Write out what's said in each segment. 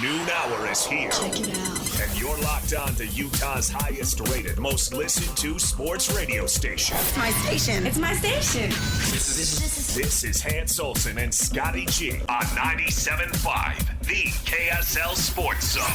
noon hour is here. Check it out. And you're locked on to Utah's highest rated, most listened to sports radio station. It's my station. It's my station. This is Hans Olsen and Scotty G on 97.5, the KSL Sports Zone.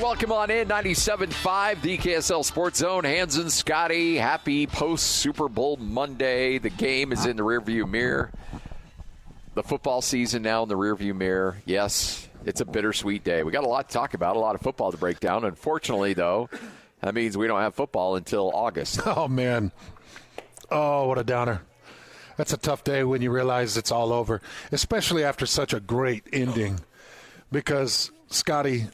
Welcome on in, 97.5, the KSL Sports Zone. Hans and Scotty, happy post-Super Bowl Monday. The game is in the rearview mirror. The football season now in the rearview mirror. Yes, it's a bittersweet day. We got a lot to talk about, a lot of football to break down. Unfortunately, though, that means we don't have football until August. Oh, man. Oh, what a downer. That's a tough day when you realize it's all over, especially after such a great ending. Because, Scotty,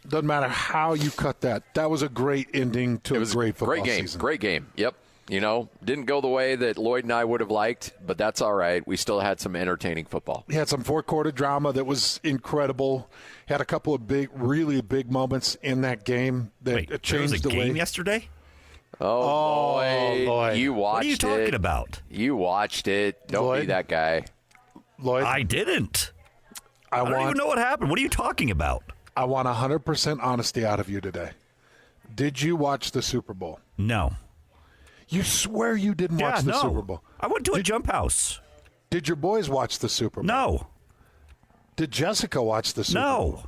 doesn't matter how you cut that. That was a great ending to a great football season. Great game. Yep. You know, didn't go the way that Lloyd and I would have liked, but that's all right. We still had some entertaining football. He had some fourth-quarter drama that was incredible. Had a couple of really big moments in that game that changed the way. There was a game yesterday? Oh, Lloyd. You watched it. What are you talking about? You watched it. Don't be that guy. Lloyd? I didn't. I don't even know what happened. What are you talking about? I want 100% honesty out of you today. Did you watch the Super Bowl? No. You swear you didn't watch the Super Bowl? I went to a jump house. Did your boys watch the Super Bowl? No. Did Jessica watch the Super Bowl? No.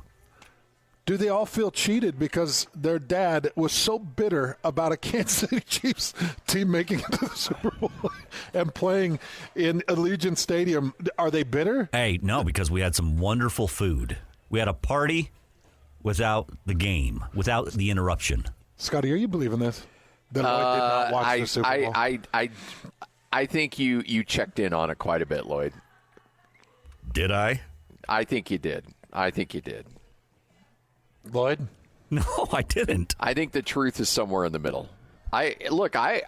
Do they all feel cheated because their dad was so bitter about a Kansas City Chiefs team making it to the Super Bowl and playing in Allegiant Stadium? Are they bitter? Hey, no, because we had some wonderful food. We had a party without the game, without the interruption. Scotty, are you believing this? That Lloyd did not watch the Super Bowl? I think you checked in on it quite a bit, Lloyd. Did I? I think you did. Lloyd? No, I didn't. I think the truth is somewhere in the middle. I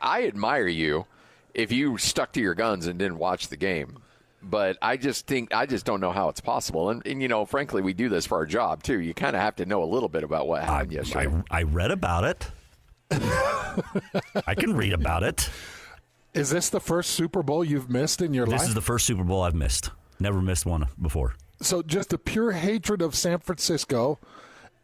admire you if you stuck to your guns and didn't watch the game. But I just don't know how it's possible. And you know, frankly, we do this for our job, too. You kind of have to know a little bit about what happened yesterday. I read about it. I can read about it. Is this the first Super Bowl you've missed in your life? This is the first Super Bowl I've missed. Never missed one before. So just the pure hatred of San Francisco,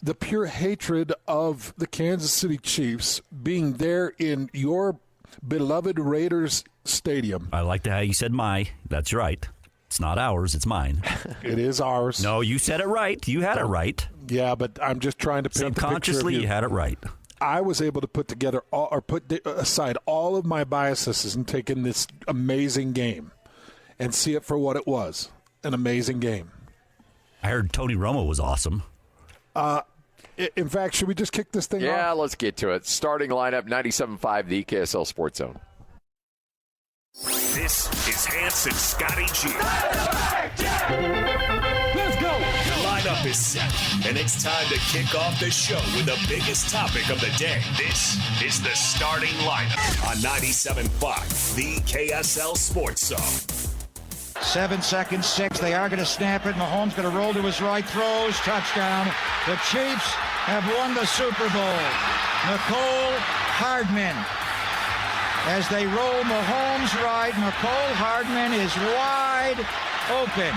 the pure hatred of the Kansas City Chiefs being there in your beloved Raiders stadium. I like how you said my. That's right. It's not ours. It's mine. It is ours. No, you said it right. You had it right. Yeah, but I'm just trying to paint the picture of Subconsciously, you had it right. I was able to put aside all of my biases and take in this amazing game and see it for what it was, an amazing game. I heard Tony Romo was awesome. In fact, should we just kick this thing off? Yeah, let's get to it. Starting lineup, 97.5, the KSL Sports Zone. This is Hans and Scotty G. Let's go! The lineup is set, and it's time to kick off the show with the biggest topic of the day. This is the starting lineup on 97.5, the KSL Sports Zone. 7 seconds, 6. They are going to snap it. Mahomes going to roll to his right, throws, touchdown. The Chiefs have won the Super Bowl. Mecole Hardman. As they roll Mahomes right, Mecole Hardman is wide open.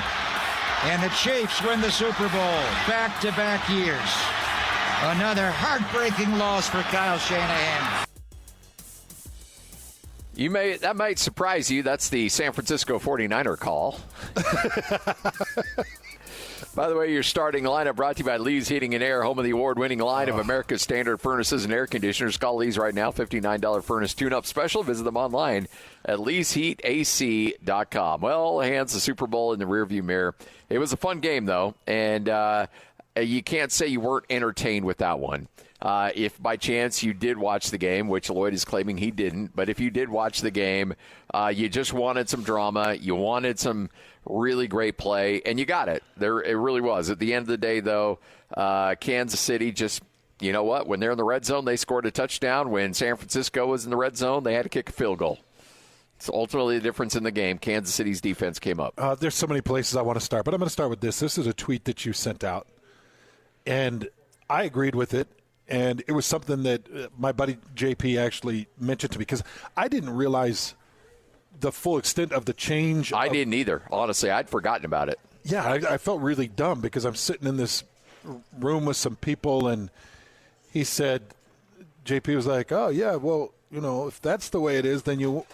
And the Chiefs win the Super Bowl back-to-back years. Another heartbreaking loss for Kyle Shanahan. That might surprise you. That's the San Francisco 49er call. By the way, your starting lineup brought to you by Lee's Heating and Air, home of the award-winning line of America's standard furnaces and air conditioners. Call Lee's right now, $59 furnace tune-up special. Visit them online at leesheatac.com. Well, Hans, the Super Bowl in the rearview mirror. It was a fun game, though, and you can't say you weren't entertained with that one. If by chance you did watch the game, which Lloyd is claiming he didn't, but if you did watch the game, you just wanted some drama, you wanted some really great play, and you got it. It really was. At the end of the day, though, Kansas City just, you know what? When they're in the red zone, they scored a touchdown. When San Francisco was in the red zone, they had to kick a field goal. It's ultimately the difference in the game. Kansas City's defense came up. There's so many places I want to start, but I'm going to start with this. This is a tweet that you sent out, and I agreed with it, and it was something that my buddy JP actually mentioned to me because I didn't realize the full extent of the change. I didn't either. Honestly, I'd forgotten about it. Yeah, I felt really dumb because I'm sitting in this room with some people, and he said, JP was like, oh, yeah, well, if that's the way it is, then you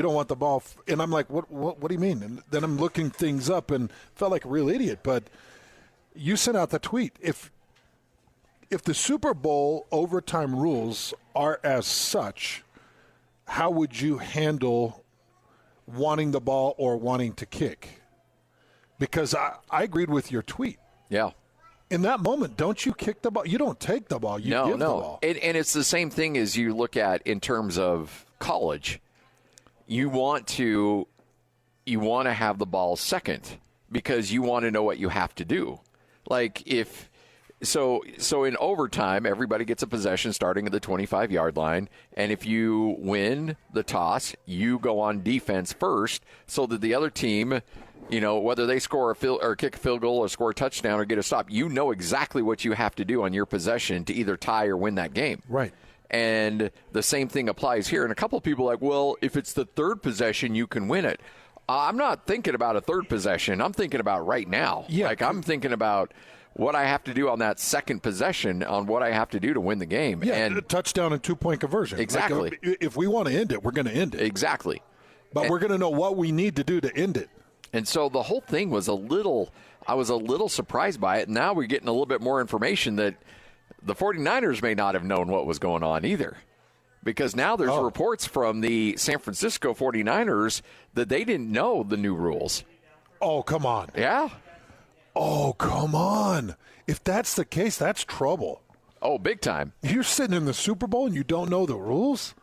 don't want the ball. And I'm like, what do you mean? And then I'm looking things up and felt like a real idiot. But you sent out the tweet. If the Super Bowl overtime rules are as such, how would you handle wanting the ball or wanting to kick? Because I agreed with your tweet. Yeah. In that moment, don't you kick the ball? You don't take the ball. You give the ball. And it's the same thing as you look at in terms of college. You want to have the ball second because you want to know what you have to do. Like so in overtime, everybody gets a possession starting at the 25-yard line, and if you win the toss, you go on defense first so that the other team, whether they score or kick a field goal or score a touchdown or get a stop, you know exactly what you have to do on your possession to either tie or win that game. Right. And the same thing applies here. And a couple of people are like, well, if it's the third possession, you can win it. I'm not thinking about a third possession. I'm thinking about right now. Yeah. Like I'm thinking about what I have to do on that second possession, on what I have to do to win the game. Yeah, and a touchdown and 2-point conversion. Exactly. Like, if we want to end it, we're going to end it. Exactly. But we're going to know what we need to do to end it. And so the whole thing was I was a little surprised by it. Now we're getting a little bit more information that the 49ers may not have known what was going on either. Because now there's reports from the San Francisco 49ers that they didn't know the new rules. Oh, come on. Yeah. Oh, come on. If that's the case, that's trouble. Oh, big time. You're sitting in the Super Bowl and you don't know the rules?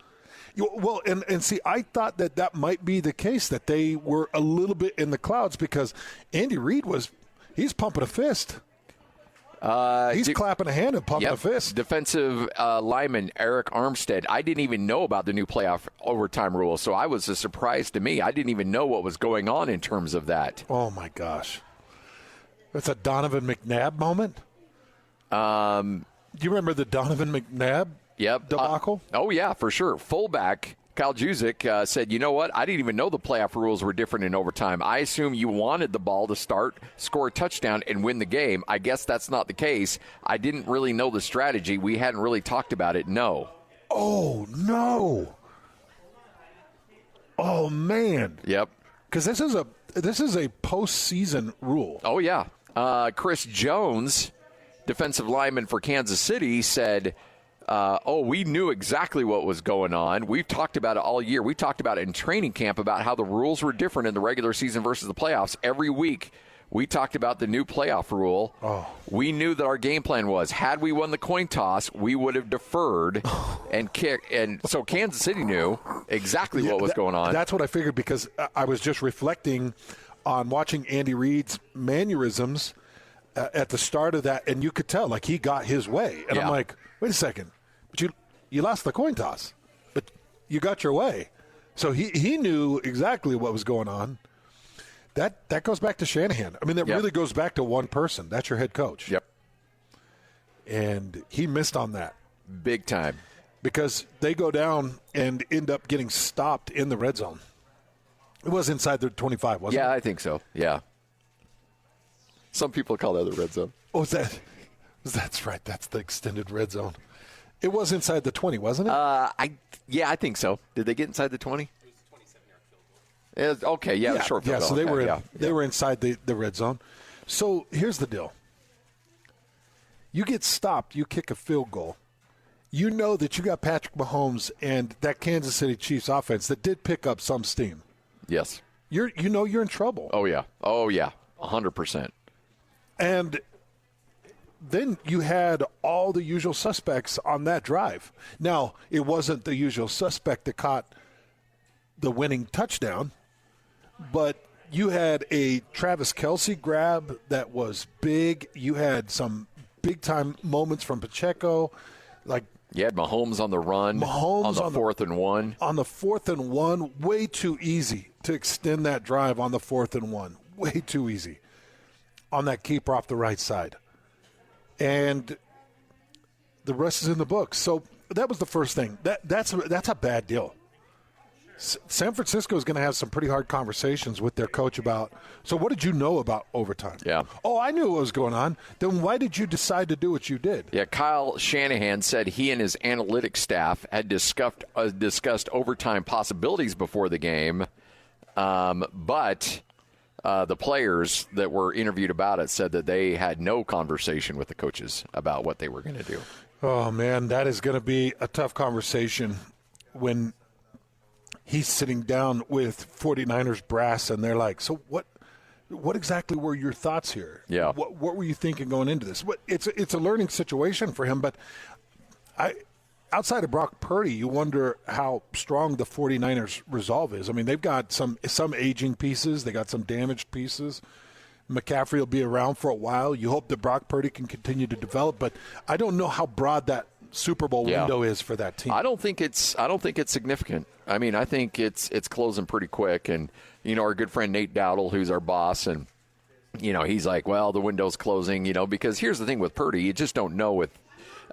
Well, and see, I thought that might be the case, that they were a little bit in the clouds because Andy Reid he's pumping a fist. He's clapping a hand and pumping a fist. Defensive lineman Eric Armstead. I didn't even know about the new playoff overtime rule, so I was a surprise to me. I didn't even know what was going on in terms of that. Oh, my gosh. That's a Donovan McNabb moment? Do you remember the Donovan McNabb debacle? Oh, yeah, for sure. Fullback Kyle Juszczyk said, you know what? I didn't even know the playoff rules were different in overtime. I assume you wanted the ball to start, score a touchdown, and win the game. I guess that's not the case. I didn't really know the strategy. We hadn't really talked about it. No. Oh, no. Oh, man. Yep. Because this is a postseason rule. Oh, yeah. Chris Jones, defensive lineman for Kansas City, said, we knew exactly what was going on. We've talked about it all year. We talked about it in training camp about how the rules were different in the regular season versus the playoffs. Every week we talked about the new playoff rule. Oh. We knew that our game plan was, had we won the coin toss, we would have deferred and kicked. And so Kansas City knew exactly what was going on. That's what I figured because I was just reflecting on watching Andy Reid's mannerisms at the start of that, and you could tell, like, he got his way. And I'm like, wait a second. But you lost the coin toss, but you got your way. So he knew exactly what was going on. That goes back to Shanahan. I mean, that really goes back to one person. That's your head coach. Yep. And he missed on that. Big time. Because they go down and end up getting stopped in the red zone. It was inside the 25, wasn't it? Yeah, I think so. Yeah. Some people call that the red zone. Oh, that's right. That's the extended red zone. It was inside the 20, wasn't it? I think so. Did they get inside the 20? It was a 27-yard field goal. Okay, yeah, short field goal. So they were inside the red zone. So here's the deal. You get stopped, you kick a field goal. You know that you got Patrick Mahomes and that Kansas City Chiefs offense that did pick up some steam. Yes. You're in trouble. Oh, yeah. 100%. And then you had all the usual suspects on that drive. Now, it wasn't the usual suspect that caught the winning touchdown, but you had a Travis Kelce grab that was big. You had some big-time moments from Pacheco. You had Mahomes on the run on the 4th and 1. On the 4th and 1, way too easy to extend that drive on the 4th and 1. Way too easy on that keeper off the right side. And the rest is in the books. So that was the first thing. That's a bad deal. San Francisco is going to have some pretty hard conversations with their coach about, so what did you know about overtime? Yeah. Oh, I knew what was going on. Then why did you decide to do what you did? Yeah, Kyle Shanahan said he and his analytics staff had discussed overtime possibilities before the game, but the players that were interviewed about it said that they had no conversation with the coaches about what they were going to do. Oh, man, that is going to be a tough conversation when he's sitting down with 49ers brass, and they're like, so what exactly were your thoughts here? Yeah. What were you thinking going into this? It's a learning situation for him, but outside of Brock Purdy, you wonder how strong the 49ers resolve is. I mean, they've got some aging pieces. They got some damaged pieces. McCaffrey will be around for a while. You hope that Brock Purdy can continue to develop, but I don't know how broad that Super Bowl window is for that team. I don't think it's significant. I mean, I think it's closing pretty quick. And, our good friend Nate Dowdle, who's our boss, and, he's like, well, the window's closing, because here's the thing with Purdy. You just don't know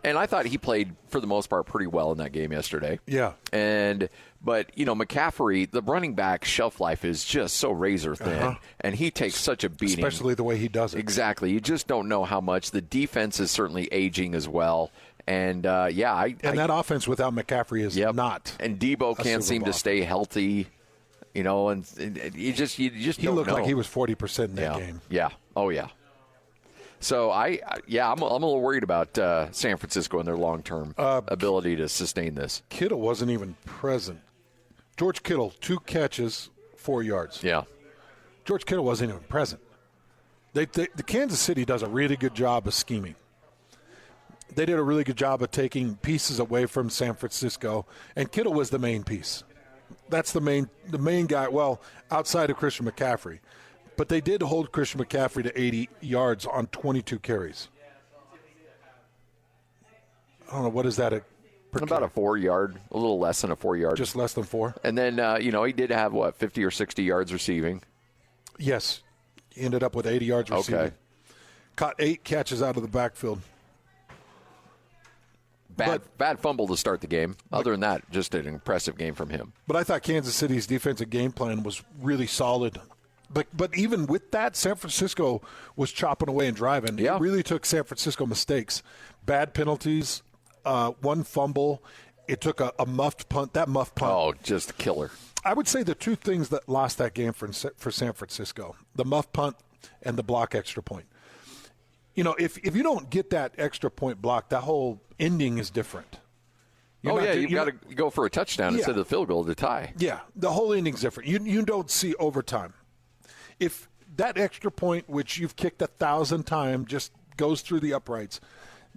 and I thought he played, for the most part, pretty well in that game yesterday. Yeah. But McCaffrey, the running back shelf life is just so razor thin, and he takes such a beating. Especially the way he does it. Exactly. You just don't know how much. The defense is certainly aging as well. And, that offense without McCaffrey is not. And Debo can't seem to stay healthy, and you just don't know. He looked like he was 40% in that game. Yeah. Oh, yeah. So, I'm a little worried about San Francisco and their long-term ability to sustain this. Kittle wasn't even present. George Kittle, 2 catches, 4 yards. Yeah. George Kittle wasn't even present. The Kansas City does a really good job of scheming. They did a really good job of taking pieces away from San Francisco, and Kittle was the main piece. That's the main guy, well, outside of Christian McCaffrey. But they did hold Christian McCaffrey to 80 yards on 22 carries. I don't know, what is that? About a 4-yard, a little less than a 4-yard. Just less than 4? And then, he did have, 50 or 60 yards receiving? Yes. He ended up with 80 yards receiving. Okay. Caught 8 catches out of the backfield. Bad fumble to start the game. Other than that, just an impressive game from him. But I thought Kansas City's defensive game plan was really solid. But even with that, San Francisco was chopping away and driving. Yeah. It really took San Francisco mistakes. Bad penalties, 1 fumble. It took a muffed punt. That muffed punt. Oh, just a killer. I would say the 2 things that lost that game for San Francisco, the muffed punt and the block extra point. If you don't get that extra point block, that whole ending is different. You've got to go for a touchdown instead of the field goal to tie. Yeah, the whole ending's different. You don't see overtime. If that extra point, which you've kicked 1,000 times, just goes through the uprights,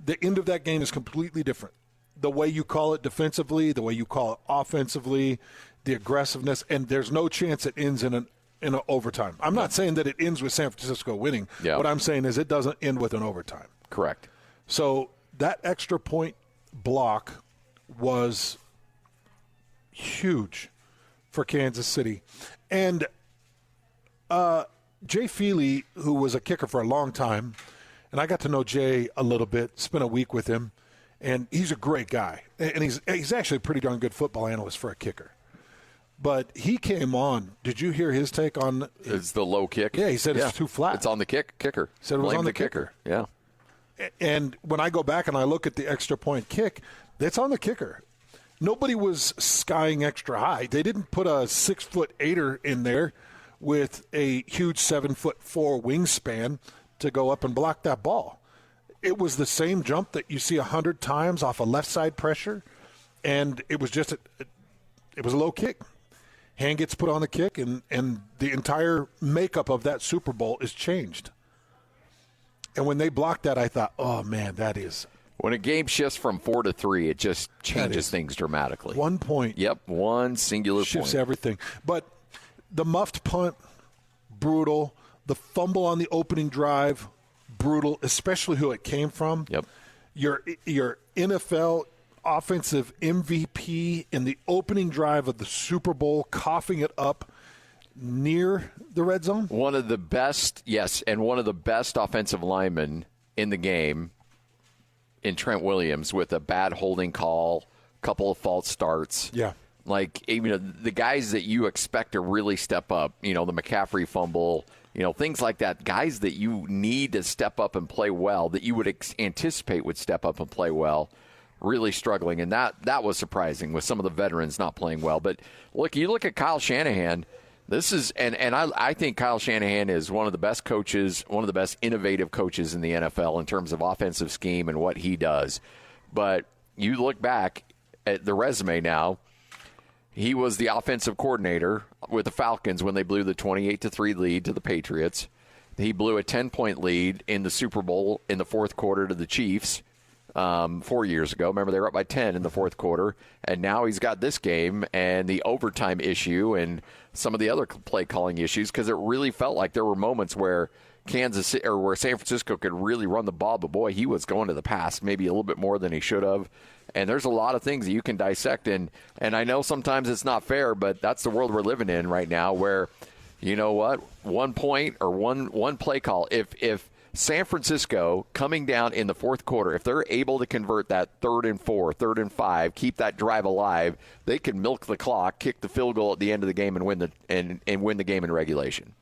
the end of that game is completely different. The way you call it defensively, the way you call it offensively, the aggressiveness, and there's no chance it ends in an overtime. I'm not saying that it ends with San Francisco winning. Yeah. What I'm saying is it doesn't end with an overtime. Correct. So that extra point block was huge for Kansas City. And Jay Feely, who was a kicker for a long time, and I got to know Jay a little bit, spent a week with him, and he's a great guy. And he's actually a pretty darn good football analyst for a kicker. But he came on. Did you hear his take on? It's the low kick. Yeah, he said it's too flat. It's on the kicker. He said it was Blame on the kicker. Yeah. And when I go back and I look at the extra point kick, it's on the kicker. Nobody was skying extra high. They didn't put a 6'8" in there with a huge 7'4" wingspan to go up and block that ball. It was the same jump that you see 100 times off a left side pressure, and it was just it was a low kick. Hand gets put on the kick, and the entire makeup of that Super Bowl is changed. And when they blocked that, I thought, oh, man, that is. When a game shifts from 4 to 3, it just changes things dramatically. 1 point. Yep, one singular shifts point. Everything. But the muffed punt, brutal. The fumble on the opening drive, brutal, especially who it came from. Yep. Your NFL offensive MVP in the opening drive of the Super Bowl, coughing it up near the red zone. One of the best, yes, and one of the best offensive linemen in the game in Trent Williams with a bad holding call, couple of false starts. Yeah. Like, the guys that you expect to really step up, the McCaffrey fumble, things like that, guys that you need to step up and play well, that you would anticipate would step up and play well, really struggling. And that was surprising with some of the veterans not playing well. But look, you look at Kyle Shanahan. This is, and I think Kyle Shanahan is one of the best coaches, one of the best innovative coaches in the NFL in terms of offensive scheme and what he does. But you look back at the resume now, he was the offensive coordinator with the Falcons when they blew the 28-3 lead to the Patriots. He blew a 10-point lead in the Super Bowl in the fourth quarter to the Chiefs 4 years ago. Remember, they were up by 10 in the fourth quarter. And now he's got this game and the overtime issue and some of the other play calling issues, because it really felt like there were moments where Kansas City, or where San Francisco could really run the ball, but boy, he was going to the pass maybe a little bit more than he should have. And there's a lot of things that you can dissect, and I know sometimes it's not fair, but that's the world we're living in right now, where, you know what, 1 point or one play call, if San Francisco coming down in the fourth quarter, if they're able to convert that 3rd and 4, 3rd and 5, keep that drive alive, they can milk the clock, kick the field goal at the end of the game, and win the game in regulation.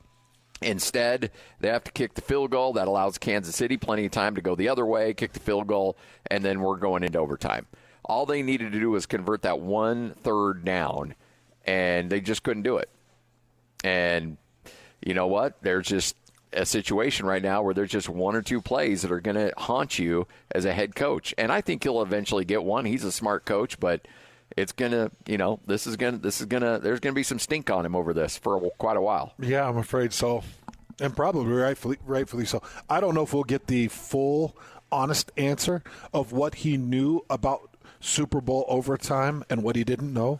Instead, they have to kick the field goal. That allows Kansas City plenty of time to go the other way, kick the field goal, and then we're going into overtime. All they needed to do was convert that 1/3 down, and they just couldn't do it. And you know what? There's just a situation right now where there's just 1 or 2 plays that are going to haunt you as a head coach. And I think he'll eventually get one. He's a smart coach, but it's going to, there's going to be some stink on him over this for quite a while. Yeah, I'm afraid so. And probably rightfully so. I don't know if we'll get the full, honest answer of what he knew about Super Bowl overtime and what he didn't know.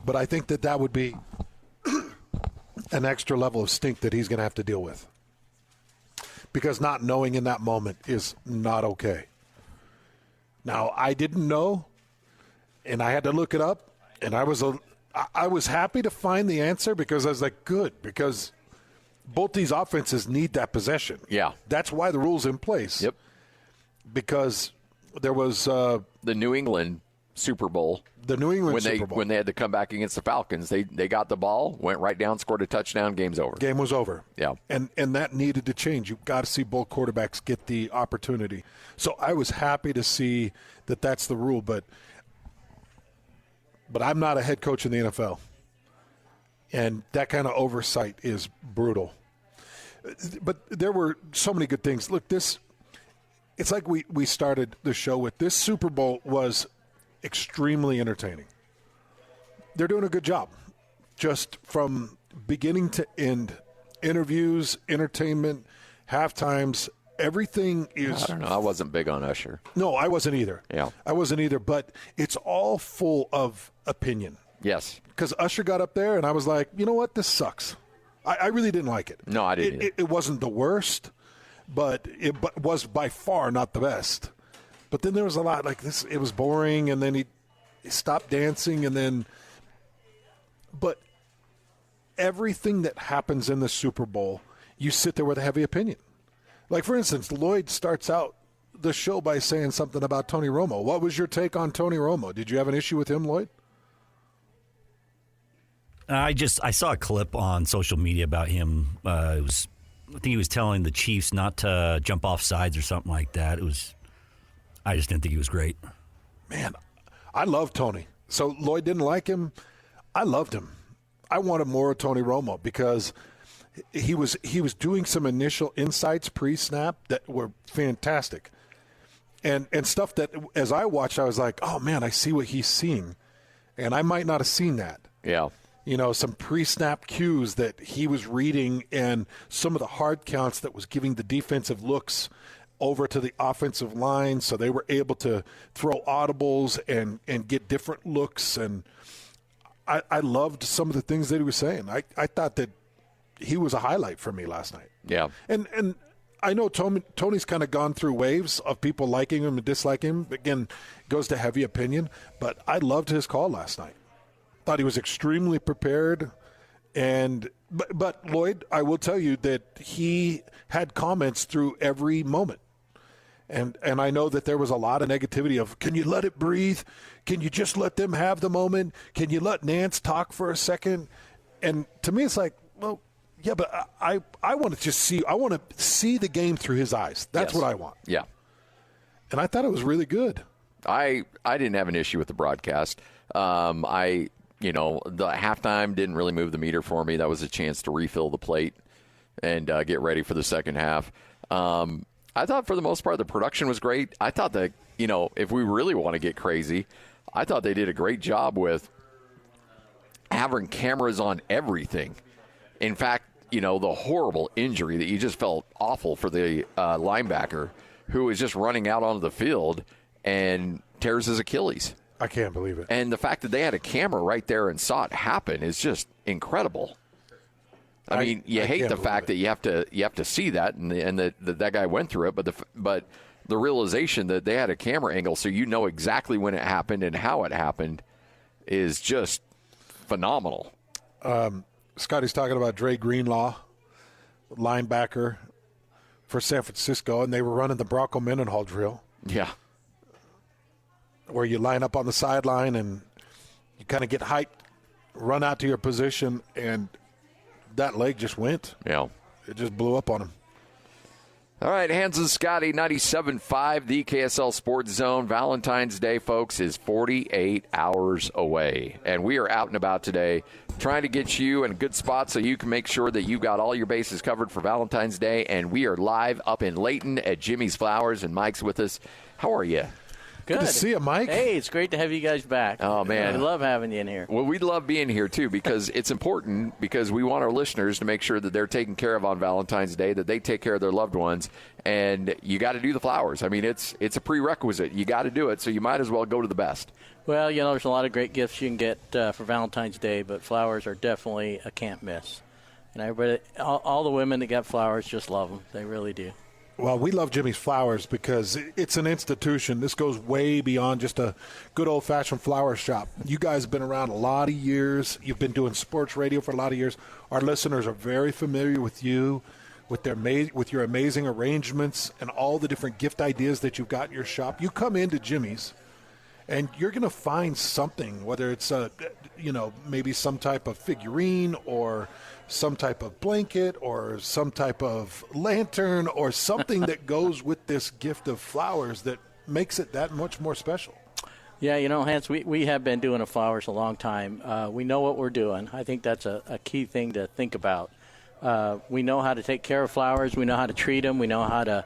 But I think that would be an extra level of stink that he's going to have to deal with. Because not knowing in that moment is not okay. Now, I didn't know, and I had to look it up, and I was happy to find the answer, because I was like, good, because both these offenses need that possession. Yeah. That's why the rule's in place. Yep. Because there was the New England Super Bowl. When they had to come back against the Falcons, they got the ball, went right down, scored a touchdown, game's over. Game was over. Yeah. And that needed to change. You've got to see both quarterbacks get the opportunity. So I was happy to see that that's the rule, but I'm not a head coach in the NFL. And that kind of oversight is brutal. But there were so many good things. Look, it's like we started the show with, this Super Bowl was extremely entertaining. They're doing a good job, just from beginning to end. Interviews, entertainment, halftimes, everything is. I don't know. I wasn't big on Usher. No, I wasn't either. Yeah, I wasn't either. But it's all full of opinion. Yes, because Usher got up there, and I was like, you know what, this sucks. I really didn't like it. No, I didn't. It wasn't the worst, but it was by far not the best. But then there was a lot like this. It was boring, and then he stopped dancing, and then. But everything that happens in the Super Bowl, you sit there with a heavy opinion. Like, for instance, Lloyd starts out the show by saying something about Tony Romo. What was your take on Tony Romo? Did you have an issue with him, Lloyd? I saw a clip on social media about him. I think he was telling the Chiefs not to jump off sides or something like that. I just didn't think he was great. Man, I love Tony. So Lloyd didn't like him. I loved him. I wanted more of Tony Romo because he was doing some initial insights pre-snap that were fantastic. And stuff that, as I watched, I was like, oh, man, I see what he's seeing. And I might not have seen that. Yeah. some pre-snap cues that he was reading and some of the hard counts that was giving the defensive looks over to the offensive line, so they were able to throw audibles and get different looks. And I loved some of the things that he was saying. I thought that he was a highlight for me last night. Yeah. And I know Tony's kind of gone through waves of people liking him and disliking him. Again, it goes to heavy opinion, but I loved his call last night. Thought he was extremely prepared. But Lloyd, I will tell you that he had comments through every moment. And I know that there was a lot of negativity of, can you let it breathe? Can you just let them have the moment? Can you let Nance talk for a second? And to me, it's like, well, yeah, but I want to just see – I want to see the game through his eyes. That's what I want. Yeah. And I thought it was really good. I didn't have an issue with the broadcast. The halftime didn't really move the meter for me. That was a chance to refill the plate and get ready for the second half. I thought for the most part the production was great. I thought that, if we really want to get crazy, I thought they did a great job with having cameras on everything. In fact, the horrible injury that you just felt awful for the linebacker who was just running out onto the field and tears his Achilles. I can't believe it. And the fact that they had a camera right there and saw it happen is just incredible. I mean, you hate the fact that you have to see that, and that guy went through it, but the realization that they had a camera angle so you know exactly when it happened and how it happened is just phenomenal. Scotty's talking about Dre Greenlaw, linebacker for San Francisco, and they were running the Bronco Mendenhall drill. Yeah. Where you line up on the sideline and you kind of get hyped, run out to your position, and that leg just went. Yeah. It just blew up on him. All right, Hans and Scotty, 97.5, the KSL Sports Zone. Valentine's Day, folks, is 48 hours away. And we are out and about today trying to get you in a good spot so you can make sure that you got all your bases covered for Valentine's Day. And we are live up in Layton at Jimmy's Flowers, and Mike's with us. How are you? Good to see you, Mike. Hey, it's great to have you guys back. Oh, man. We love having you in here. Well, we love being here, too, because it's important because we want our listeners to make sure that they're taken care of on Valentine's Day, that they take care of their loved ones, and you got to do the flowers. I mean, it's a prerequisite. You got to do it, so you might as well go to the best. Well, there's a lot of great gifts you can get for Valentine's Day, but flowers are definitely a can't miss. And everybody, all the women that got flowers just love them. They really do. Well, we love Jimmy's Flowers because it's an institution. This goes way beyond just a good old-fashioned flower shop. You guys have been around a lot of years. You've been doing sports radio for a lot of years. Our listeners are very familiar with you, with your amazing arrangements and all the different gift ideas that you've got in your shop. You come into Jimmy's, and you're going to find something, whether it's maybe some type of figurine or some type of blanket or some type of lantern or something that goes with this gift of flowers that makes it that much more special. Yeah, Hans, we have been doing the flowers a long time. We know what we're doing. I think that's a key thing to think about. We know how to take care of flowers. We know how to treat them. We know how to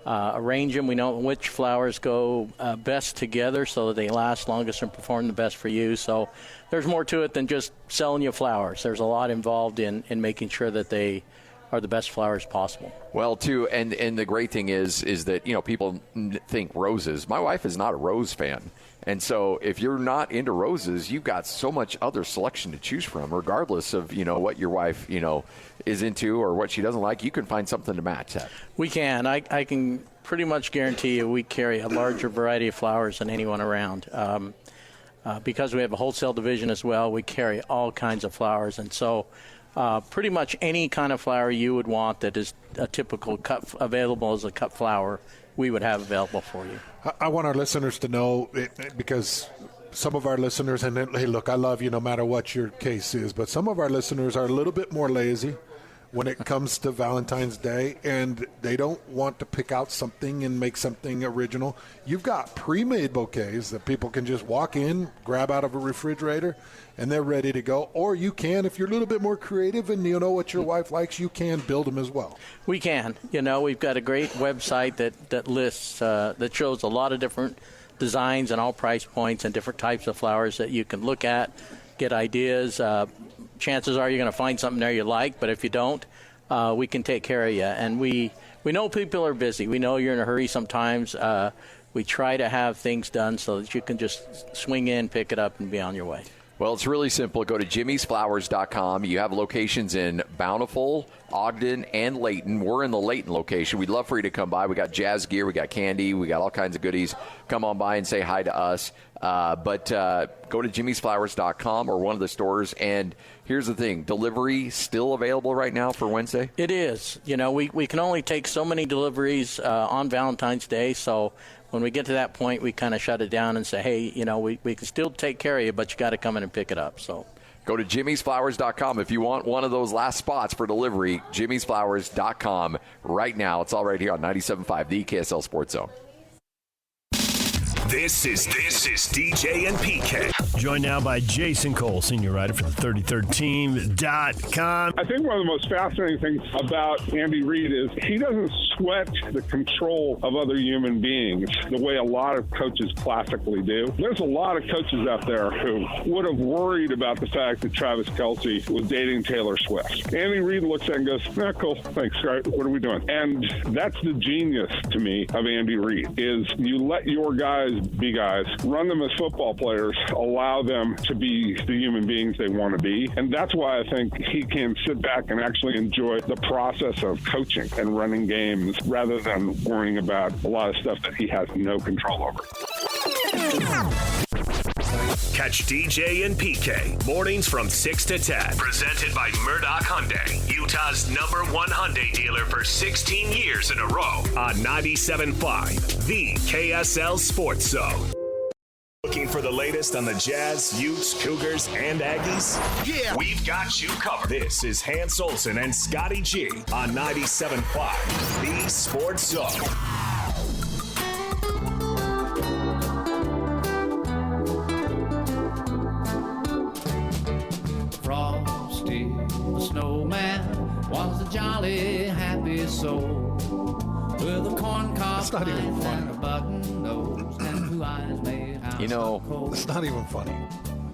arrange them. We know which flowers go best together so that they last longest and perform the best for you. So there's more to it than just selling you flowers. There's a lot involved in making sure that they are the best flowers possible. Well, too, and the great thing is that, people think roses. My wife is not a rose fan. And so if you're not into roses, you've got so much other selection to choose from, regardless of, what your wife, is into or what she doesn't like. You can find something to match that. We can. I can pretty much guarantee you we carry a larger variety of flowers than anyone around. Because we have a wholesale division as well, we carry all kinds of flowers. And so pretty much any kind of flower you would want that is a typical cut available as a cut flower, we would have available for you. I want our listeners to know, because some of our listeners, and hey, look, I love you no matter what your case is, but some of our listeners are a little bit more lazy when it comes to Valentine's Day, and they don't want to pick out something and make something original. You've got pre-made bouquets that people can just walk in, grab out of a refrigerator, and they're ready to go. Or you can, if you're a little bit more creative and you know what your wife likes, you can build them as well. We can. We've got a great website that lists, that shows a lot of different designs and all price points and different types of flowers that you can look at, get ideas. Chances are you're going to find something there you like, but if you don't, we can take care of you. And we know people are busy. We know you're in a hurry sometimes. We try to have things done so that you can just swing in, pick it up, and be on your way. Well, it's really simple. Go to jimmysflowers.com. You have locations in Bountiful, Ogden, and Layton. We're in the Layton location. We'd love for you to come by. We got jazz gear. We got candy. We got all kinds of goodies. Come on by and say hi to us. But go to jimmysflowers.com or one of the stores. And here's the thing. Delivery still available right now for Wednesday? It is. You know, we can only take so many deliveries on Valentine's Day, so when we get to that point, we kind of shut it down and say, hey, you know, we can still take care of you, but you got to come in and pick it up. So go to jimmysflowers.com if you want one of those last spots for delivery. jimmysflowers.com right now. It's all right here on 97.5, the KSL Sports Zone. This is DJ and PK. Joined now by Jason Cole, senior writer for the 33rdteam.com. I think one of the most fascinating things about Andy Reid is he doesn't sweat the control of other human beings the way a lot of coaches classically do. There's a lot of coaches out there who would have worried about the fact that Travis Kelce was dating Taylor Swift. Andy Reid looks at it and goes, cool, thanks, right, what are we doing? And that's the genius to me of Andy Reid, is you let your guys be guys, run them as football players, allow them to be the human beings they want to be. And that's why I think he can sit back and actually enjoy the process of coaching and running games rather than worrying about a lot of stuff that he has no control over. Catch DJ and PK mornings from 6 to 10. Presented by Murdoch Hyundai, Utah's #1 Hyundai dealer for 16 years in a row. On 97.5, the KSL Sports Zone. Looking for the latest on the Jazz, Utes, Cougars, and Aggies? Yeah, we've got you covered. This is Hans Olsen and Scotty G on 97.5, the Sports Zone. Frosty the snowman was a jolly happy soul with a corn cob and a button nose and blue eyes made out of coal. It's not even funny.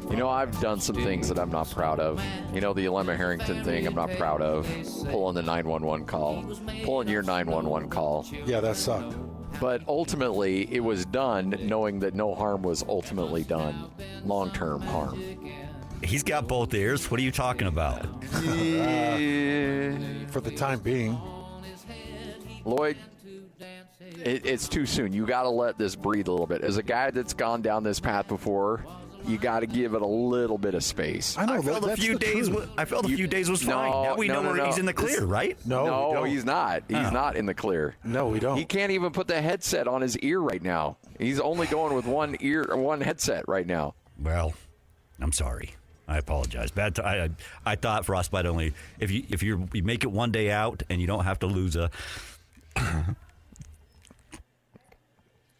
You know, I've done some things that I'm not proud of. You know, the Alema Harrington thing I'm not proud of. Pulling the 911 call. Pulling your 911 call. Yeah, that sucked. But ultimately, it was done knowing that no harm was ultimately done. Long-term harm. He's got both ears. What are you talking about? For the time being. Lloyd, it's too soon. You got to let this breathe a little bit. As a guy that's gone down this path before, you got to give it a little bit of space. I know. I felt a few days was fine. Now we know he's in the clear, right? No, he's not. He's not in the clear. No, we don't. He can't even put the headset on his ear right now. He's only going with one headset right now. Well, I'm sorry. I apologize. I thought frostbite only if you make it one day out and you don't have to lose a.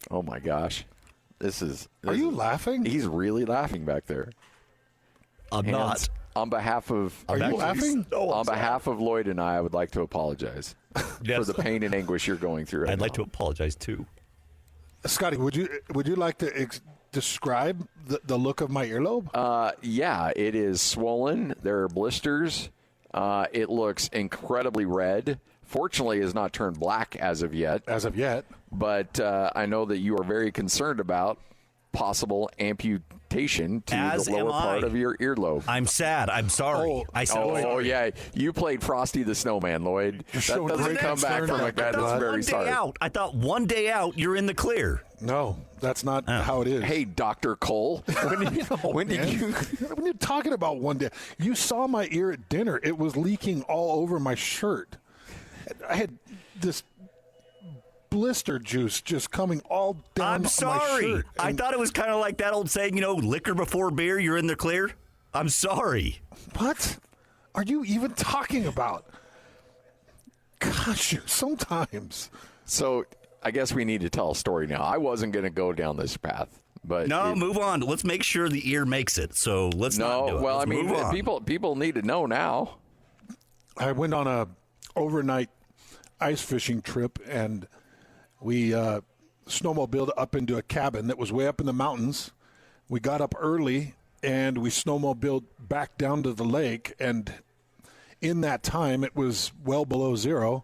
Oh my gosh, this Are you laughing? He's really laughing back there. I'm not. On behalf of. Are you laughing? No, on behalf of Lloyd and I would like to apologize for the pain and anguish you're going through. I'd like to apologize too. Scotty, would you like to describe the look of my earlobe? Yeah, it is swollen. There are blisters. It looks incredibly red. Fortunately, it has not turned black as of yet. But I know that you are very concerned about possible amputation to the lower part of your earlobe. I'm sad. I'm sorry. Yeah. You played Frosty the Snowman, Lloyd. That doesn't come back from a guy that's very sorry. I thought one day out, you're in the clear. No, that's not how it is. Hey, Dr. Cole. When you're talking about one day, you saw my ear at dinner. It was leaking all over my shirt. I had this blister juice just coming all down I'm sorry. my shirt. I thought it was kind of like that old saying, liquor before beer, you're in the clear. I'm sorry. What are you even talking about? Gosh, sometimes. So I guess we need to tell a story now. I wasn't going to go down this path. But move on. Let's make sure the ear makes it. So let's not do it. Well, Let's move on. people need to know now. I went on a overnight ice fishing trip, and we snowmobiled up into a cabin that was way up in the mountains. We got up early and we snowmobiled back down to the lake. And in that time, it was well below zero.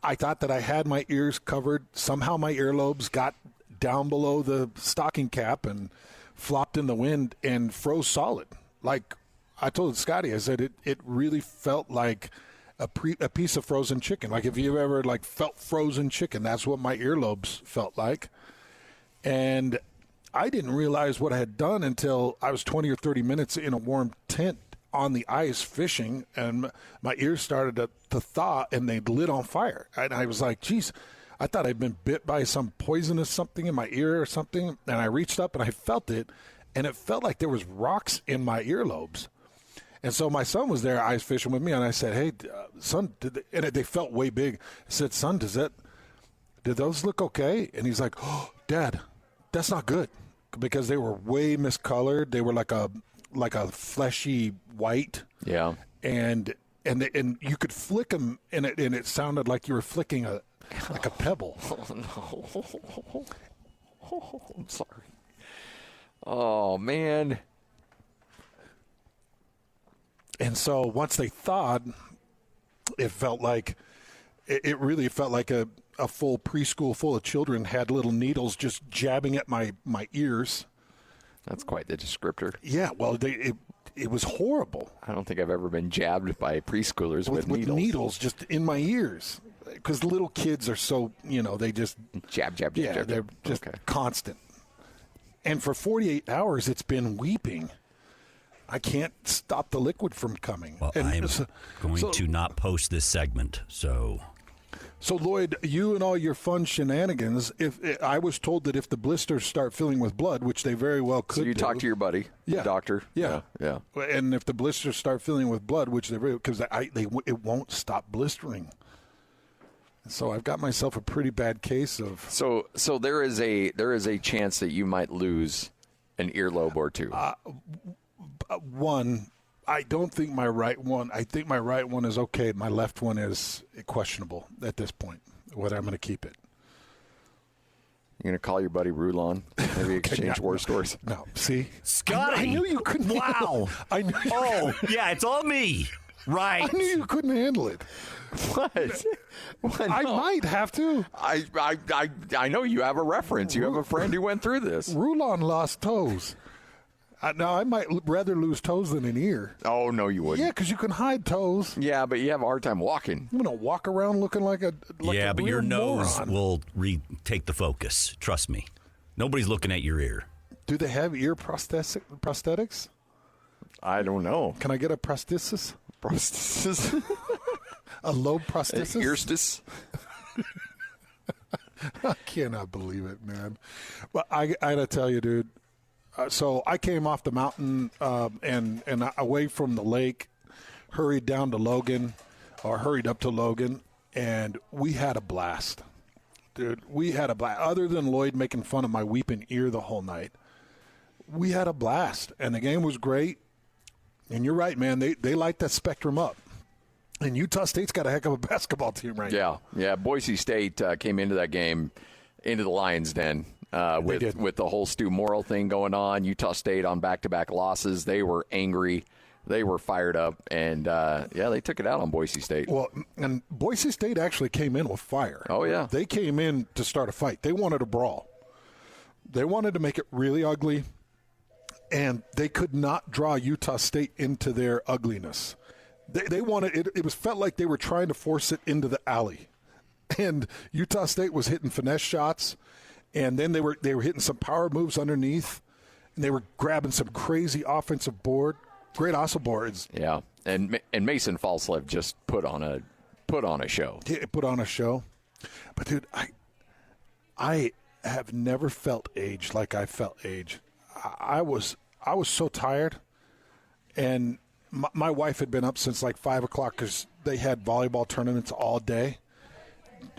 I thought that I had my ears covered. Somehow my earlobes got down below the stocking cap and flopped in the wind and froze solid. Like I told Scotty, I said it really felt like a piece of frozen chicken. Like if you've ever like felt frozen chicken, that's what my earlobes felt like. And I didn't realize what I had done until I was 20 or 30 minutes in a warm tent on the ice fishing, and my ears started to thaw, and they lit on fire. And I was like, geez, I thought I'd been bit by some poisonous something in my ear or something, and I reached up and I felt it, and it felt like there was rocks in my earlobes. And so my son was there ice fishing with me, and I said, hey, son, and they felt way big. I said, son, did those look okay? And he's like, oh, Dad, that's not good, because they were way miscolored. They were like a fleshy white. Yeah. And you could flick them, and it sounded like you were flicking a pebble. Oh, no. Oh, I'm sorry. Oh, man. And so once they thawed, it felt like it really felt like a full preschool full of children had little needles just jabbing at my ears. That's quite the descriptor. Yeah, well, it was horrible. I don't think I've ever been jabbed by preschoolers with needles. With needles just in my ears. Because little kids are so, they just... Jab. Yeah, they're just constant. And for 48 hours, it's been weeping. I can't stop the liquid from coming. Well, and I'm going to not post this segment, so... So, Lloyd, you and all your fun shenanigans, I was told that if the blisters start filling with blood, which they very well could So you talk to your buddy, the doctor? Yeah. And if the blisters start filling with blood, which they very, because it won't stop blistering. So I've got myself a pretty bad case of... So there is a chance that you might lose an earlobe or two. One... I don't think my right one. I think my right one is okay. My left one is questionable at this point, whether I'm going to keep it. You're going to call your buddy Roulette? Maybe exchange war stories? No. See? Scotty! I knew you couldn't handle it. I knew you yeah, it's all me. Right. I knew you couldn't handle it. What? I might have to. I know you have a reference. You have a friend who went through this. Roulette lost toes. Now, I might rather lose toes than an ear. Oh, no, you wouldn't. Yeah, because you can hide toes. Yeah, but you have a hard time walking. I'm going to walk around looking like a yeah, but your nose moron. will take the focus. Trust me. Nobody's looking at your ear. Do they have ear prosthetics? I don't know. Can I get a prosthesis? Prosthesis? A lobe prosthesis? Earstis? I cannot believe it, man. But I got to tell you, dude. So I came off the mountain and away from the lake, hurried up to Logan, and we had a blast. Dude, we had a blast. Other than Lloyd making fun of my weeping ear the whole night, we had a blast. And the game was great. And you're right, man. They light that spectrum up. And Utah State's got a heck of a basketball team right now. Yeah. Boise State came into that game, into the Lions' Den. With the whole Stu Morrill thing going on, Utah State on back-to-back losses, they were angry, they were fired up, and they took it out on Boise State. Well, and Boise State actually came in with fire. Oh yeah, they came in to start a fight. They wanted a brawl. They wanted to make it really ugly, and they could not draw Utah State into their ugliness. They wanted it. It was felt like they were trying to force it into the alley, and Utah State was hitting finesse shots. And then they were hitting some power moves underneath, and they were grabbing some crazy offensive board, great awesome boards. Yeah, and Mason Falslev just put on a show. Yeah, put on a show. But dude, I have never felt age like I felt age. I was so tired, and my wife had been up since like 5 o'clock because they had volleyball tournaments all day.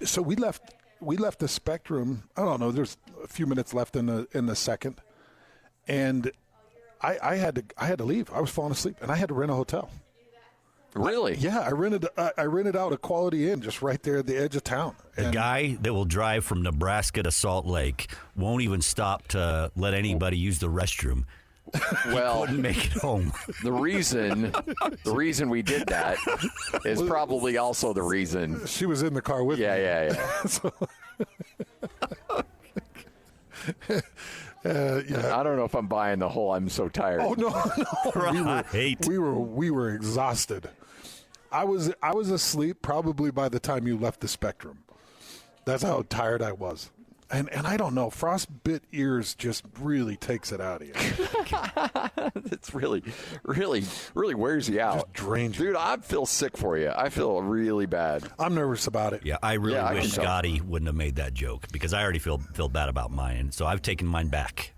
So we left the Spectrum. I don't know. There's a few minutes left in the second, and I had to leave. I was falling asleep, and I had to rent a hotel. Really? Yeah, I rented out a Quality Inn just right there at the edge of town. The guy that will drive from Nebraska to Salt Lake won't even stop to let anybody use the restroom. Well, couldn't make it home. The reason we did that is probably also the reason. She was in the car with me. Yeah. Yeah. I don't know if I'm buying the whole "I'm so tired." Oh no. Right. We were exhausted. I was asleep probably by the time you left the Spectrum. That's how tired I was. And I don't know, frostbite ears just really takes it out of you. It's really wears you out. Just drains you. Dude, I feel sick for you. I feel really bad. I'm nervous about it. Yeah, I really I wish can tell. Scotty wouldn't have made that joke because I already feel bad about mine. So I've taken mine back.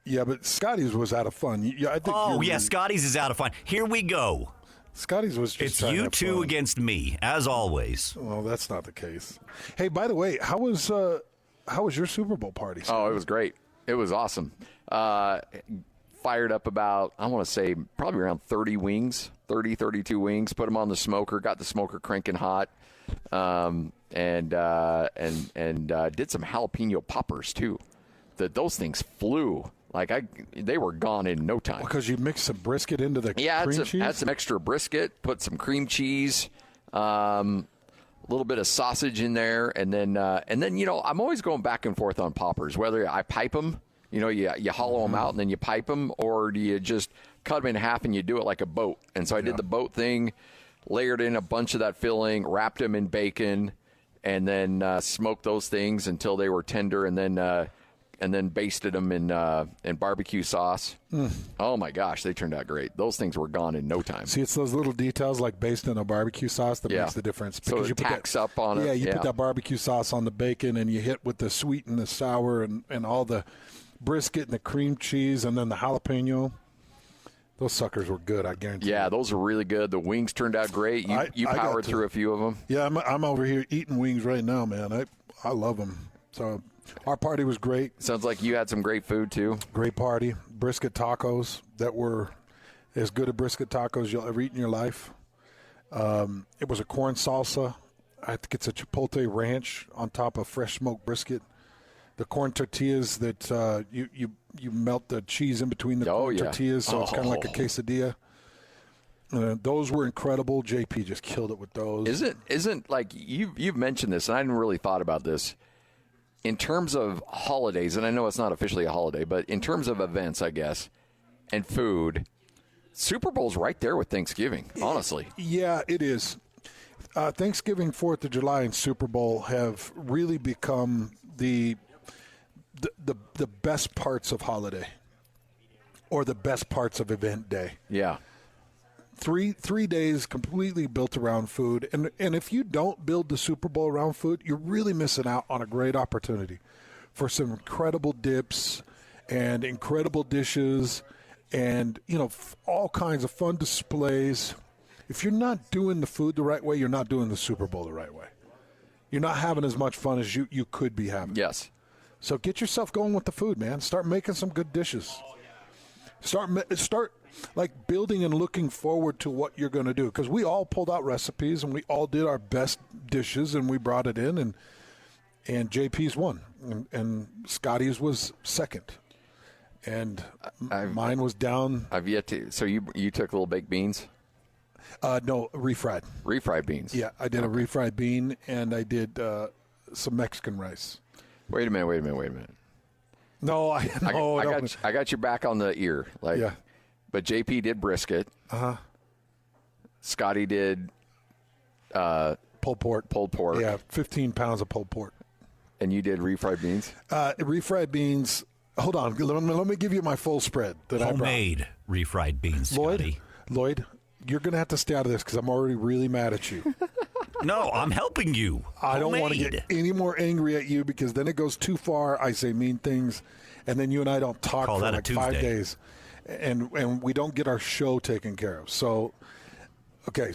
Yeah, but Scotty's was out of fun. I think Scotty's is out of fun. Here we go. Scotty's was just It's trying to you have two fun. against me, as always. Well, that's not the case. Hey, by the way, how was your Super Bowl party? Oh, it was great. It was awesome. Fired up about, I want to say, probably around 32 wings. Put them on the smoker. Got the smoker cranking hot. And did some jalapeno poppers too. Those things flew. They were gone in no time. Because you mixed some brisket into the cream cheese? Add some extra brisket, put some cream cheese, a little bit of sausage in there, and then I'm always going back and forth on poppers. Whether I pipe them, you hollow them out and then you pipe them, or do you just cut them in half and you do it like a boat? And so I did the boat thing, layered in a bunch of that filling, wrapped them in bacon, and then smoked those things until they were tender, and then basted them in barbecue sauce. Oh, my gosh, they turned out great. Those things were gone in no time. See, it's those little details like based in a barbecue sauce that makes the difference. So it tacks up on it. Yeah, you put that barbecue sauce on the bacon and you hit with the sweet and the sour and all the brisket and the cream cheese and then the jalapeno. Those suckers were good, I guarantee. Yeah, those were really good. The wings turned out great. You powered through a few of them. Yeah, I'm over here eating wings right now, man. I love them. So our party was great. Sounds like you had some great food, too. Great party. Brisket tacos that were as good a brisket tacos you'll ever eat in your life. It was a corn salsa. I think it's a chipotle ranch on top of fresh smoked brisket. The corn tortillas that you melt the cheese in between the corn tortillas, so it's kind of like a quesadilla. Those were incredible. JP just killed it with those. Isn't like you've mentioned this, and I hadn't really thought about this. In terms of holidays, and I know it's not officially a holiday, but in terms of events, I guess, and food, Super Bowl's right there with Thanksgiving, honestly. Yeah, it is. Thanksgiving, 4th of July, and Super Bowl have really become the best parts of holiday or the best parts of event day. Yeah. Three days completely built around food. And if you don't build the Super Bowl around food, you're really missing out on a great opportunity for some incredible dips and incredible dishes and, all kinds of fun displays. If you're not doing the food the right way, you're not doing the Super Bowl the right way. You're not having as much fun as you could be having. Yes. So get yourself going with the food, man. Start making some good dishes. Start like building and looking forward to what you're going to do, because we all pulled out recipes and we all did our best dishes and we brought it in, and JP's won and Scotty's was second, and mine was down. I've yet to. So you took little baked beans? No, refried beans. Yeah, I did a refried bean and I did some Mexican rice. Wait a minute. No, I got you back on the ear. Yeah. But JP did brisket. Uh-huh. Scotty did pulled pork. Yeah, 15 pounds of pulled pork. And you did refried beans? Refried beans. Hold on. Let me give you my full spread that I brought. Homemade refried beans, Scotty. Lloyd, you're going to have to stay out of this because I'm already really mad at you. No, I'm helping you. I don't want to get any more angry at you because then it goes too far. I say mean things, and then you and I don't talk for like 5 days. And we don't get our show taken care of. So, okay,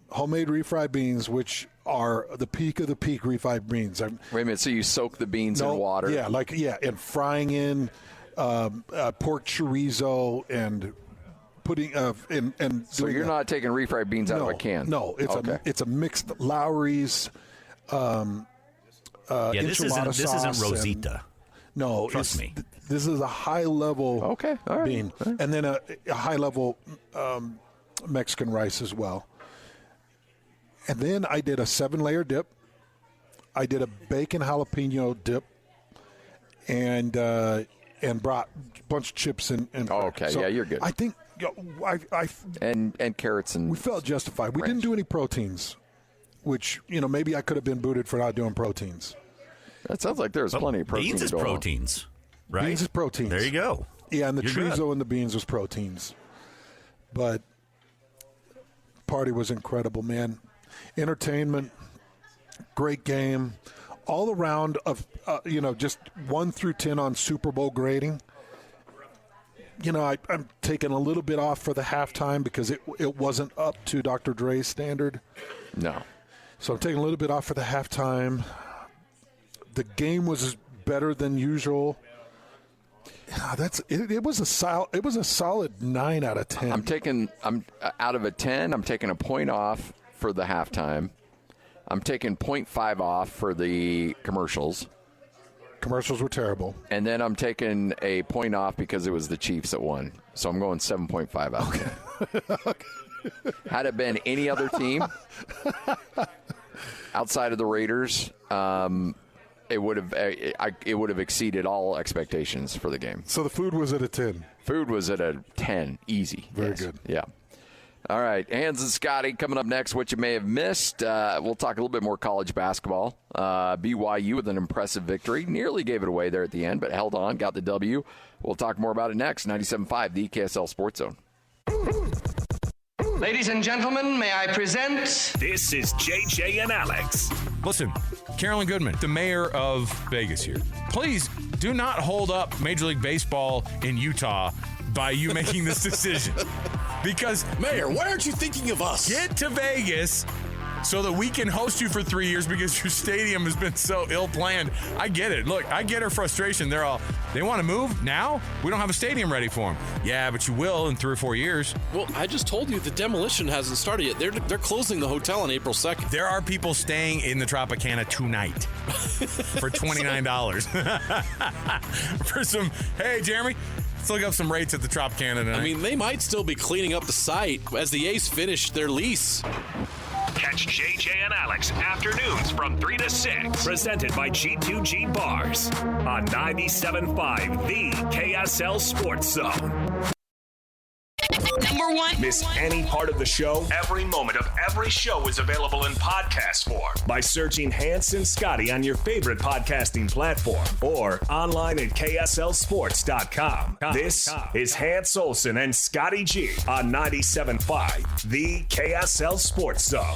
homemade refried beans, which are the peak of the peak refried beans. Wait a minute, so you soak the beans in water? Yeah, and frying in pork chorizo and putting and. So you're not taking refried beans out of a can? No, it's a mixed Lowry's. This isn't Rosita. No, Trust me. This is a high-level bean. All right. And then a high-level Mexican rice as well. And then I did a 7-layer dip. I did a bacon jalapeno dip, and brought a bunch of chips in. Okay, so yeah, you're good. I think and carrots and we felt justified. We didn't do any proteins, which maybe I could have been booted for not doing proteins. That sounds like there's plenty of protein. Beans is proteins, right? Beans is proteins. There you go. Yeah, and the You're chorizo good. and the beans was proteins. But party was incredible, man. Entertainment, great game, all around of just 1 through 10 on Super Bowl grading. I'm taking a little bit off for the halftime because it wasn't up to Dr. Dre's standard. No. So I'm taking a little bit off for the halftime. The game was better than usual. It was a solid 9 out of 10. I'm out of a 10. I'm taking a point off for the halftime. I'm taking 0.5 off for the commercials. Commercials were terrible. And then I'm taking a point off because it was the Chiefs that won. So I'm going 7.5 out. Okay. Had it been any other team outside of the Raiders, it would have exceeded all expectations for the game. So the food was at a 10. Food was at a 10, easy. Very yes. good. Yeah. All right, Hans and Scotty coming up next. What you may have missed. We'll talk a little bit more college basketball. BYU with an impressive victory. Nearly gave it away there at the end, but held on, got the W. We'll talk more about it next. 97.5, the KSL Sports Zone. Ladies and gentlemen, may I present... This is JJ and Alex. Listen, Carolyn Goodman, the mayor of Vegas here. Please do not hold up Major League Baseball in Utah by you making this decision. Because, Mayor, why aren't you thinking of us? Get to Vegas so that we can host you for 3 years because your stadium has been so ill-planned. I get it. Look, I get her frustration. They want to move now? We don't have a stadium ready for them. Yeah, but you will in 3 or 4 years. Well, I just told you the demolition hasn't started yet. They're closing the hotel on April 2nd. There are people staying in the Tropicana tonight for $29. For some, hey, Jeremy, let's look up some rates at the Tropicana tonight. I mean, they might still be cleaning up the site as the A's finish their lease. Catch JJ and Alex afternoons from 3 to 6. Presented by G2G Bars on 97.5, the KSL Sports Zone. Number one. Miss any part of the show? Every moment of every show is available in podcast form by searching Hans and Scotty on your favorite podcasting platform or online at KSLSports.com. This is Hans Olsen and Scotty G on 97.5, the KSL Sports Zone.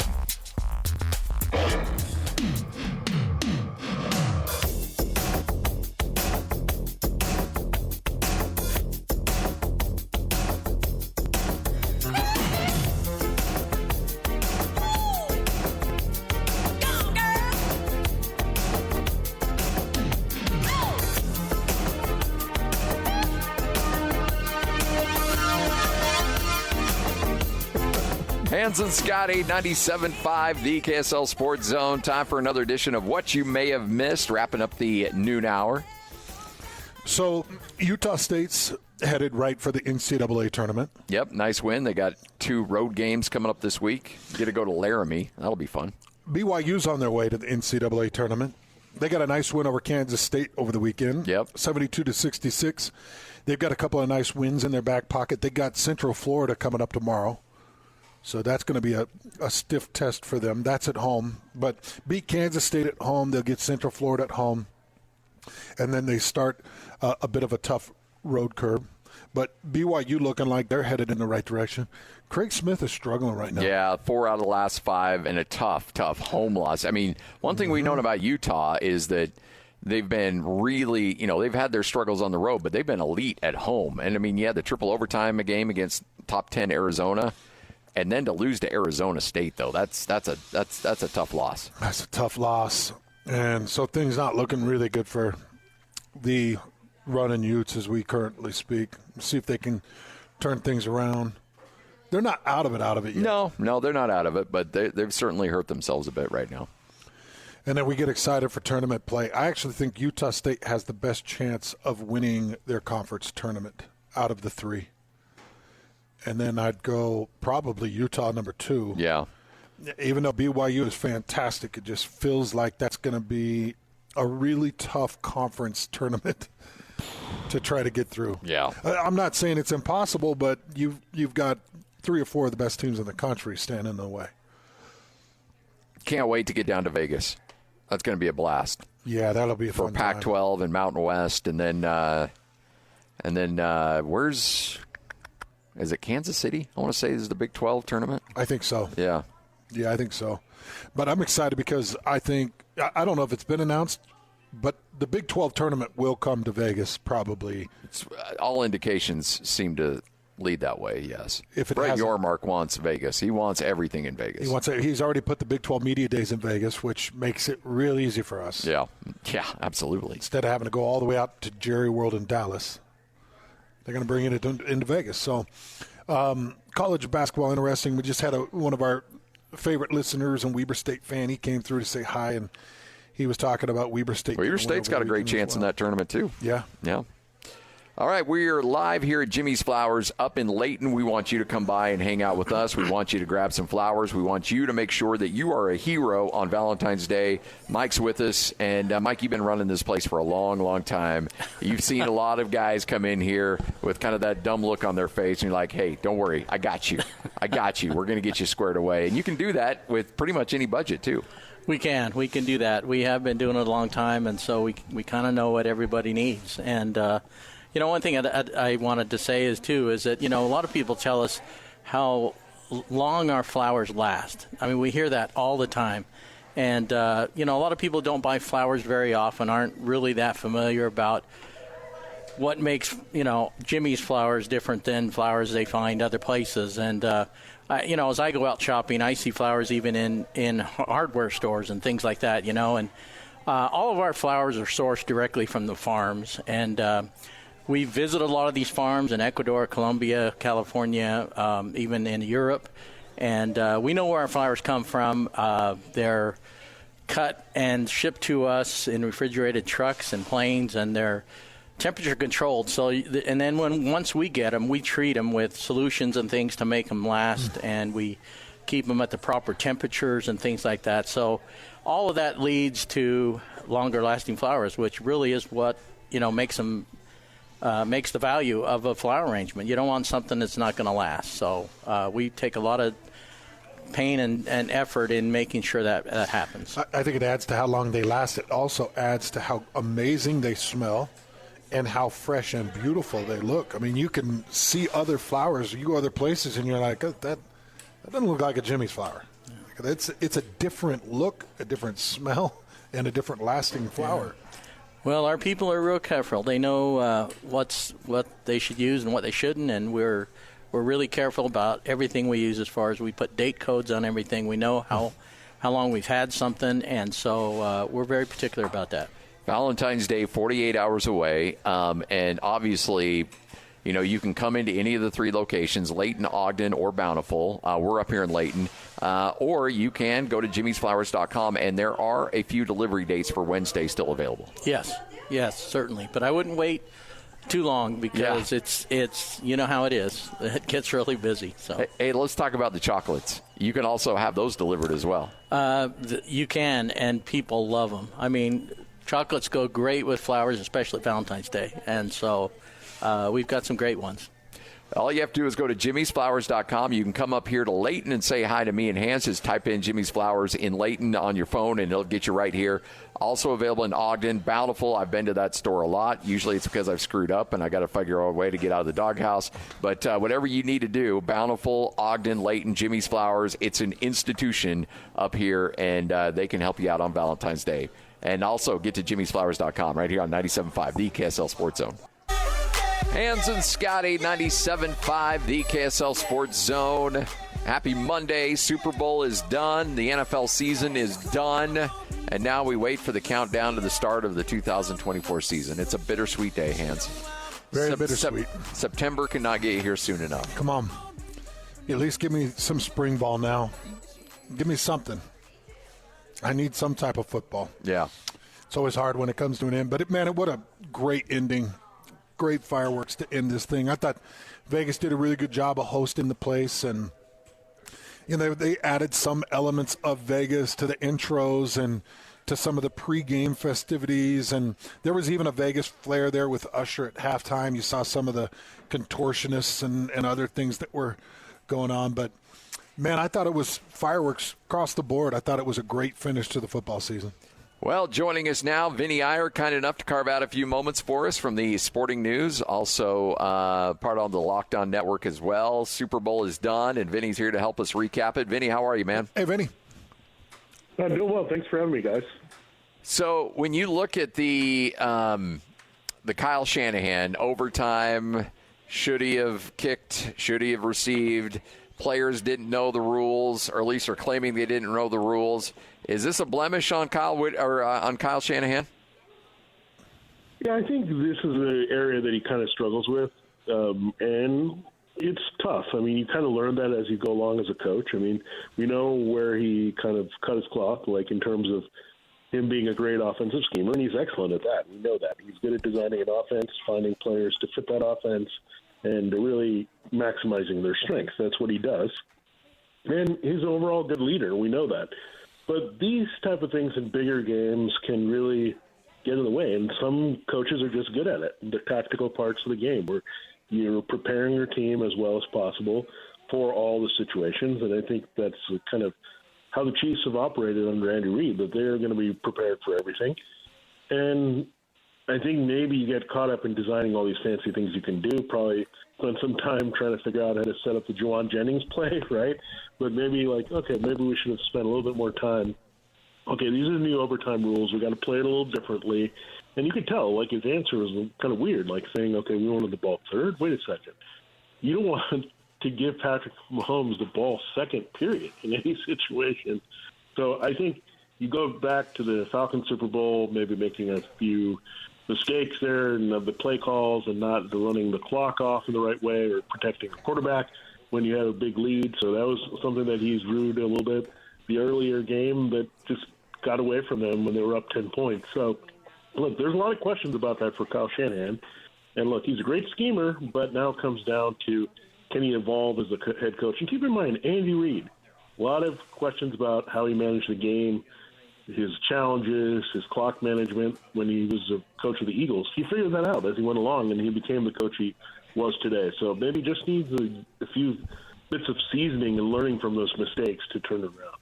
Hans and Scotty, 97.5, the KSL Sports Zone. Time for another edition of What You May Have Missed, wrapping up the noon hour. So Utah State's headed right for the NCAA tournament. Yep, nice win. They got 2 road games coming up this week. Get to go to Laramie. That'll be fun. BYU's on their way to the NCAA tournament. They got a nice win over Kansas State over the weekend. Yep. 72-66. They've got a couple of nice wins in their back pocket. They got Central Florida coming up tomorrow. So that's going to be a stiff test for them. That's at home. But beat Kansas State at home. They'll get Central Florida at home. And then they start a bit of a tough road curve. But BYU looking like they're headed in the right direction. Craig Smith is struggling right now. Yeah, 4 out of the last 5 and a tough home loss. I mean, one thing we've known about Utah is that they've been really, they've had their struggles on the road, but they've been elite at home. And, I mean, you had the triple overtime game against top 10 Arizona. And then to lose to Arizona State, though, that's a tough loss. That's a tough loss. And so things not looking really good for the running Utes as we currently speak. See if they can turn things around. They're not out of it yet. No, they're not out of it, but they've certainly hurt themselves a bit right now. And then we get excited for tournament play. I actually think Utah State has the best chance of winning their conference tournament out of the three. And then I'd go probably Utah number 2. Yeah. Even though BYU is fantastic, it just feels like that's going to be a really tough conference tournament to try to get through. Yeah. I'm not saying it's impossible, but you've got 3 or 4 of the best teams in the country standing in the way. Can't wait to get down to Vegas. That's going to be a blast. Yeah, that'll be a fun for Pac-12 time. and Mountain West, and then where's is it Kansas City? I want to say this is the Big 12 tournament. I think so. Yeah, I think so. But I'm excited because I don't know if it's been announced, but the Big 12 tournament will come to Vegas probably. All indications seem to lead that way, yes. If it Brett Yormark wants Vegas. He wants everything in Vegas. He's already put the Big 12 Media Days in Vegas, which makes it real easy for us. Yeah, absolutely. Instead of having to go all the way out to Jerry World in Dallas, they're going to bring it into Vegas. So college basketball, interesting. We just had one of our favorite listeners and Weber State fan. He came through to say hi, and he was talking about Weber State. Weber State's got a great chance in that tournament, too. Yeah. All right, we are live here at Jimmy's Flowers up in Layton. We want you to come by and hang out with us. We want you to grab some flowers. We want you to make sure that you are a hero on Valentine's Day. Mike's with us, and Mike, you've been running this place for a long, long time. You've seen a lot of guys come in here with kind of that dumb look on their face, and you're like, hey, don't worry, I got you. We're going to get you squared away. And you can do that with pretty much any budget, too. We can do that. We have been doing it a long time, and so we kind of know what everybody needs. And one thing I wanted to say is that, a lot of people tell us how long our flowers last. I mean, we hear that all the time. And, a lot of people don't buy flowers very often, aren't really that familiar about what makes, Jimmy's Flowers different than flowers they find other places. And, as I go out shopping, I see flowers even in hardware stores and things like that, and all of our flowers are sourced directly from the farms. And we visit a lot of these farms in Ecuador, Colombia, California, even in Europe. And we know where our flowers come from. They're cut and shipped to us in refrigerated trucks and planes, and they're temperature controlled. So, and then once we get them, we treat them with solutions and things to make them last, and we keep them at the proper temperatures and things like that. So all of that leads to longer lasting flowers, which really is what, makes them makes the value of a flower arrangement. You don't want something that's not going to last. So we take a lot of pain and effort in making sure that happens. I think it adds to how long they last. It also adds to how amazing they smell and how fresh and beautiful they look. I mean, you can see other flowers. You go other places, and you're like, that doesn't look like a Jimmy's flower. Yeah. It's a different look, a different smell, and a different lasting flower. Yeah. Well, our people are real careful. They know what they should use and what they shouldn't, and we're really careful about everything we use as far as we put date codes on everything. We know how long we've had something, and so we're very particular about that. Valentine's Day, 48 hours away, and obviously, you can come into any of the 3 locations, Layton, Ogden, or Bountiful. We're up here in Layton. Or you can go to jimmysflowers.com, and there are a few delivery dates for Wednesday still available. Yes, certainly. But I wouldn't wait too long because it's you know how it is. It gets really busy. So hey, let's talk about the chocolates. You can also have those delivered as well. You can, and people love them. I mean, chocolates go great with flowers, especially Valentine's Day. And so we've got some great ones. All you have to do is go to jimmysflowers.com. You can come up here to Layton and say hi to me and Hans. Just type in Jimmy's Flowers in Layton on your phone, and it'll get you right here. Also available in Ogden. Bountiful, I've been to that store a lot. Usually it's because I've screwed up and I got to figure out a way to get out of the doghouse. But whatever you need to do, Bountiful, Ogden, Layton, Jimmy's Flowers, it's an institution up here, and they can help you out on Valentine's Day. And also get to jimmysflowers.com right here on 97.5, the KSL Sports Zone. Hans and Scotty, 97.5, the KSL Sports Zone. Happy Monday. Super Bowl is done. The NFL season is done. And now we wait for the countdown to the start of the 2024 season. It's a bittersweet day, Hans. Very bittersweet. September cannot get here soon enough. Come on. At least give me some spring ball now. Give me something. I need some type of football. Yeah. It's always hard when it comes to an end. But, man, what a great ending. Great fireworks to end this thing. I thought Vegas did a really good job of hosting the place. And, they added some elements of Vegas to the intros and to some of the pregame festivities. And there was even a Vegas flair there with Usher at halftime. You saw some of the contortionists and other things that were going on. But, man, I thought it was fireworks across the board. I thought it was a great finish to the football season. Well, joining us now, Vinnie Iyer, kind enough to carve out a few moments for us from the sporting news. Also part on the Locked On Network as well. Super Bowl is done, and Vinny's here to help us recap it. Vinny, how are you, man? Hey, Vinny. I'm doing well. Thanks for having me, guys. So when you look at the Kyle Shanahan overtime, should he have kicked, should he have received, players didn't know the rules, or at least are claiming they didn't know the rules. Is this a blemish on on Kyle Shanahan? Yeah, I think this is an area that he kind of struggles with, and it's tough. I mean, you kind of learn that as you go along as a coach. I mean, we know where he kind of cut his cloth, like in terms of him being a great offensive schemer, and he's excellent at that. We know that. He's good at designing an offense, finding players to fit that offense, and really maximizing their strengths. That's what he does. And he's an overall good leader. We know that. But these type of things in bigger games can really get in the way, and some coaches are just good at it. The tactical parts of the game where you're preparing your team as well as possible for all the situations, and I think that's kind of how the Chiefs have operated under Andy Reid, that they're going to be prepared for everything. And I think maybe you get caught up in designing all these fancy things you can do, probably spend some time trying to figure out how to set up the Juwan Jennings play, right? But maybe maybe we should have spent a little bit more time. Okay, these are the new overtime rules. We got to play it a little differently. And you could tell, his answer was kind of weird, saying, okay, we wanted the ball third. Wait a second. You don't want to give Patrick Mahomes the ball second, period, in any situation. So I think you go back to the Falcons Super Bowl, maybe making a few mistakes there and the play calls and not running the clock off in the right way or protecting the quarterback when you have a big lead. So that was something that he's rued a little bit. The earlier game that just got away from them when they were up 10 points. So, look, there's a lot of questions about that for Kyle Shanahan. And, look, he's a great schemer, but now it comes down to can he evolve as a head coach. And keep in mind, Andy Reid, a lot of questions about how he managed the game, his challenges, his clock management when he was a coach of the Eagles. He figured that out as he went along, and he became the coach he was today. So maybe just needs a few bits of seasoning and learning from those mistakes to turn it around.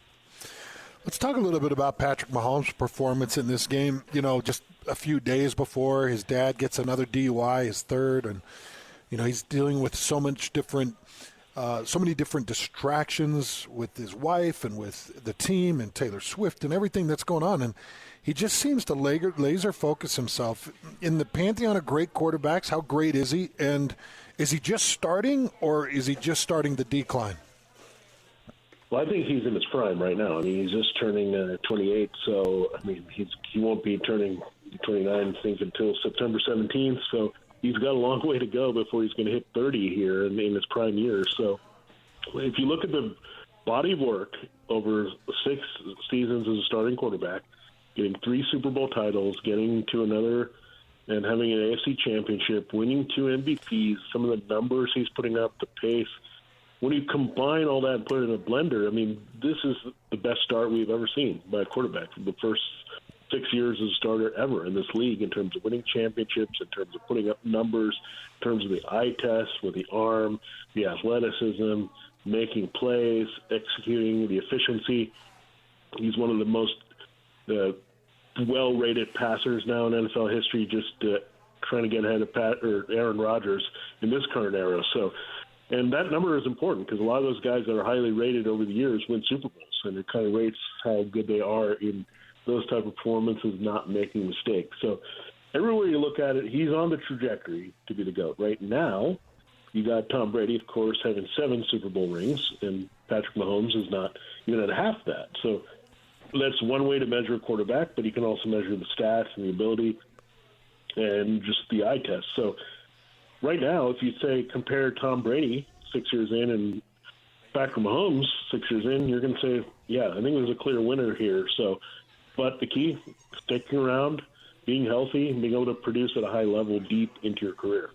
Let's talk a little bit about Patrick Mahomes' performance in this game. Just a few days before his dad gets another DUI, his third, and he's dealing with so many different distractions with his wife and with the team and Taylor Swift and everything that's going on. And he just seems to laser focus himself in the pantheon of great quarterbacks. How great is he? And is he just starting, or is he just starting the decline? Well, I think he's in his prime right now. I mean, he's just turning 28, so he won't be turning 29, I think, until September 17th. So he's got a long way to go before he's going to hit 30 here in his prime years. So if you look at the body of work over 6 seasons as a starting quarterback, getting 3 Super Bowl titles, getting to another and having an AFC championship, winning 2 MVPs, some of the numbers he's putting up, the pace. When you combine all that and put it in a blender, this is the best start we've ever seen by a quarterback. The first 6 years as a starter ever in this league in terms of winning championships, in terms of putting up numbers, in terms of the eye test with the arm, the athleticism, making plays, executing, the efficiency. He's one of the most well-rated passers now in NFL history, just trying to get ahead of Aaron Rodgers in this current era. And that number is important because a lot of those guys that are highly rated over the years win Super Bowls, and it kind of rates how good they are in those type of performances, not making mistakes. So everywhere you look at it, he's on the trajectory to be the GOAT. Right now, you got Tom Brady, of course, having 7 Super Bowl rings, and Patrick Mahomes is not even at half that. So that's one way to measure a quarterback, but you can also measure the stats and the ability and just the eye test. So right now, if you say compare Tom Brady 6 years in and Patrick Mahomes 6 years in, you're going to say, yeah, I think there's a clear winner here. So, but the key, sticking around, being healthy, and being able to produce at a high level deep into your career.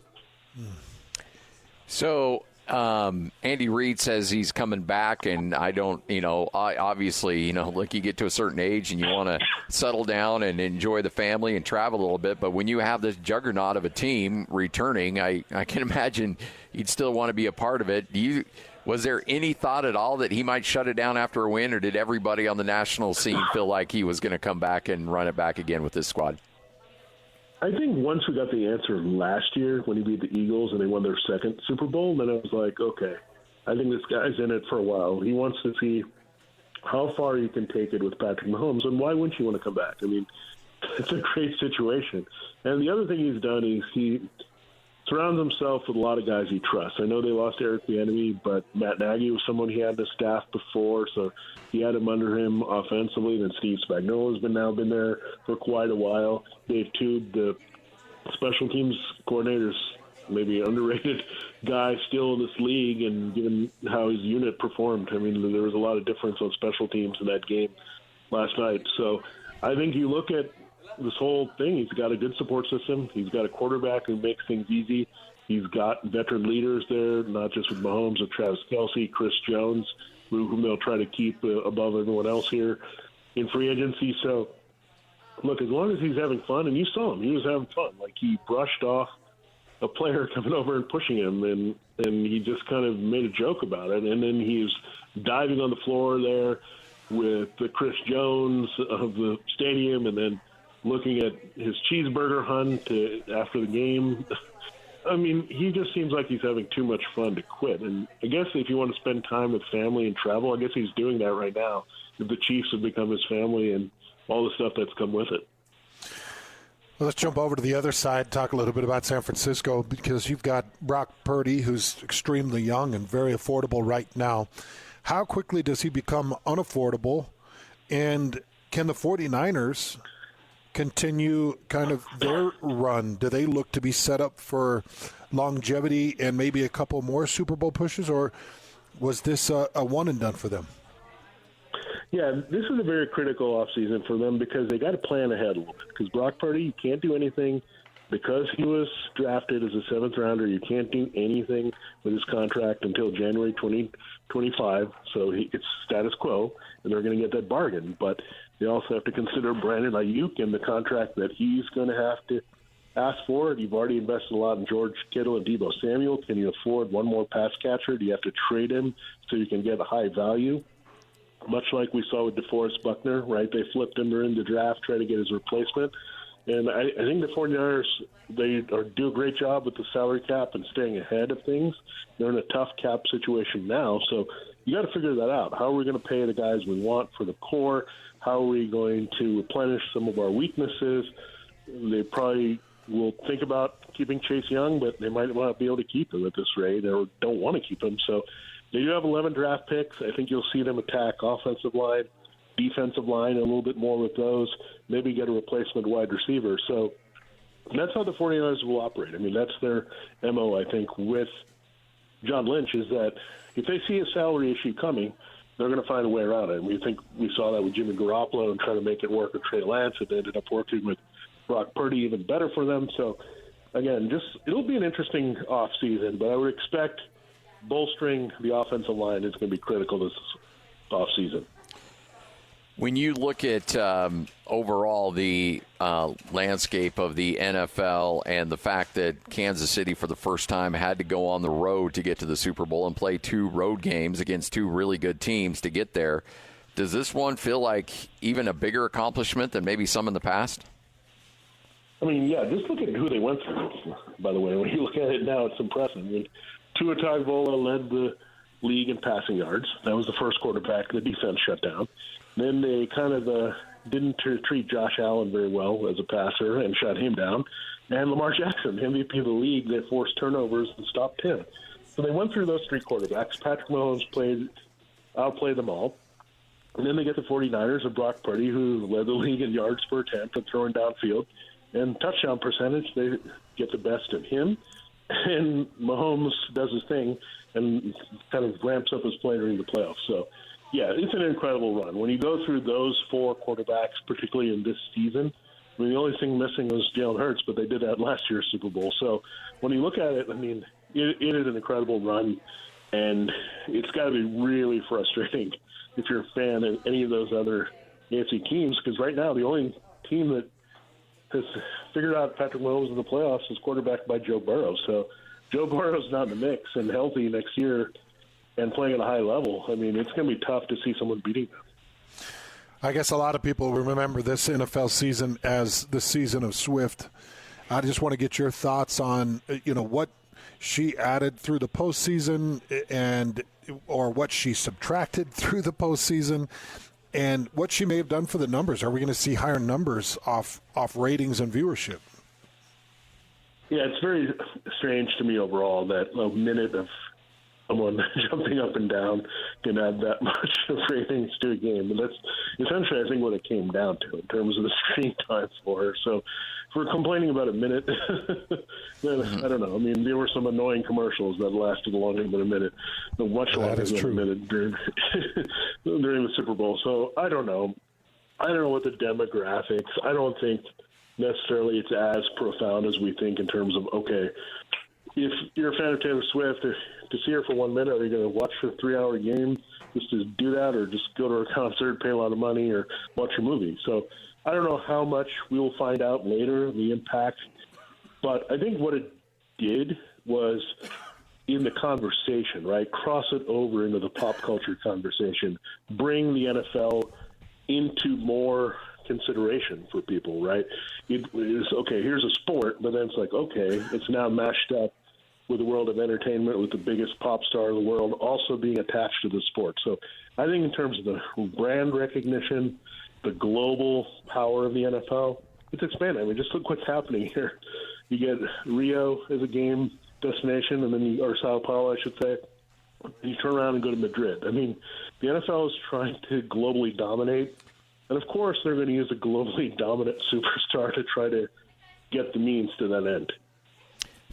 So Andy Reid says he's coming back, and I don't, obviously, like you get to a certain age and you want to settle down and enjoy the family and travel a little bit. But when you have this juggernaut of a team returning, I can imagine you'd still want to be a part of it. Was there any thought at all that he might shut it down after a win, or did everybody on the national scene feel like he was going to come back and run it back again with this squad? I think once we got the answer last year when he beat the Eagles and they won their second Super Bowl, then I was like, okay, I think this guy's in it for a while. He wants to see how far you can take it with Patrick Mahomes, and why wouldn't you want to come back? I mean, it's a great situation. And the other thing he's done is he surrounds himself with a lot of guys he trusts. I know they lost Eric Bieniemy, but Matt Nagy was someone he had in the staff before, so he had him under him offensively. And then Steve Spagnuolo has now been there for quite a while. Dave Tube, the special teams coordinator's maybe underrated guy still in this league, and given how his unit performed, I mean, there was a lot of difference on special teams in that game last night. So I think you look at this whole thing, he's got a good support system. He's got a quarterback who makes things easy. He's got veteran leaders there, not just with Mahomes, with Travis Kelce, Chris Jones, whom they'll try to keep above everyone else here in free agency. So, look, as long as he's having fun, and you saw him, he was having fun. Like, he brushed off a player coming over and pushing him, and he just kind of made a joke about it. And then he was diving on the floor there with the Chris Jones of the stadium, and then looking at his cheeseburger hunt after the game. I mean, he just seems like he's having too much fun to quit. And I guess if you want to spend time with family and travel, I guess he's doing that right now. The Chiefs have become his family and all the stuff that's come with it. Well, let's jump over to the other side, talk a little bit about San Francisco, because you've got Brock Purdy, who's extremely young and very affordable right now. How quickly does he become unaffordable? And can the 49ers continue kind of their run? Do they look to be set up for longevity and maybe a couple more Super Bowl pushes, or was this a one and done for them? Yeah, this is a very critical offseason for them because they got to plan ahead a little bit. Because Brock Purdy, you can't do anything because he was drafted as a seventh rounder. You can't do anything with his contract until January 2025. So it's status quo, and they're going to get that bargain. But they also have to consider Brandon Ayuk and the contract that he's going to have to ask for. You've already invested a lot in George Kittle and Deebo Samuel. Can you afford one more pass catcher? Do you have to trade him so you can get a high value? Much like we saw with DeForest Buckner, right? They flipped him during the draft, trying to get his replacement. And I think the 49ers, they do a great job with the salary cap and staying ahead of things. They're in a tough cap situation now, so you got to figure that out. How are we going to pay the guys we want for the core? How are we going to replenish some of our weaknesses? They probably will think about keeping Chase Young, but they might not be able to keep him at this rate or don't want to keep him. So they do have 11 draft picks. I think you'll see them attack offensive line, defensive line, a little bit more with those, maybe get a replacement wide receiver. So that's how the 49ers will operate. I mean, that's their MO, I think, with John Lynch, is that if they see a salary issue coming, they're going to find a way around it. And we saw that with Jimmy Garoppolo and trying to make it work with Trey Lance. It ended up working with Brock Purdy even better for them. So, again, it'll be an interesting offseason, but I would expect bolstering the offensive line is going to be critical this offseason. When you look at overall the landscape of the NFL and the fact that Kansas City for the first time had to go on the road to get to the Super Bowl and play 2 road games against 2 really good teams to get there, does this one feel like even a bigger accomplishment than maybe some in the past? I mean, yeah, just look at who they went through, by the way. When you look at it now, it's impressive. I mean, Tua Tagovailoa led the league in passing yards. That was the first quarterback the defense shut down. Then they kind of didn't treat Josh Allen very well as a passer and shut him down. And Lamar Jackson, MVP of the league, they forced turnovers and stopped him. So they went through those 3 quarterbacks. Patrick Mahomes outplayed them all. And then they get the 49ers of Brock Purdy, who led the league in yards per attempt and throwing downfield. And touchdown percentage, they get the best of him. and Mahomes does his thing and kind of ramps up his play during the playoffs. So, yeah, it's an incredible run. When you go through those four quarterbacks, particularly in this season, I mean, the only thing missing was Jalen Hurts, but they did that last year's Super Bowl. So when you look at it, I mean, it is an incredible run, and it's got to be really frustrating if you're a fan of any of those other AFC teams, because right now the only team that has figured out Patrick Mahomes in the playoffs is quarterbacked by Joe Burrow. So Joe Burrow's not in the mix and healthy next year and playing at a high level. I mean, it's going to be tough to see someone beating them. I guess a lot of people remember this NFL season as the season of Swift. I just want to get your thoughts on, what she added through the postseason or what she subtracted through the postseason, and what she may have done for the numbers. Are we going to see higher numbers off ratings and viewership? Yeah, it's very strange to me overall that a minute of someone jumping up and down can add that much of ratings to a game. And that's essentially, I think, what it came down to in terms of the screen time for her. So if we're complaining about a minute, then I don't know. I mean, there were some annoying commercials that lasted longer than a minute, much longer than a minute during the Super Bowl. So I don't know. I don't know what the demographics. I don't think necessarily it's as profound as we think in terms of, okay, if you're a fan of Taylor Swift, to see her for 1 minute, are you going to watch a 3-hour game just to do that, or just go to a concert, pay a lot of money, or watch a movie? So I don't know how much we will find out later, the impact. But I think what it did was in the conversation, right, cross it over into the pop culture conversation, bring the NFL into more consideration for people, right? It is, okay, here's a sport, but then it's like, okay, it's now mashed up with the world of entertainment, with the biggest pop star in the world also being attached to the sport. So I think in terms of the brand recognition, the global power of the NFL, it's expanding. I mean, just look what's happening here. You get Rio as a game destination, and then or Sao Paulo, I should say. You turn around and go to Madrid. I mean, the NFL is trying to globally dominate. And, of course, they're going to use a globally dominant superstar to try to get the means to that end.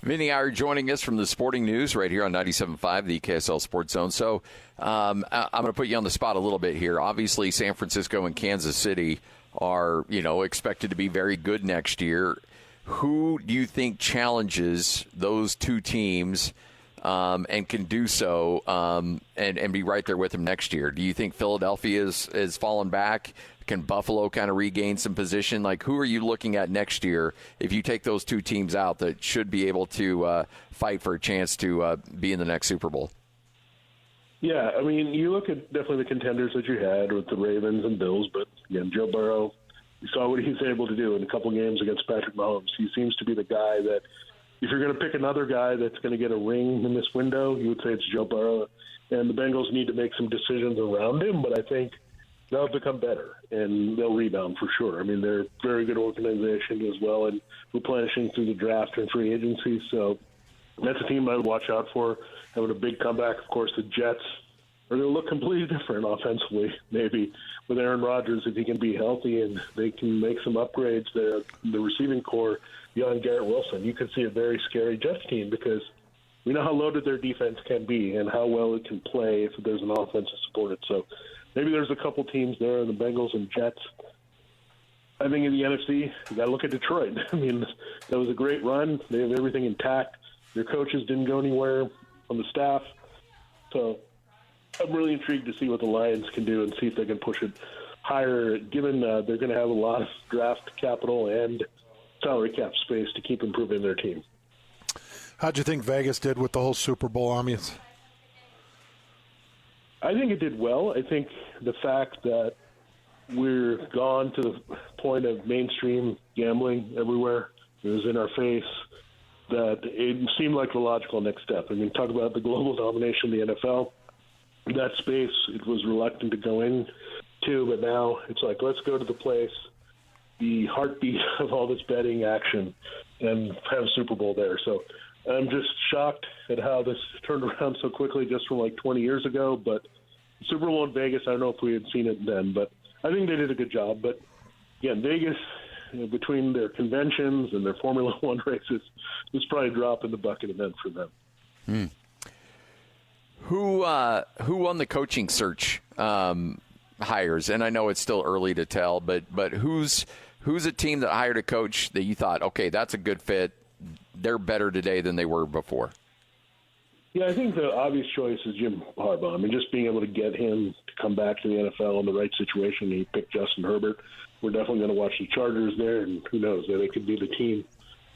Vinnie Iyer joining us from the Sporting News right here on 97.5, the KSL Sports Zone. So I'm going to put you on the spot a little bit here. Obviously, San Francisco and Kansas City are, expected to be very good next year. Who do you think challenges those two teams and can do so and be right there with them next year? Do you think Philadelphia is fallen back? Can Buffalo kind of regain some position? Like, who are you looking at next year if you take those two teams out that should be able to fight for a chance to be in the next Super Bowl? Yeah, I mean, you look at definitely the contenders that you had with the Ravens and Bills, but again, Joe Burrow, you saw what he's able to do in a couple games against Patrick Mahomes. He seems to be the guy that, if you're going to pick another guy that's going to get a ring in this window, you would say it's Joe Burrow. And the Bengals need to make some decisions around him, but I think they'll become better, and they'll rebound for sure. I mean, they're a very good organization as well, and replenishing through the draft and free agency. So that's a team I would watch out for, having a big comeback. Of course, the Jets are going to look completely different offensively, maybe, with Aaron Rodgers, if he can be healthy and they can make some upgrades there. The receiving core beyond Garrett Wilson, you could see a very scary Jets team because we know how loaded their defense can be and how well it can play if there's an offense to support it. So maybe there's a couple teams there, the Bengals and Jets. I think in the NFC, you got to look at Detroit. I mean, that was a great run. They have everything intact. Their coaches didn't go anywhere on the staff. So I'm really intrigued to see what the Lions can do and see if they can push it higher, given they're going to have a lot of draft capital and salary cap space to keep improving their team. How'd you think Vegas did with the whole Super Bowl ambience? I think it did well. I think the fact that we're gone to the point of mainstream gambling everywhere, it was in our face, that it seemed like the logical next step. I mean, talk about the global domination of the NFL. That space, it was reluctant to go into, but now it's like, let's go to the place, the heartbeat of all this betting action, and have a Super Bowl there. So I'm just shocked at how this turned around so quickly just from like 20 years ago. But Super Bowl in Vegas, I don't know if we had seen it then, but I think they did a good job. But again, Vegas between their conventions and their Formula One races, it's probably a drop in the bucket event for them. Who won the coaching search hires? And I know it's still early to tell, but who's a team that hired a coach that you thought, okay, that's a good fit? They're better today than they were before. Yeah, I think the obvious choice is Jim Harbaugh. I mean, just being able to get him to come back to the NFL in the right situation. He picked Justin Herbert. We're definitely going to watch the Chargers there, and who knows, they could be the team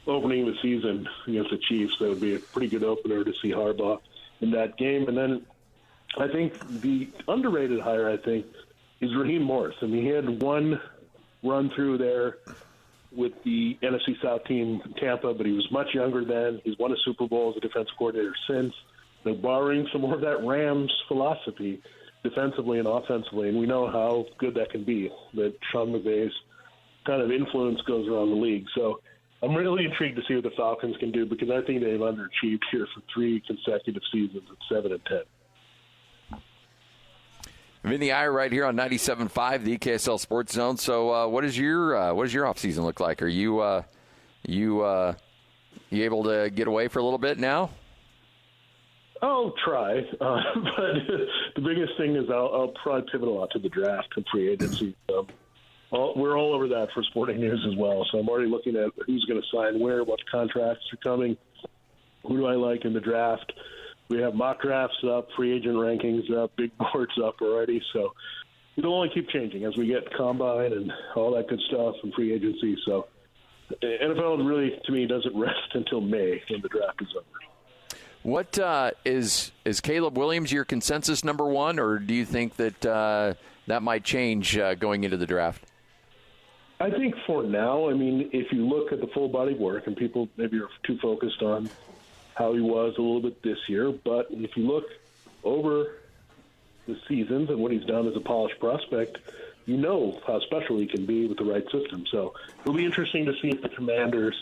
opening the season against the Chiefs. That would be a pretty good opener to see Harbaugh in that game. And then I think the underrated hire, is Raheem Morris. I mean, he had one run through there with the NFC South team, Tampa, but he was much younger then. He's won a Super Bowl as a defensive coordinator since. They're borrowing some more of that Rams philosophy defensively and offensively, and we know how good that can be, that Sean McVay's kind of influence goes around the league. So I'm really intrigued to see what the Falcons can do, because I think they've underachieved here for 3 consecutive seasons at 7-10. Vinnie Iyer right here on 97.5, the KSL Sports Zone. So, what does your off season look like? Are you able to get away for a little bit now? I'll try, but the biggest thing is I'll probably pivot a lot to the draft and free agency. We're all over that for Sporting News as well. So I'm already looking at who's going to sign where, what contracts are coming, who do I like in the draft. We have mock drafts up, free agent rankings up, big boards up already. So it'll only keep changing as we get combine and all that good stuff and free agency. So the NFL really, to me, doesn't rest until May when the draft is over. What is Caleb Williams your consensus number one, or do you think that that might change going into the draft? I think for now, I mean, if you look at the full body work, and people maybe are too focused on how he was a little bit this year, but if you look over the seasons and what he's done as a polished prospect, you know how special he can be with the right system. So it'll be interesting to see if the Commanders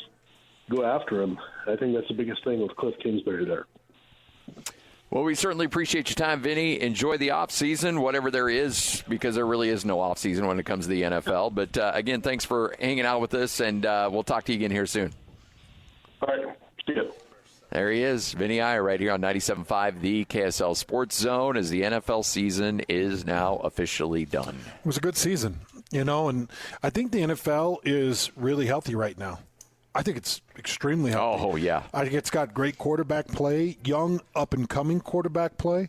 go after him. I think that's the biggest thing with Cliff Kingsbury there. Well, we certainly appreciate your time, Vinny. Enjoy the off season, whatever there is, because there really is no off season when it comes to the NFL. But again, thanks for hanging out with us, and we'll talk to you again here soon. All right. See you. There he is, Vinnie Iyer, right here on 97.5, the KSL Sports Zone, as the NFL season is now officially done. It was a good season, and I think the NFL is really healthy right now. I think it's extremely healthy. Oh, yeah. I think it's got great quarterback play, young, up-and-coming quarterback play.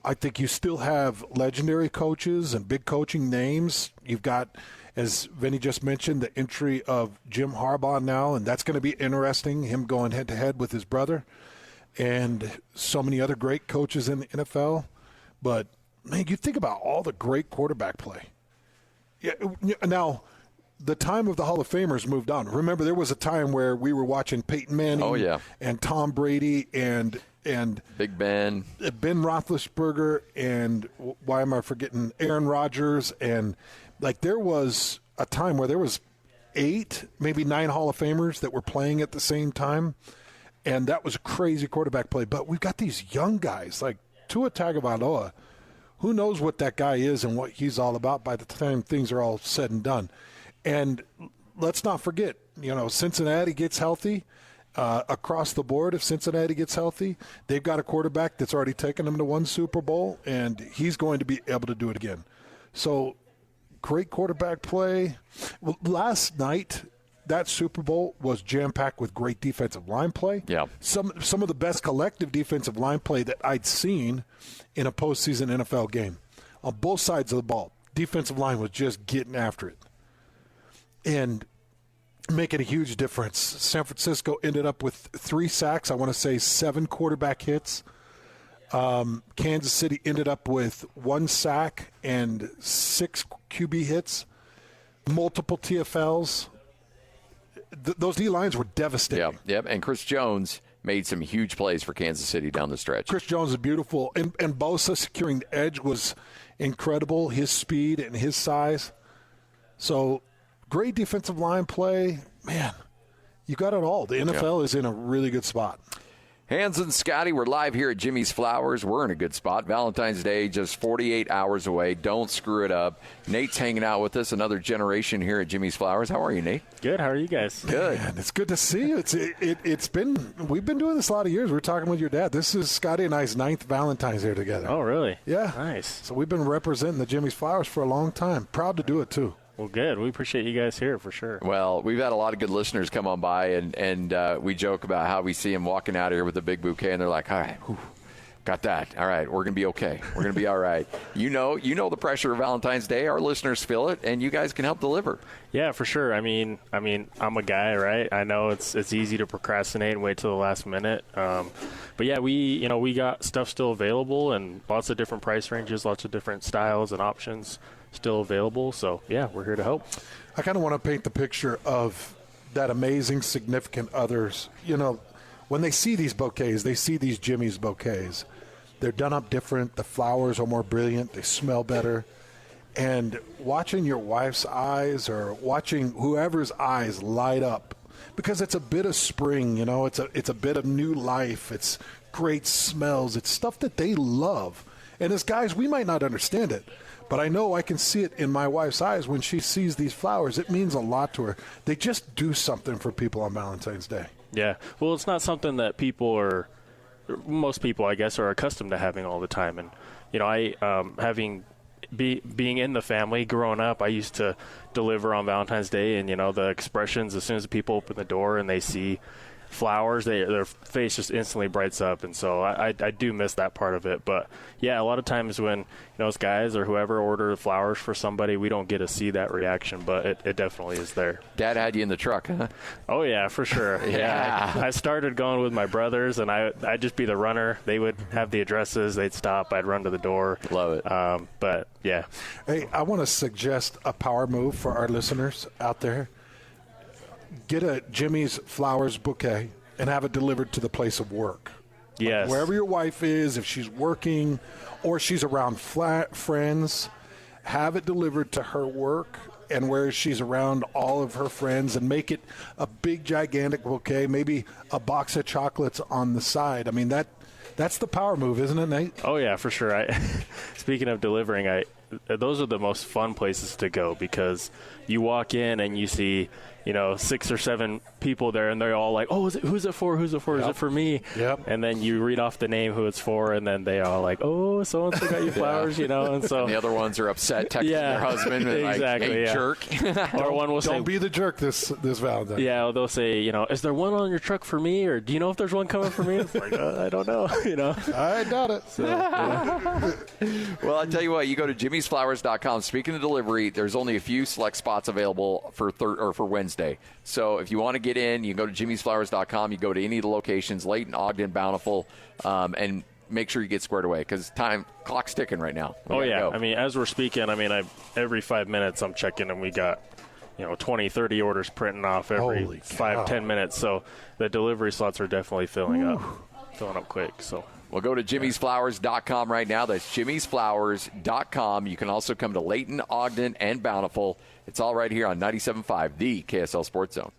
I think you still have legendary coaches and big coaching names. You've got, as Vinny just mentioned, the entry of Jim Harbaugh now, and that's going to be interesting, him going head-to-head with his brother, and so many other great coaches in the NFL. But, man, you think about all the great quarterback play. Yeah, now, the time of the Hall of Famers moved on. Remember, there was a time where we were watching Peyton Manning and Tom Brady and Big Ben Roethlisberger, and why am I forgetting Aaron Rodgers, and there was a time where there was 8, maybe 9 Hall of Famers that were playing at the same time, and that was a crazy quarterback play. But we've got these young guys like Tua Tagovailoa. Who knows what that guy is and what he's all about by the time things are all said and done. And let's not forget, Cincinnati gets healthy. Across the board, if Cincinnati gets healthy, they've got a quarterback that's already taken them to 1 Super Bowl, and he's going to be able to do it again. So, great quarterback play. Well, last night, that Super Bowl was jam-packed with great defensive line play. Yeah. Some of the best collective defensive line play that I'd seen in a postseason NFL game. On both sides of the ball, defensive line was just getting after it and making a huge difference. San Francisco ended up with 3 sacks, I want to say 7 quarterback hits. Kansas City ended up with 1 sack and 6 QB hits, multiple TFLs. Those D-lines were devastating. Yep. And Chris Jones made some huge plays for Kansas City down the stretch. Chris Jones is beautiful. And Bosa securing the edge was incredible, his speed and his size. So, great defensive line play. Man, you got it all. The NFL is in a really good spot. Hans and Scotty, we're live here at Jimmy's Flowers. We're in a good spot. Valentine's Day just 48 hours away. Don't screw it up. Nate's hanging out with us, another generation here at Jimmy's Flowers. How are you, Nate? Good. How are you guys? Good. Man, it's good to see you. We've been doing this a lot of years. We're talking with your dad. This is Scotty and I's 9th Valentine's here together. Oh, really? Yeah. Nice. So we've been representing the Jimmy's Flowers for a long time. Proud to do it, too. Well, good. We appreciate you guys here for sure. Well, we've had a lot of good listeners come on by, and we joke about how we see them walking out of here with a big bouquet, and they're like, all right, whew, got that. All right, we're going to be okay. We're going to be all right. You know the pressure of Valentine's Day. Our listeners feel it, and you guys can help deliver. Yeah, for sure. I mean, I'm a guy, right? I know it's easy to procrastinate and wait till the last minute. But yeah, we got stuff still available and lots of different price ranges, lots of different styles and options still available. So yeah, we're here to help. I kind of want to paint the picture of that amazing significant others. When they see these bouquets, they see these Jimmy's bouquets. They're done up different. The flowers are more brilliant. They smell better. And watching your wife's eyes or watching whoever's eyes light up, because it's a bit of spring, it's a bit of new life. It's great smells. It's stuff that they love. And as guys, we might not understand it, but I know I can see it in my wife's eyes when she sees these flowers. It means a lot to her. They just do something for people on Valentine's Day. Yeah. Well, it's not something that most people, I guess, are accustomed to having all the time. And, being in the family growing up, I used to deliver on Valentine's Day, and, the expressions, as soon as the people open the door and they see flowers, their face just instantly brights up. And so I do miss that part of it. But yeah, a lot of times when us guys or whoever order flowers for somebody, we don't get to see that reaction, but it definitely is there. Dad had you in the truck, huh? Oh yeah, for sure. Yeah. I started going with my brothers, and I'd just be the runner. They would have the addresses, they'd stop, I'd run to the door. Love it. But yeah. Hey, I want to suggest a power move for our listeners out there. Get a Jimmy's Flowers bouquet and have it delivered to the place of work. Yes. Wherever your wife is, if she's working or she's around friends, have it delivered to her work and where she's around all of her friends, and make it a big, gigantic bouquet, maybe a box of chocolates on the side. I mean, that's the power move, isn't it, Nate? Oh, yeah, for sure. Speaking of delivering, those are the most fun places to go, because you walk in and you see, 6 or 7 people there, and they're all like, oh, who's it for? Who's it for? Yep. Is it for me? Yep. And then you read off the name who it's for, and then they all like, oh, so-and-so got you flowers, and so. And the other ones are upset, texting their husband, and exactly, like, hey, jerk. Or one will say, don't be the jerk this Valentine. Yeah, they'll say, is there one on your truck for me, or do you know if there's one coming for me? It's like, I don't know, I doubt it. So, yeah. Well, I tell you what, you go to jimmysflowers.com. Speaking of delivery, there's only a few select spots available for Wednesday. So if you want to get in, you can go to jimmysflowers.com. You go to any of the locations, Layton, Ogden, Bountiful, and make sure you get squared away, because clock's ticking right now. Oh, yeah. Go. I mean, as we're speaking, every 5 minutes I'm checking, and we got 20, 30 orders printing off every 5-10 minutes. So the delivery slots are definitely filling up quick. So we'll go to jimmysflowers.com right now. That's jimmysflowers.com. You can also come to Layton, Ogden, and Bountiful. It's all right here on 97.5, the KSL Sports Zone.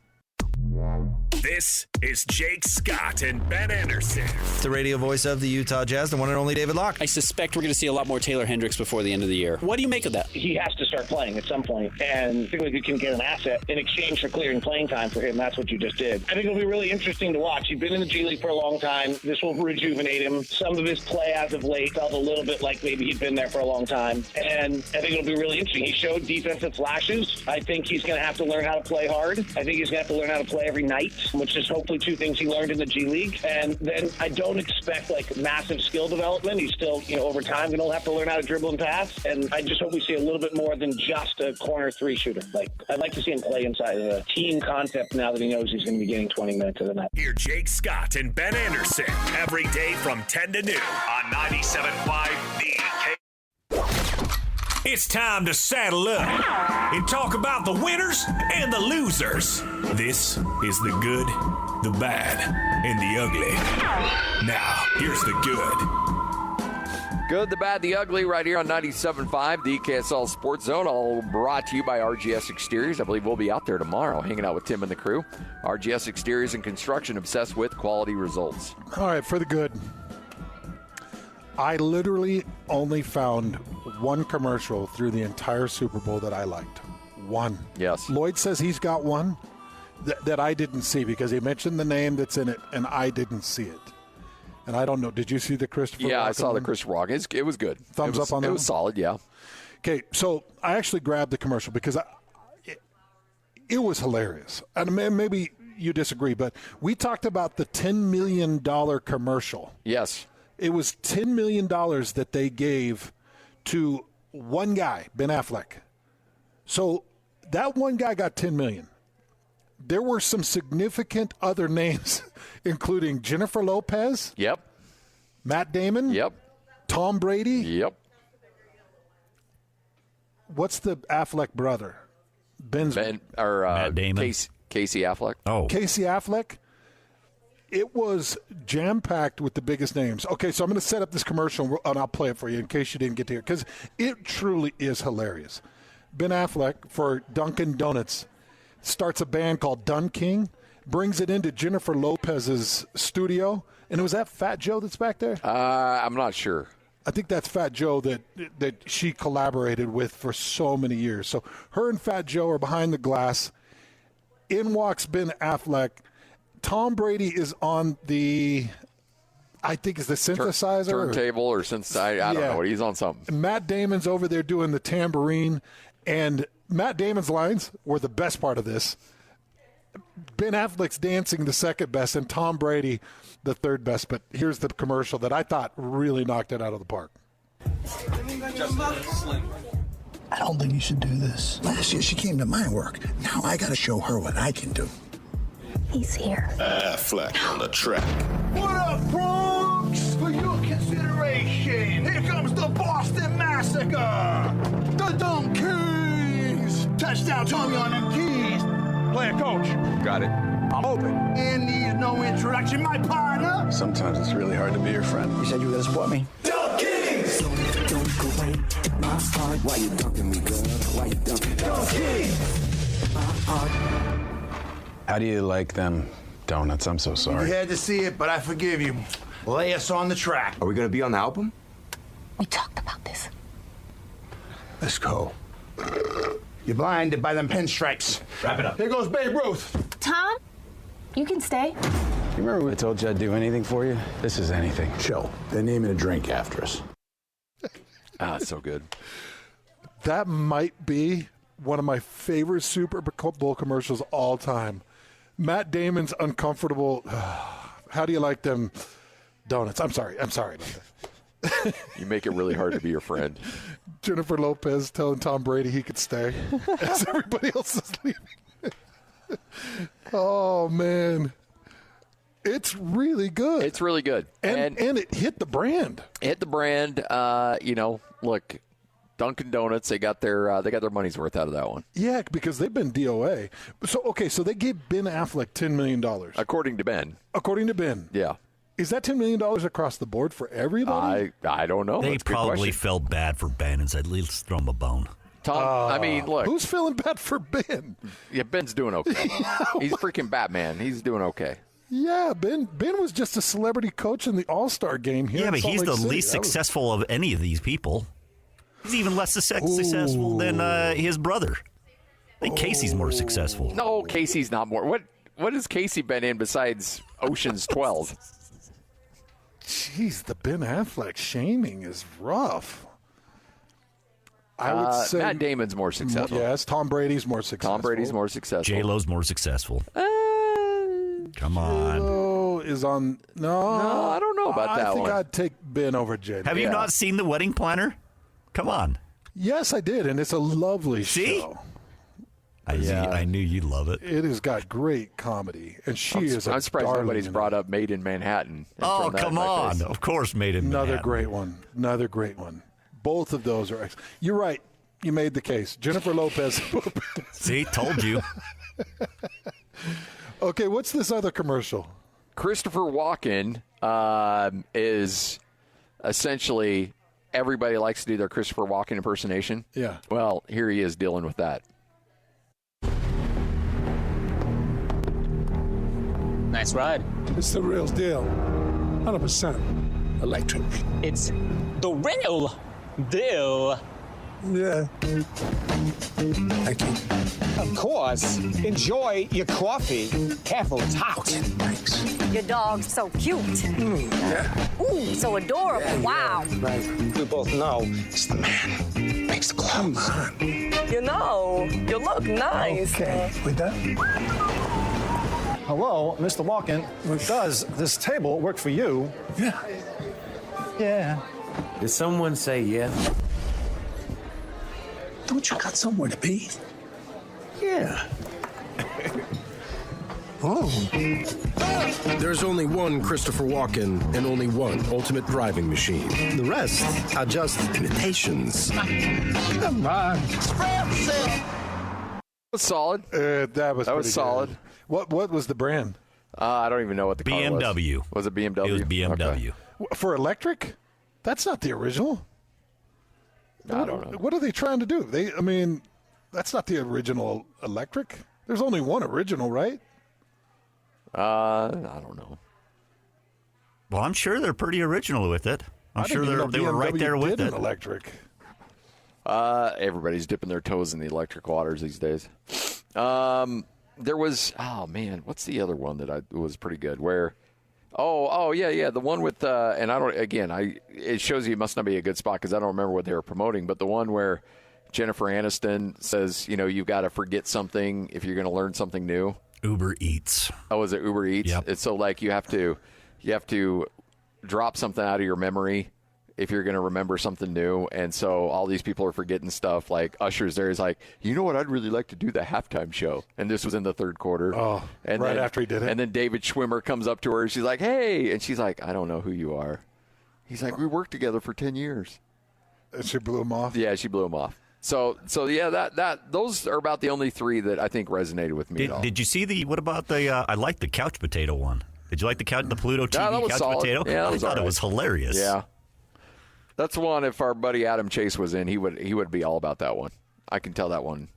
This is Jake Scott and Ben Anderson. The radio voice of the Utah Jazz, the one and only David Locke. I suspect we're going to see a lot more Taylor Hendricks before the end of the year. What do you make of that? He has to start playing at some point, and I think we can get an asset in exchange for clearing playing time for him. That's what you just did. I think it'll be really interesting to watch. He's been in the G League for a long time. This will rejuvenate him. Some of his play as of late felt a little bit like maybe he'd been there for a long time, and I think it'll be really interesting. He showed defensive flashes. I think he's going to have to learn how to play hard. I think he's going to have to learn how to play every night, which is hopefully two things he learned in the G League. And then I don't expect massive skill development. He's still, over time, going to have to learn how to dribble and pass. And I just hope we see a little bit more than just a corner 3 shooter. I'd like to see him play inside of a team concept now that he knows he's going to be getting 20 minutes of the night. Hear Jake Scott and Ben Anderson every day from 10 to noon on 97.5 The K. It's time to saddle up and talk about the winners and the losers. This is the good, the bad, and the ugly. Now, here's the good. Good, the bad, the ugly, right here on 97.5, the KSL Sports Zone, all brought to you by RGS Exteriors. I believe we'll be out there tomorrow hanging out with Tim and the crew. RGS Exteriors and Construction, obsessed with quality results. All right, for the good. I literally only found one commercial through the entire Super Bowl that I liked. One. Yes. Lloyd says he's got one that I didn't see because he mentioned the name that's in it, and I didn't see it. And I don't know. Did you see the Christopher Walken? I saw the Christopher Walken. It was good. Thumbs up on that. It was solid, yeah. Okay, so I actually grabbed the commercial because it was hilarious. And maybe you disagree, but we talked about the $10 million commercial. Yes. It was $10 million that they gave to one guy, Ben Affleck. So that one guy got $10 million. There were some significant other names, including Jennifer Lopez. Yep. Matt Damon. Yep. Tom Brady. Yep. What's the Affleck brother? Matt Damon. Casey Affleck. Oh. Casey Affleck. It was jam-packed with the biggest names. Okay, so I'm going to set up this commercial, and I'll play it for you in case you didn't get to hear it, because it truly is hilarious. Ben Affleck for Dunkin' Donuts starts a band called Dun King, brings it into Jennifer Lopez's studio, and was that Fat Joe that's back there? I'm not sure. I think that's Fat Joe that she collaborated with for so many years. So her and Fat Joe are behind the glass. In walks Ben Affleck. Tom Brady is on the, I think it's the synthesizer. Turntable or synthesizer. I don't know. He's on something. Matt Damon's over there doing the tambourine. And Matt Damon's lines were the best part of this. Ben Affleck's dancing the second best, and Tom Brady the third best. But here's the commercial that I thought really knocked it out of the park. I don't think you should do this. Last year she came to my work. Now I gotta show her what I can do. He's here. Affleck on the track. What up, Bronx? For your consideration, here comes the Boston Massacre. The Dunk Kings. Touchdown, Tommy on them keys. Player coach. Got it. I'm open. And needs no introduction, my partner. Sometimes it's really hard to be your friend. You said you were gonna support me. Dunk Kings. Don't go away. My heart. Why you dunking me, girl? Why you dunking? Dunk Kings. My heart. How do you like them donuts? I'm so sorry. You had to see it, but I forgive you. Lay us on the track. Are we going to be on the album? We talked about this. Let's go. You're blinded by them pinstripes. Wrap it up. Here goes Babe Ruth. Tom, you can stay. You remember when I told you I'd do anything for you? This is anything. Chill. They're naming a drink after us. It's so good. That might be one of my favorite Super Bowl commercials all time. Matt Damon's uncomfortable. How do you like them donuts? I'm sorry about that. You make it really hard to be your friend. Jennifer Lopez telling Tom Brady he could stay as everybody else is leaving. Oh, man. It's really good. It's really good. And it hit the brand. Look, Dunkin' Donuts, they got their money's worth out of that one. Yeah, because they've been DOA. So they gave Ben Affleck $10 million. According to Ben. Yeah. Is that $10 million across the board for everybody? I don't know. They That's a good probably question. felt bad for Ben and said, let's throw him a bone. Tom, look. Who's feeling bad for Ben? Yeah, Ben's doing okay. He's freaking Batman. He's doing okay. Yeah, Ben was just a celebrity coach in the All-Star game here. Yeah, in but Salt he's Lake the City. least successful of any of these people. He's even less successful than his brother. I think Casey's more successful. No, Casey's not more. What has Casey been in besides Ocean's 12? Jeez, the Ben Affleck shaming is rough. I would say Matt Damon's more successful. Yes, Tom Brady's more successful. J-Lo's more successful. Come on. J-Lo is on. No, I don't know about that I think one. I'd take Ben over J-Lo. Have you not seen The Wedding Planner? Come on. Yes, I did, and it's a lovely show. I knew you'd love it. It has got great comedy, and I'm a surprised darling nobody's in brought up Made in Manhattan. Oh, come on. Of course, Made in Another Manhattan. Another great one. Both of those are excellent. You're right. You made the case. Jennifer Lopez. See, told you. Okay, what's this other commercial? Christopher Walken is essentially everybody likes to do their Christopher Walken impersonation. Yeah. Well, here he is dealing with that. Nice ride. It's the real deal. 100% electric. It's the real deal. Yeah. Thank you. Of course. Enjoy your coffee. Careful, it's hot. Thanks. Your dog's so cute. Yeah. Ooh, so adorable. Yeah, wow. Yeah, right. We both know it's the man. Makes the clothes. Come on. You know, you look nice. Okay. We done? Hello, Mr. Walken. Does this table work for you? Yeah. Yeah. Did someone say yes? Don't you got somewhere to be? Yeah. Oh. There's only one Christopher Walken and only one ultimate driving machine. The rest are just imitations. Come on. That was solid. That was pretty solid. Good. What was the brand? I don't even know what the car was. BMW. Was it BMW? It was BMW. Okay. For electric? That's not the original. I don't know. What are they trying to do? That's not the original electric. There's only one original, right? I don't know. Well, I'm sure they're pretty original with it. I'm sure they were right there with it. Electric. Everybody's dipping their toes in the electric waters these days. There was, what's the other one that was pretty good? Where, yeah, the one with, and I don't, again, it shows you it must not be a good spot because I don't remember what they were promoting, but the one where Jennifer Aniston says, you've got to forget something if you're going to learn something new. Uber Eats. Oh, is it Uber Eats? Yep. It's so like you have to drop something out of your memory if you're going to remember something new. And so all these people are forgetting stuff. Like Usher's there is like, you know what? I'd really like to do the halftime show. And this was in the third quarter. Oh, and right after he did it. And then David Schwimmer comes up to her. And she's like, hey. And she's like, I don't know who you are. He's like, we worked together for 10 years. And she blew him off? Yeah, she blew him off. So yeah, those are about the only three that I think resonated with me at all. Did you see what about I like the couch potato one. Did you like the Pluto TV couch solid. potato? Yeah, I thought it was hilarious. Yeah. That's one, if our buddy Adam Chase was in, he would be all about that one. I can tell that one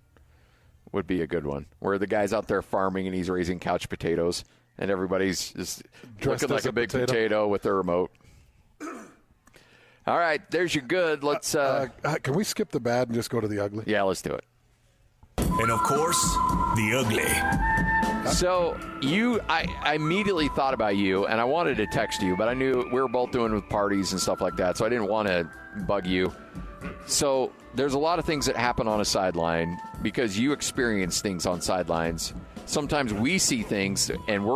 would be a good one, where the guy's out there farming and he's raising couch potatoes, and everybody's just looking like a big potato with their remote. All right, there's your good. Let's. Can we skip the bad and just go to the ugly? Yeah, let's do it. And of course, the ugly. So I immediately thought about you, and I wanted to text you, but I knew we were both doing with parties and stuff like that, so I didn't want to bug you. So there's a lot of things that happen on a sideline because you experience things on sidelines. Sometimes we see things and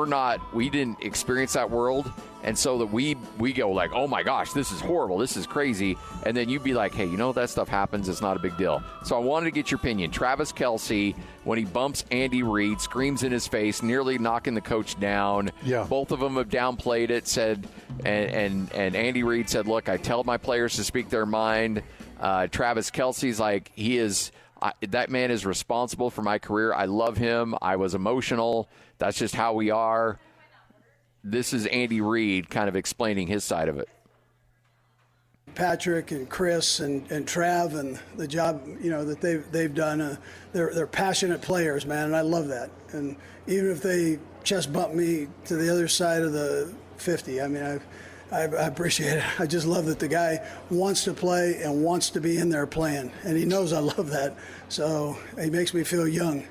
we didn't experience that world. And so that we go like, oh my gosh, this is horrible. This is crazy. And then you'd be like, hey, that stuff happens. It's not a big deal. So I wanted to get your opinion. Travis Kelce, when he bumps Andy Reid, screams in his face, nearly knocking the coach down. Yeah. Both of them have downplayed it, and Andy Reid said, look, I tell my players to speak their mind. Travis Kelce's like, that man is responsible for my career. I love him. I was emotional. That's just how we are. This is Andy Reid kind of explaining his side of it. Patrick and Chris and Trav and the job that they've done. They're passionate players, man, and I love that. And even if they chest bump me to the other side of the 50, I mean, I appreciate it. I just love that the guy wants to play and wants to be in there playing, and he knows I love that. So he makes me feel young.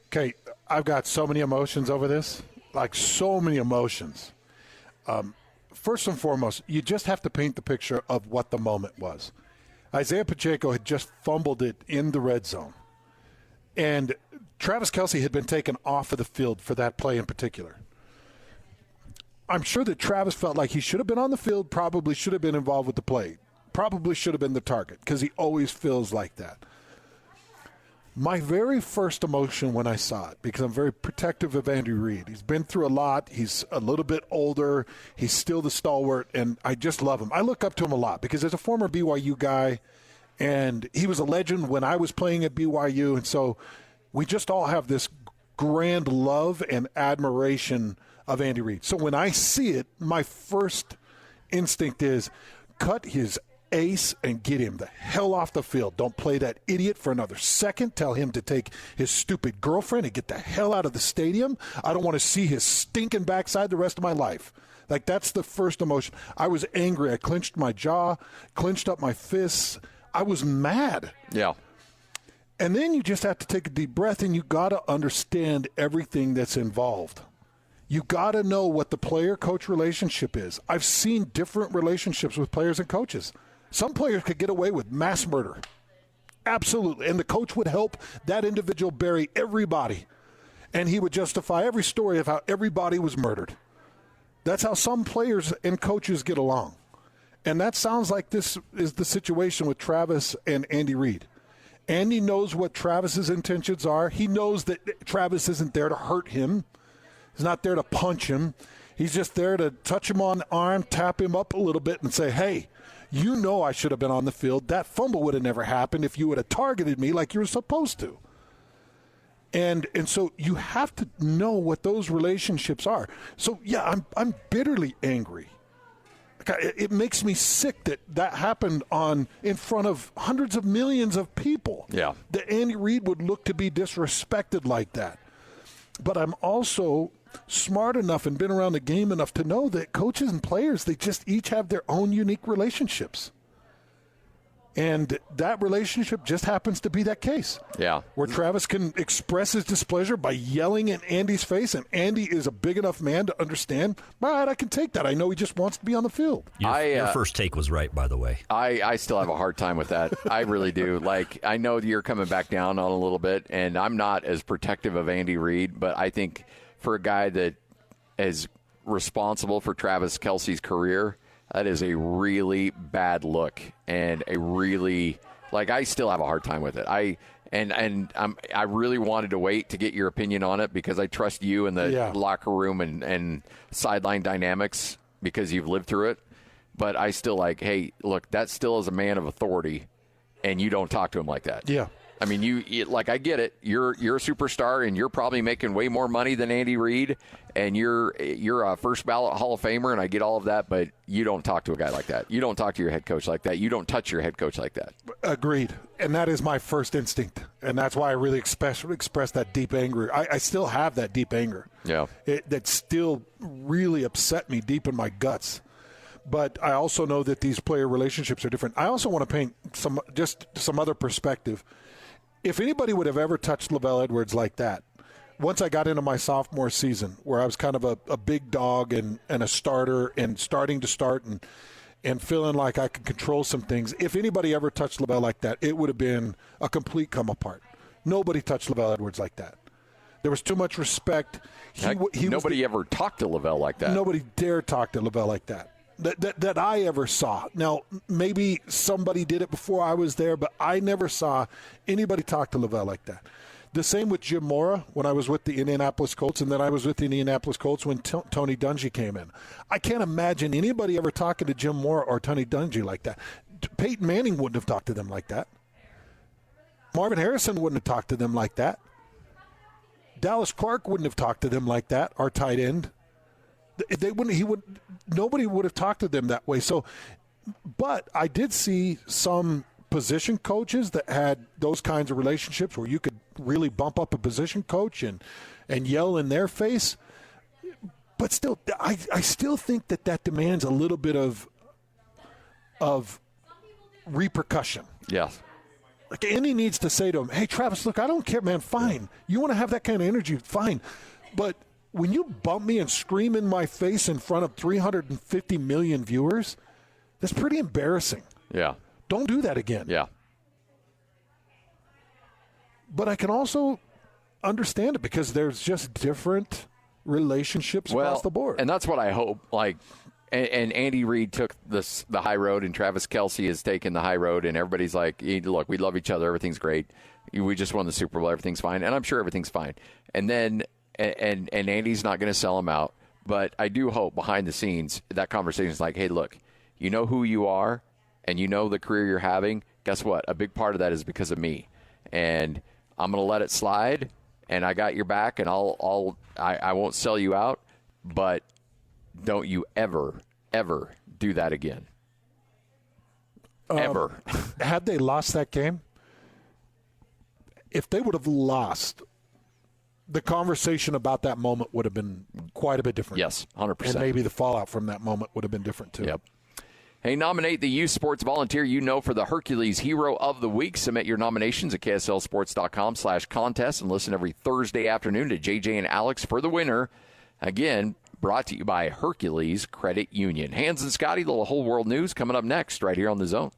Okay, I've got so many emotions over this. Like so many emotions. First and foremost, you just have to paint the picture of what the moment was. Isaiah Pacheco had just fumbled it in the red zone. And Travis Kelce had been taken off of the field for that play in particular. I'm sure that Travis felt like he should have been on the field, probably should have been involved with the play, probably should have been the target, because he always feels like that. My very first emotion when I saw it, because I'm very protective of Andy Reid. He's been through a lot. He's a little bit older. He's still the stalwart, and I just love him. I look up to him a lot because as a former BYU guy, and he was a legend when I was playing at BYU, and so we just all have this grand love and admiration of Andy Reid. So when I see it, my first instinct is cut his ace and get him the hell off the field. Don't play that idiot for another second. Tell him to take his stupid girlfriend and get the hell out of the stadium. I don't want to see his stinking backside the rest of my life. Like, that's the first emotion. I was angry. I clenched my jaw, clenched up my fists. I was mad. Yeah. And then you just have to take a deep breath, and you got to understand everything that's involved. You got to know what the player-coach relationship is. I've seen different relationships with players and coaches. Some players could get away with mass murder. Absolutely. And the coach would help that individual bury everybody. And he would justify every story of how everybody was murdered. That's how some players and coaches get along. And that sounds like this is the situation with Travis and Andy Reid. Andy knows what Travis's intentions are. He knows that Travis isn't there to hurt him. He's not there to punch him. He's just there to touch him on the arm, tap him up a little bit, and say, hey, you know I should have been on the field. That fumble would have never happened if you would have targeted me like you were supposed to. And so you have to know what those relationships are. So, yeah, I'm bitterly angry. It makes me sick that happened in front of hundreds of millions of people. Yeah. That Andy Reid would look to be disrespected like that. But I'm also smart enough and been around the game enough to know that coaches and players, they just each have their own unique relationships. And that relationship just happens to be that case. Yeah. Where Travis can express his displeasure by yelling in Andy's face, and Andy is a big enough man to understand, all right, I can take that. I know he just wants to be on the field. Your first take was right, by the way. I still have a hard time with that. I really do. Like, I know you're coming back down on a little bit, and I'm not as protective of Andy Reid, but I think for a guy that is responsible for Travis Kelce's career, that is a really bad look, and a really, like, I still have a hard time with it. I really wanted to wait to get your opinion on it because I trust you in the locker room and sideline dynamics because you've lived through it. But I still hey, look, that still is a man of authority, and you don't talk to him like that. Yeah. I mean, I get it. You're a superstar, and you're probably making way more money than Andy Reid, and you're a first ballot Hall of Famer, and I get all of that. But you don't talk to a guy like that. You don't talk to your head coach like that. You don't touch your head coach like that. Agreed, and that is my first instinct, and that's why I really express that deep anger. I still have that deep anger. Yeah, that still really upset me deep in my guts. But I also know that these player relationships are different. I also want to paint some other perspective. If anybody would have ever touched Lavelle Edwards like that, once I got into my sophomore season where I was kind of a big dog and a starter and starting to start and feeling like I could control some things, if anybody ever touched Lavelle like that, it would have been a complete come apart. Nobody touched Lavelle Edwards like that. There was too much respect. Nobody ever talked to Lavelle like that. Nobody dared talk to Lavelle like that. That I ever saw. Now, maybe somebody did it before I was there, but I never saw anybody talk to Lavelle like that. The same with Jim Mora when I was with the Indianapolis Colts, and then I was with the Indianapolis Colts when Tony Dungy came in. I can't imagine anybody ever talking to Jim Mora or Tony Dungy like that. Peyton Manning wouldn't have talked to them like that. Marvin Harrison wouldn't have talked to them like that. Dallas Clark wouldn't have talked to them like that, our tight end. Nobody would have talked to them that way. So, but I did see some position coaches that had those kinds of relationships where you could really bump up a position coach and yell in their face. But still, I still think that demands a little bit of repercussion. Yes. Like Andy needs to say to him, hey, Travis, look, I don't care, man. Fine. You want to have that kind of energy, fine. But when you bump me and scream in my face in front of 350 million viewers, that's pretty embarrassing. Yeah. Don't do that again. Yeah. But I can also understand it because there's just different relationships across the board. And that's what I hope. And Andy Reid took the high road, and Travis Kelce has taken the high road, and everybody's like, look, we love each other. Everything's great. We just won the Super Bowl. Everything's fine. And I'm sure everything's fine. And then and Andy's not going to sell him out. But I do hope behind the scenes that conversation is like, hey, look, you know who you are, and you know the career you're having. Guess what? A big part of that is because of me. And I'm going to let it slide, and I got your back, and I won't sell you out, but don't you ever do that again. ever. Had they lost that game, if they would have lost, the conversation about that moment would have been quite a bit different. Yes, 100%. And maybe the fallout from that moment would have been different, too. Yep. Hey, nominate the youth sports volunteer you know for the Hercules Hero of the Week. Submit your nominations at KSLSports.com/contest and listen every Thursday afternoon to JJ and Alex for the winner. Again, brought to you by Hercules Credit Union. Hans and Scotty, the whole world news coming up next right here on The Zone.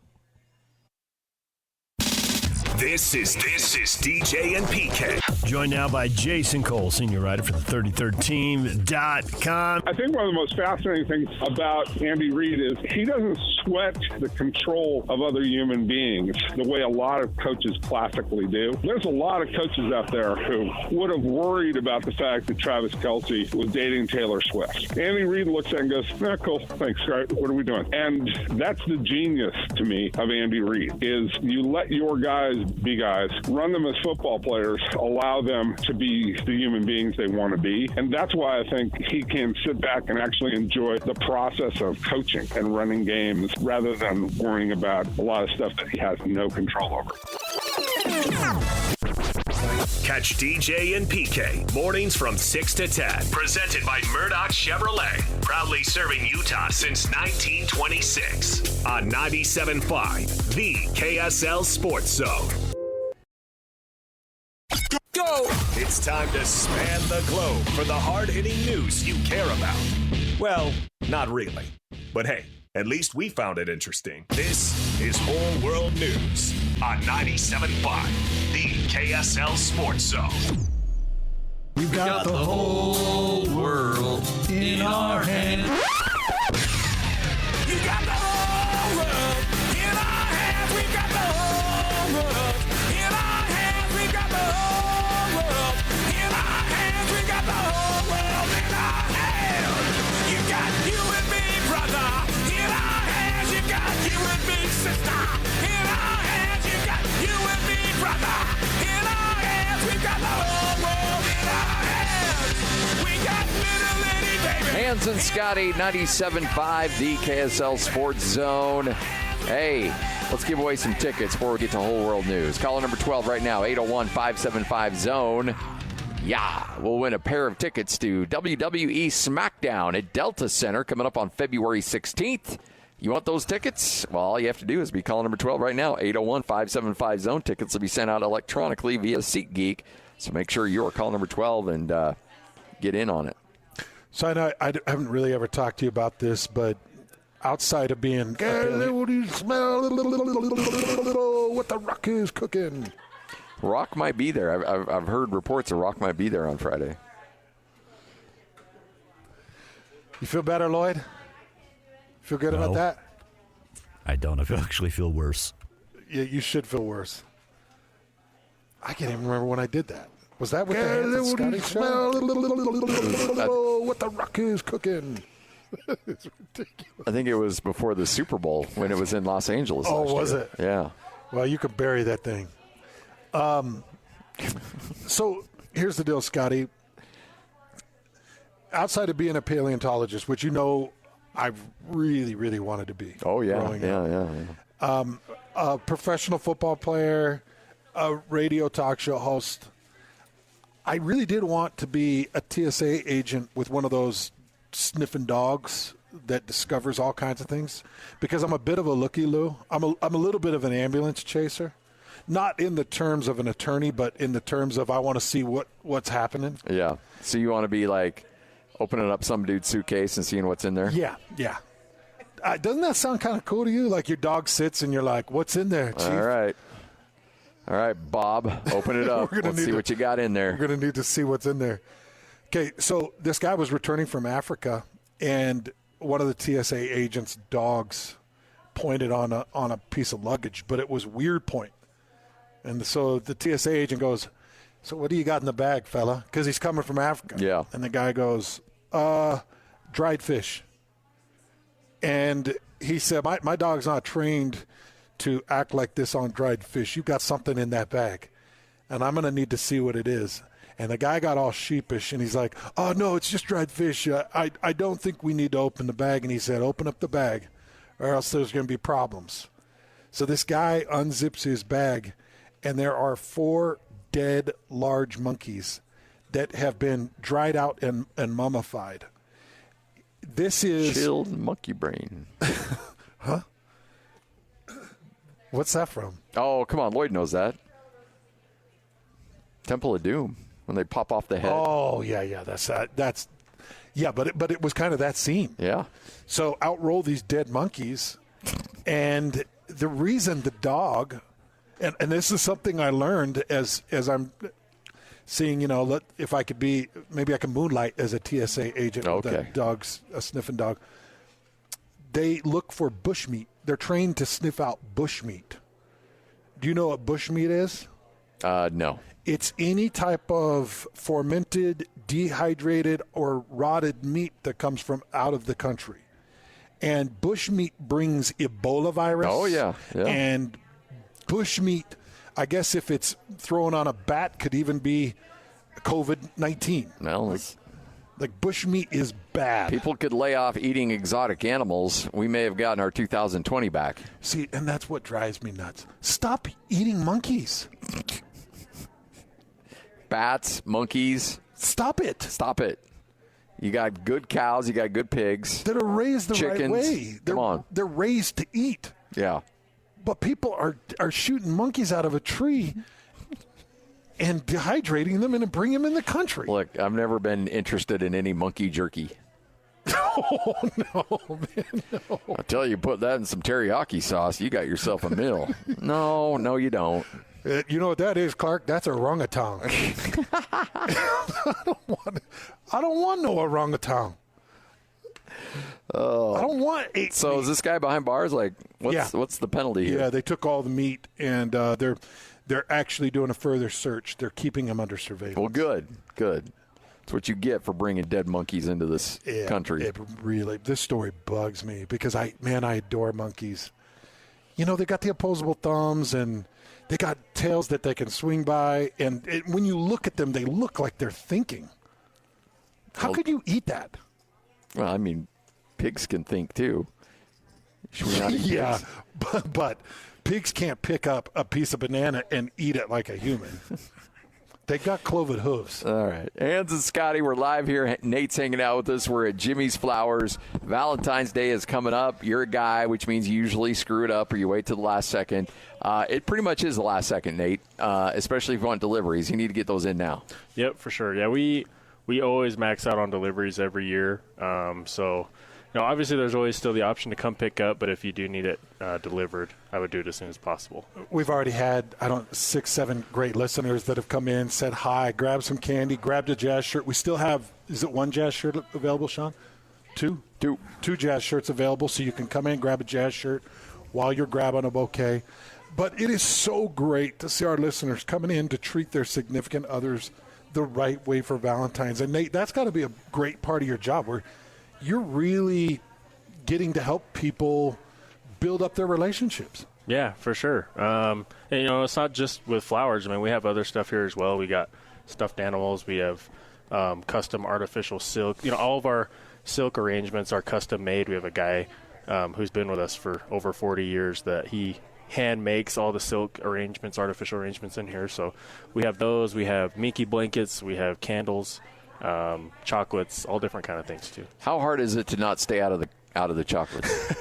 This is DJ and PK. Joined now by Jason Cole, senior writer for the 33rdteam.com. I think one of the most fascinating things about Andy Reid is he doesn't sweat the control of other human beings the way a lot of coaches classically do. There's a lot of coaches out there who would have worried about the fact that Travis Kelce was dating Taylor Swift. Andy Reid looks at it and goes, cool, thanks, all right, what are we doing? And that's the genius to me of Andy Reid, is you let your guys be guys, run them as football players, allow them to be the human beings they want to be. And that's why I think he can sit back and actually enjoy the process of coaching and running games rather than worrying about a lot of stuff that he has no control over. Catch DJ and PK mornings from 6 to 10. Presented by Murdoch Chevrolet. Proudly serving Utah since 1926. On 97.5, the KSL Sports Zone. Go! It's time to span the globe for the hard-hitting news you care about. Well, not really. But hey, at least we found it interesting. This is Whole World News on 97.5, the KSL Sports Zone. We've got the whole world in our hands. You got the whole world in our hands. We've got the whole world in our hands. We've got the whole world in our hands. We got the whole world in our hands. You got you and me, brother, in our hands. You got you and me, sister, in our hands. You got you and me, brother, in our hands. We got the whole world in our hands. We got little Liddy, baby. Hans and Scotty, 97.5, the KSL Sports Zone. Hey, let's give away some tickets before we get to Whole World News. Caller number 12 right now, 801-575-ZONE. Yeah, we'll win a pair of tickets to WWE SmackDown at Delta Center coming up on February 16th. You want those tickets? Well, all you have to do is be caller number 12 right now, 801-575-ZONE. Tickets will be sent out electronically via SeatGeek. So make sure you're call number 12 and get in on it. So I know I haven't really ever talked to you about this, but outside of being what do you smell what the Rock is cooking? Rock might be there. I've heard reports that Rock might be there on Friday. You feel better, Lloyd? Feel good about that? I don't. I actually feel worse. Yeah, you should feel worse. I can't even remember when I did that. Was that with the Hans and Scotty show? What the Rock is cooking. It's ridiculous. I think it was before the Super Bowl when it was in Los Angeles. Oh, last was year. it? Yeah. Well, you could bury that thing. So here's the deal, Scotty. Outside of being a paleontologist, which you know I've really, really wanted to be. Oh, yeah. Yeah. A professional football player, a radio talk show host. I really did want to be a TSA agent with one of those sniffing dogs that discovers all kinds of things, because I'm a bit of a looky-loo. I'm a little bit of an ambulance chaser, not in the terms of an attorney, but in the terms of I want to see what's happening. Yeah. So you want to be like opening up some dude's suitcase and seeing what's in there? Yeah. Doesn't that sound kind of cool to you? Like your dog sits and you're like, what's in there, Chief? All right, Bob, open it up. Let's see what you got in there. We're going to need to see what's in there. Okay, so this guy was returning from Africa, and one of the TSA agent's dogs pointed on a piece of luggage, but it was weird point. And so the TSA agent goes, so what do you got in the bag, fella? Because he's coming from Africa. Yeah. And the guy goes, dried fish. And he said, my dog's not trained to act like this on dried fish. You've got something in that bag, and I'm going to need to see what it is. And the guy got all sheepish, and he's like, oh, no, it's just dried fish. I don't think we need to open the bag. And he said, open up the bag, or else there's going to be problems. So this guy unzips his bag, and there are 4 dead large monkeys that have been dried out and mummified. This is chilled monkey brain. Huh? What's that from? Oh, come on, Lloyd knows that. Temple of Doom, when they pop off the head. Oh, yeah, that's but it was kind of that scene. Yeah. So out roll these dead monkeys, and the reason the dog, and this is something I learned as I'm seeing, if I could be, maybe I can moonlight as a TSA agent with a sniffing dog. They look for bush meat. They're trained to sniff out bush meat. Do you know what bush meat is? No. It's any type of fermented, dehydrated, or rotted meat that comes from out of the country. And bush meat brings Ebola virus. Oh, yeah. And bush meat, I guess if it's thrown on a bat, could even be COVID-19. Well, like bush meat is bad. People could lay off eating exotic animals. We may have gotten our 2020 back. See, and that's what drives me nuts. Stop eating monkeys. Bats, monkeys. Stop it. Stop it. You got good cows. You got good pigs. That are raised the chickens. right way. Come on. They're raised to eat. Yeah. But people are shooting monkeys out of a tree and dehydrating them and bring them in the country. Look, I've never been interested in any monkey jerky. Oh, no, man, no. I tell you, put that in some teriyaki sauce, you got yourself a meal. No, you don't. You know what that is, Clark? That's orangutan. I don't want no orangutan. Oh. I don't want 8 So meat. is this guy behind bars like, what's the penalty here? Yeah, they took all the meat, and they're actually doing a further search. They're keeping him under surveillance. Well, good. That's what you get for bringing dead monkeys into this country. This story bugs me because I adore monkeys. They got the opposable thumbs, and they got tails that they can swing by, and when you look at them, they look like they're thinking. How could you eat that? Well, I mean, pigs can think too. Should we not eat Yeah, pigs? but pigs can't pick up a piece of banana and eat it like a human. They got cloven hooves. All right. Hans and Scotty, we're live here. Nate's hanging out with us. We're at Jimmy's Flowers. Valentine's Day is coming up. You're a guy, which means you usually screw it up or you wait till the last second. It pretty much is the last second, Nate, especially if you want deliveries. You need to get those in now. Yep, for sure. Yeah, we always max out on deliveries every year. So, obviously there's always still the option to come pick up, but if you do need it delivered, I would do it as soon as possible. We've already had, 6, 7 great listeners that have come in, said hi, grabbed some candy, grabbed a Jazz shirt. We still have, is it 1 Jazz shirt available, Sean? 2? 2 Jazz shirts available, so you can come in, grab a Jazz shirt while you're grabbing a bouquet. But it is so great to see our listeners coming in to treat their significant others the right way for Valentine's. And, Nate, that's got to be a great part of your job where you're really getting to help people build up their relationships. Yeah, for sure. And, it's not just with flowers. I mean, we have other stuff here as well. We got stuffed animals. We have custom artificial silk. All of our silk arrangements are custom made. We have a guy who's been with us for over 40 years that he hand makes all the silk arrangements, artificial arrangements in here. So we have those. We have Mickey blankets. We have candles, chocolates, all different kind of things too. How hard is it to not stay out of the chocolates?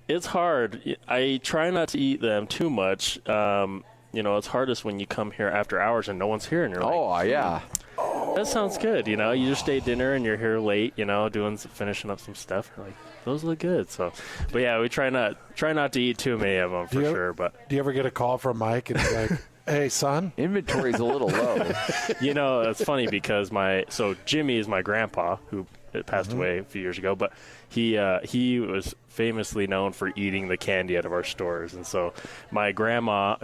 It's hard. I try not to eat them too much. It's hardest when you come here after hours and no one's here and you're like, yeah. That sounds good. You just ate dinner and you're here late, finishing up some stuff. You're like, those look good. So, but yeah, we try not to eat too many of them for sure. But do you ever get a call from Mike and he's like, hey, son? Inventory's a little low. It's funny because Jimmy is my grandpa who passed away a few years ago, but he was famously known for eating the candy out of our stores. And so my grandma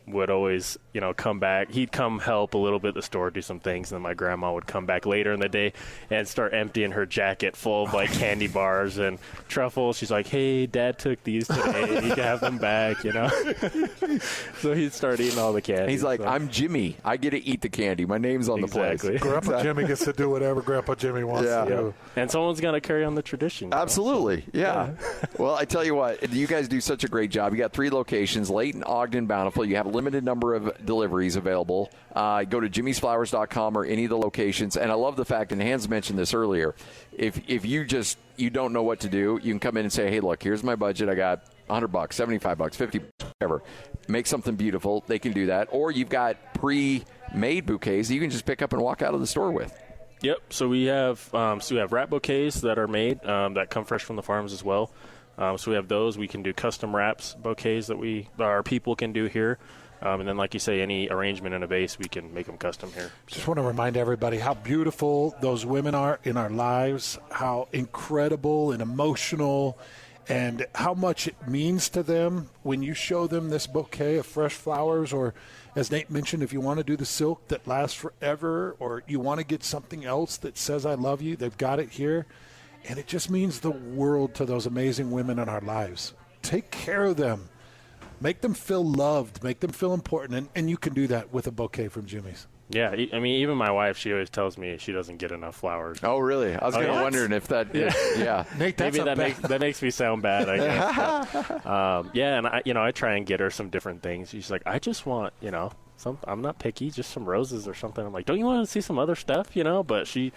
would always, come back. He'd come help a little bit at the store, do some things, and then my grandma would come back later in the day and start emptying her jacket full of candy bars and truffles. She's like, hey, Dad took these today. You can have them back, So he'd start eating all the candy. He's like, I'm Jimmy. I get to eat the candy. My name's on the place. Grandpa Jimmy gets to do whatever Grandpa Jimmy wants to do. And someone's going to carry on the tradition. Absolutely. Yeah. Yeah. Well, I tell you what, you guys do such a great job. You got 3 locations, Layton, Ogden, Bountiful. You have a limited number of deliveries available. Go to jimmysflowers.com or any of the locations. And I love the fact, and Hans mentioned this earlier, if you don't know what to do, you can come in and say, hey, look, here's my budget. I got $100, $75, $50, whatever. Make something beautiful. They can do that. Or you've got pre-made bouquets that you can just pick up and walk out of the store with. Yep. So we have wrap bouquets that are made that come fresh from the farms as well. So we have those. We can do custom wraps bouquets that our people can do here. And then, like you say, any arrangement in a vase, we can make them custom here. Just want to remind everybody how beautiful those women are in our lives, how incredible and emotional, and how much it means to them when you show them this bouquet of fresh flowers, or, as Nate mentioned, if you want to do the silk that lasts forever, or you want to get something else that says I love you, they've got it here. And it just means the world to those amazing women in our lives. Take care of them. Make them feel loved. Make them feel important. And you can do that with a bouquet from Jimmy's. Yeah, I mean, even my wife, she always tells me she doesn't get enough flowers. Oh, really? I was kind of wondering if that. Yeah, Nate, maybe that makes me sound bad, I guess. But, yeah, and I try and get her some different things. She's like, I just want, I'm not picky, just some roses or something. I'm like, don't you want to see some other stuff, But she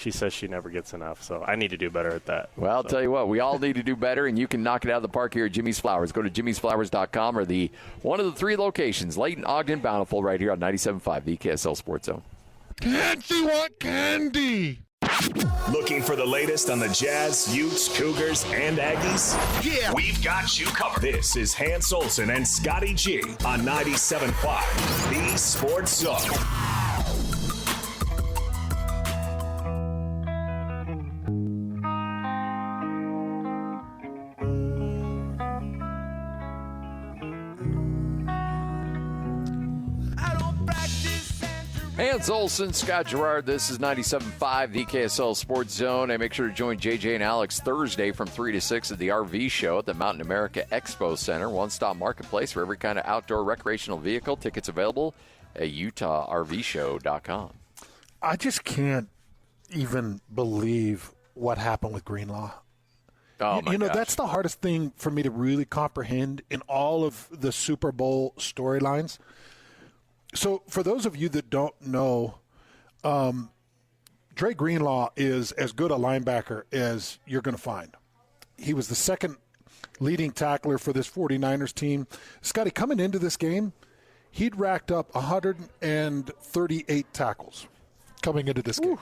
says she never gets enough, so I need to do better at that. Well, I'll tell you what, we all need to do better, and you can knock it out of the park here at Jimmy's Flowers. Go to jimmysflowers.com or one of the 3 locations, Layton, Ogden, Bountiful, right here on 97.5, the KSL Sports Zone. Candy want candy. Looking for the latest on the Jazz, Utes, Cougars, and Aggies? Yeah, we've got you covered. This is Hans Olsen and Scotty G on 97.5, the Sports Zone. Hans Olsen, Scott Gerard, this is 97.5, the KSL Sports Zone. And make sure to join JJ and Alex Thursday from 3 to 6 at the RV show at the Mountain America Expo Center. One-stop marketplace for every kind of outdoor recreational vehicle. Tickets available at UtahRVShow.com. I just can't even believe what happened with Greenlaw. Oh, my gosh. That's the hardest thing for me to really comprehend in all of the Super Bowl storylines. So for those of you that don't know, Dre Greenlaw is as good a linebacker as you're going to find. He was the second leading tackler for this 49ers team. Scotty, coming into this game, he'd racked up 138 tackles coming into this game.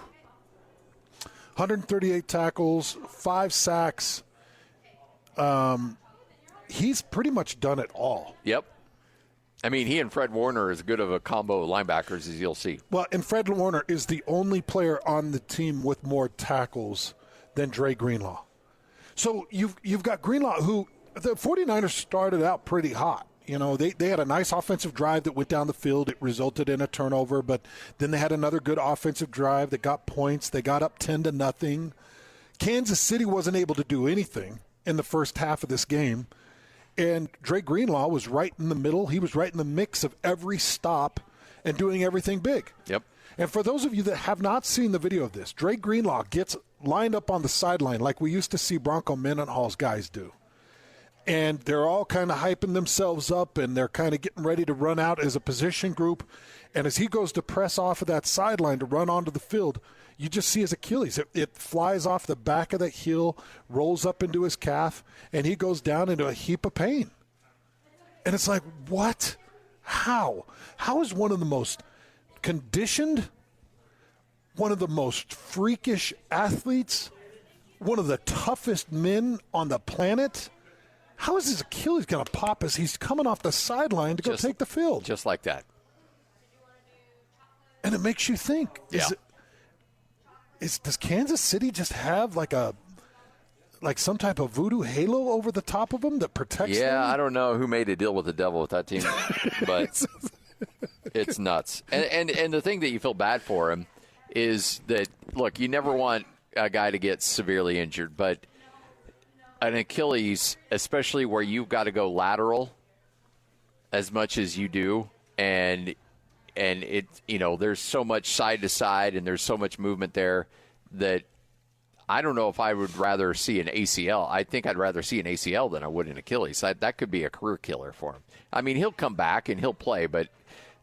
138 tackles, 5 sacks. He's pretty much done it all. Yep. I mean, he and Fred Warner are as good of a combo of linebackers as you'll see. Well, and Fred Warner is the only player on the team with more tackles than Dre Greenlaw. So you've got Greenlaw, who the 49ers started out pretty hot. They had a nice offensive drive that went down the field. It resulted in a turnover, but then they had another good offensive drive that got points. They got up 10-0. Kansas City wasn't able to do anything in the first half of this game. And Dre Greenlaw was right in the middle. He was right in the mix of every stop and doing everything big. Yep. And for those of you that have not seen the video of this, Dre Greenlaw gets lined up on the sideline like we used to see Bronco Mendenhall's guys do. And they're all kind of hyping themselves up, and they're kind of getting ready to run out as a position group. And as he goes to press off of that sideline to run onto the field, you just see his Achilles. It flies off the back of the heel, rolls up into his calf, and he goes down into a heap of pain. And it's like, what? How? How is one of the most conditioned, one of the most freakish athletes, one of the toughest men on the planet, how is his Achilles going to pop as he's coming off the sideline to go take the field? Just like that. And it makes you think, does Kansas City just have like some type of voodoo halo over the top of them that protects them? Yeah, I don't know who made a deal with the devil with that team, but it's nuts. And the thing that you feel bad for him is that, look, you never want a guy to get severely injured, but an Achilles, especially where you've got to go lateral as much as you do, and it, there's so much side to side and there's so much movement there that I don't know if I would rather see an ACL. I think I'd rather see an ACL than I would an Achilles. That could be a career killer for him. I mean, he'll come back and he'll play, but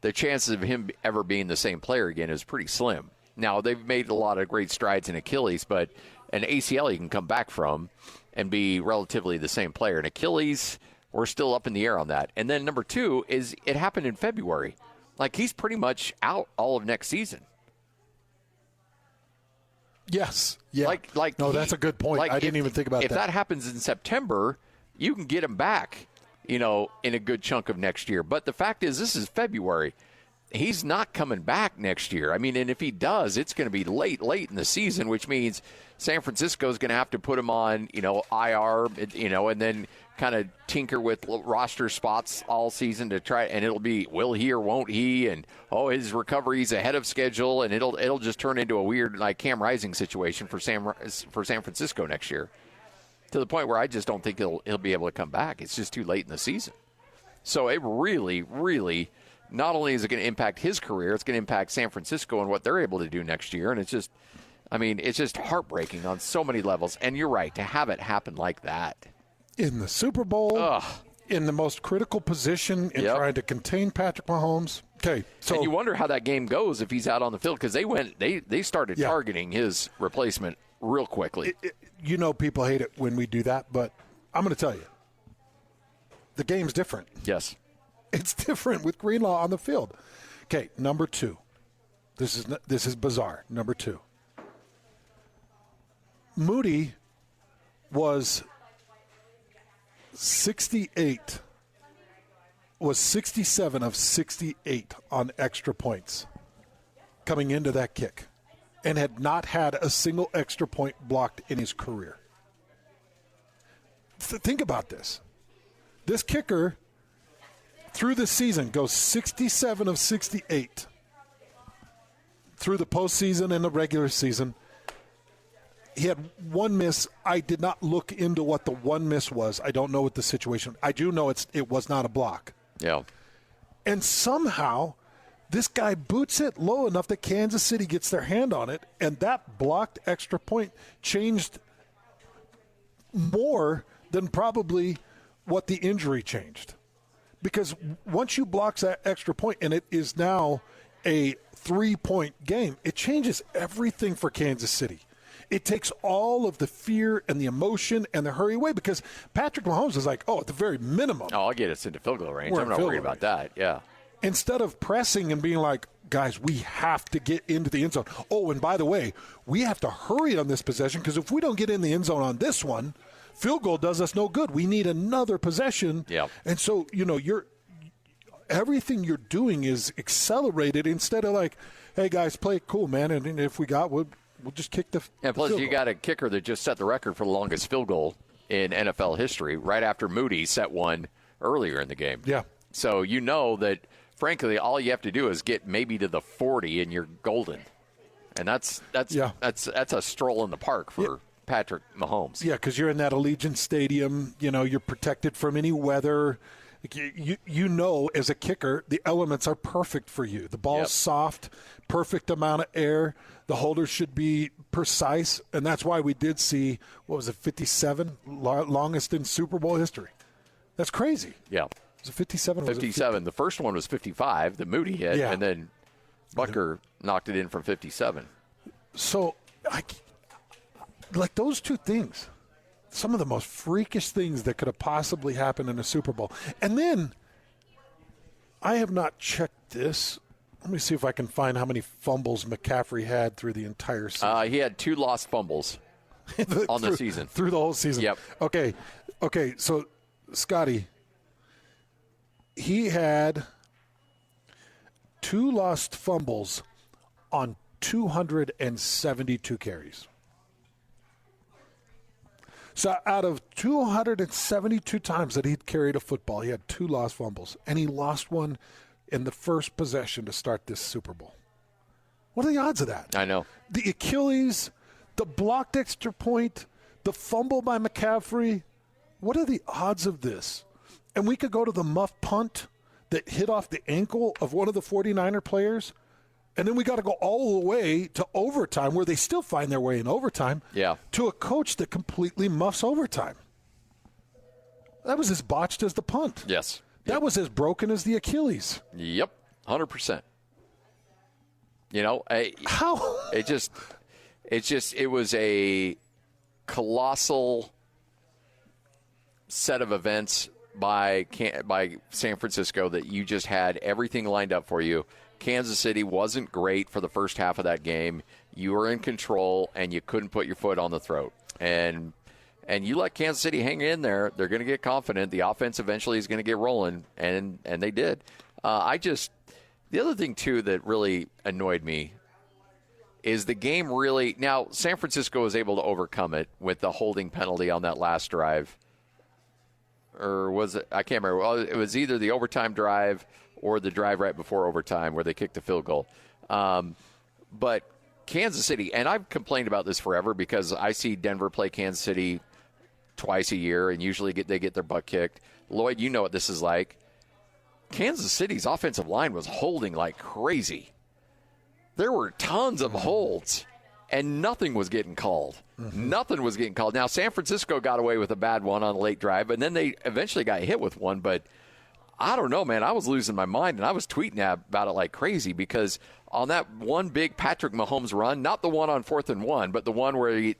the chances of him ever being the same player again is pretty slim. Now, they've made a lot of great strides in Achilles, but an ACL you can come back from and be relatively the same player. An Achilles, we're still up in the air on that. And then number 2 is it happened in February. Like, he's pretty much out all of next season. Yes. Yeah. No, that's a good point. I didn't even think about that. If that happens in September, you can get him back, in a good chunk of next year. But the fact is, this is February. He's not coming back next year. I mean, and if he does, it's going to be late in the season, which means San Francisco's going to have to put him on, IR, and then kind of tinker with roster spots all season to try, and it'll be will he or won't he, and his recovery's ahead of schedule, and it'll just turn into a weird like Cam Rising situation for San Francisco next year, to the point where I just don't think he'll be able to come back. It's just too late in the season. So it really, really, not only is it going to impact his career, it's going to impact San Francisco and what they're able to do next year, and it's just heartbreaking on so many levels. And you're right, to have it happen like that in the Super Bowl, in the most critical position in trying to contain Patrick Mahomes. Okay, so and you wonder how that game goes if he's out on the field, because they started targeting his replacement real quickly. People hate it when we do that, but I'm going to tell you, the game's different. Yes, it's different with Greenlaw on the field. Okay, number 2. This is bizarre. Number 2. Moody was 67 of 68 on extra points coming into that kick, and had not had a single extra point blocked in his career. Think about this. This kicker through the season goes 67 of 68 through the postseason and the regular season. He had one miss. I did not look into what the one miss was. I don't know what the situation. I do know it was not a block. Yeah. And somehow this guy boots it low enough that Kansas City gets their hand on it, and that blocked extra point changed more than probably what the injury changed. Because once you block that extra point and it is now a 3-point game, it changes everything for Kansas City. It takes all of the fear and the emotion and the hurry away, because Patrick Mahomes is like, at the very minimum. I'll get us into field goal range. I'm not worried about that. Yeah. Instead of pressing and being like, guys, we have to get into the end zone. Oh, and by the way, we have to hurry on this possession, because if we don't get in the end zone on this one, field goal does us no good. We need another possession. Yeah. And so, everything you're doing is accelerated instead of like, hey, guys, play it cool, man. And if we got, we'll just kick the And plus, you got a kicker that just set the record for the longest field goal in NFL history right after Moody set one earlier in the game. Yeah. So that, frankly, all you have to do is get maybe to the 40 and you're golden. And that's a stroll in the park for Patrick Mahomes. Yeah, because you're in that Allegiant Stadium. You're protected from any weather. As a kicker, the elements are perfect for you. The ball's soft, perfect amount of air. The holder should be precise, and that's why we did see, 57? Longest in Super Bowl history. That's crazy. Yeah. Was it 57? 57. The first one was 55, the Moody hit, and then Butker knocked it in from 57. So, those two things, some of the most freakish things that could have possibly happened in a Super Bowl. And then, I have not checked this. Let me see if I can find how many fumbles McCaffrey had through the entire season. He had 2 lost fumbles on the season. Through the whole season. Yep. Okay, so, Scotty, he had 2 lost fumbles on 272 carries. So out of 272 times that he'd carried a football, he had 2 lost fumbles, and he lost one in the first possession to start this Super Bowl. What are the odds of that? I know. The Achilles, the blocked extra point, the fumble by McCaffrey. What are the odds of this? And we could go to the muff punt that hit off the ankle of one of the 49er players, And then we got to go all the way to overtime, where they still find their way in overtime, to a coach that completely muffs overtime. That was as botched as the punt. Yes. That was as broken as the Achilles. Yep, 100%. How? It was a colossal set of events by San Francisco that you just had everything lined up for you. Kansas City wasn't great for the first half of that game. You were in control, and you couldn't put your foot on the throat. And you let Kansas City hang in there. They're going to get confident. The offense eventually is going to get rolling, and they did. The other thing, too, that really annoyed me is the game really – now, San Francisco was able to overcome it with the holding penalty on that last drive. Or was it – I can't remember. Well, it was either the overtime drive or the drive right before overtime where they kicked the field goal. But Kansas City – and I've complained about this forever because I see Denver play Kansas City twice a year, and usually they get their butt kicked. Lloyd, you know what this is like. Kansas City's offensive line was holding like crazy. There were tons of holds, and nothing was getting called. Nothing was getting called. Now, San Francisco got away with a bad one on a late drive, and then they eventually got hit with one. But I don't know, man. I was losing my mind, and I was tweeting about it like crazy because on that one big Patrick Mahomes run, not the one on 4th and 1, but the one where he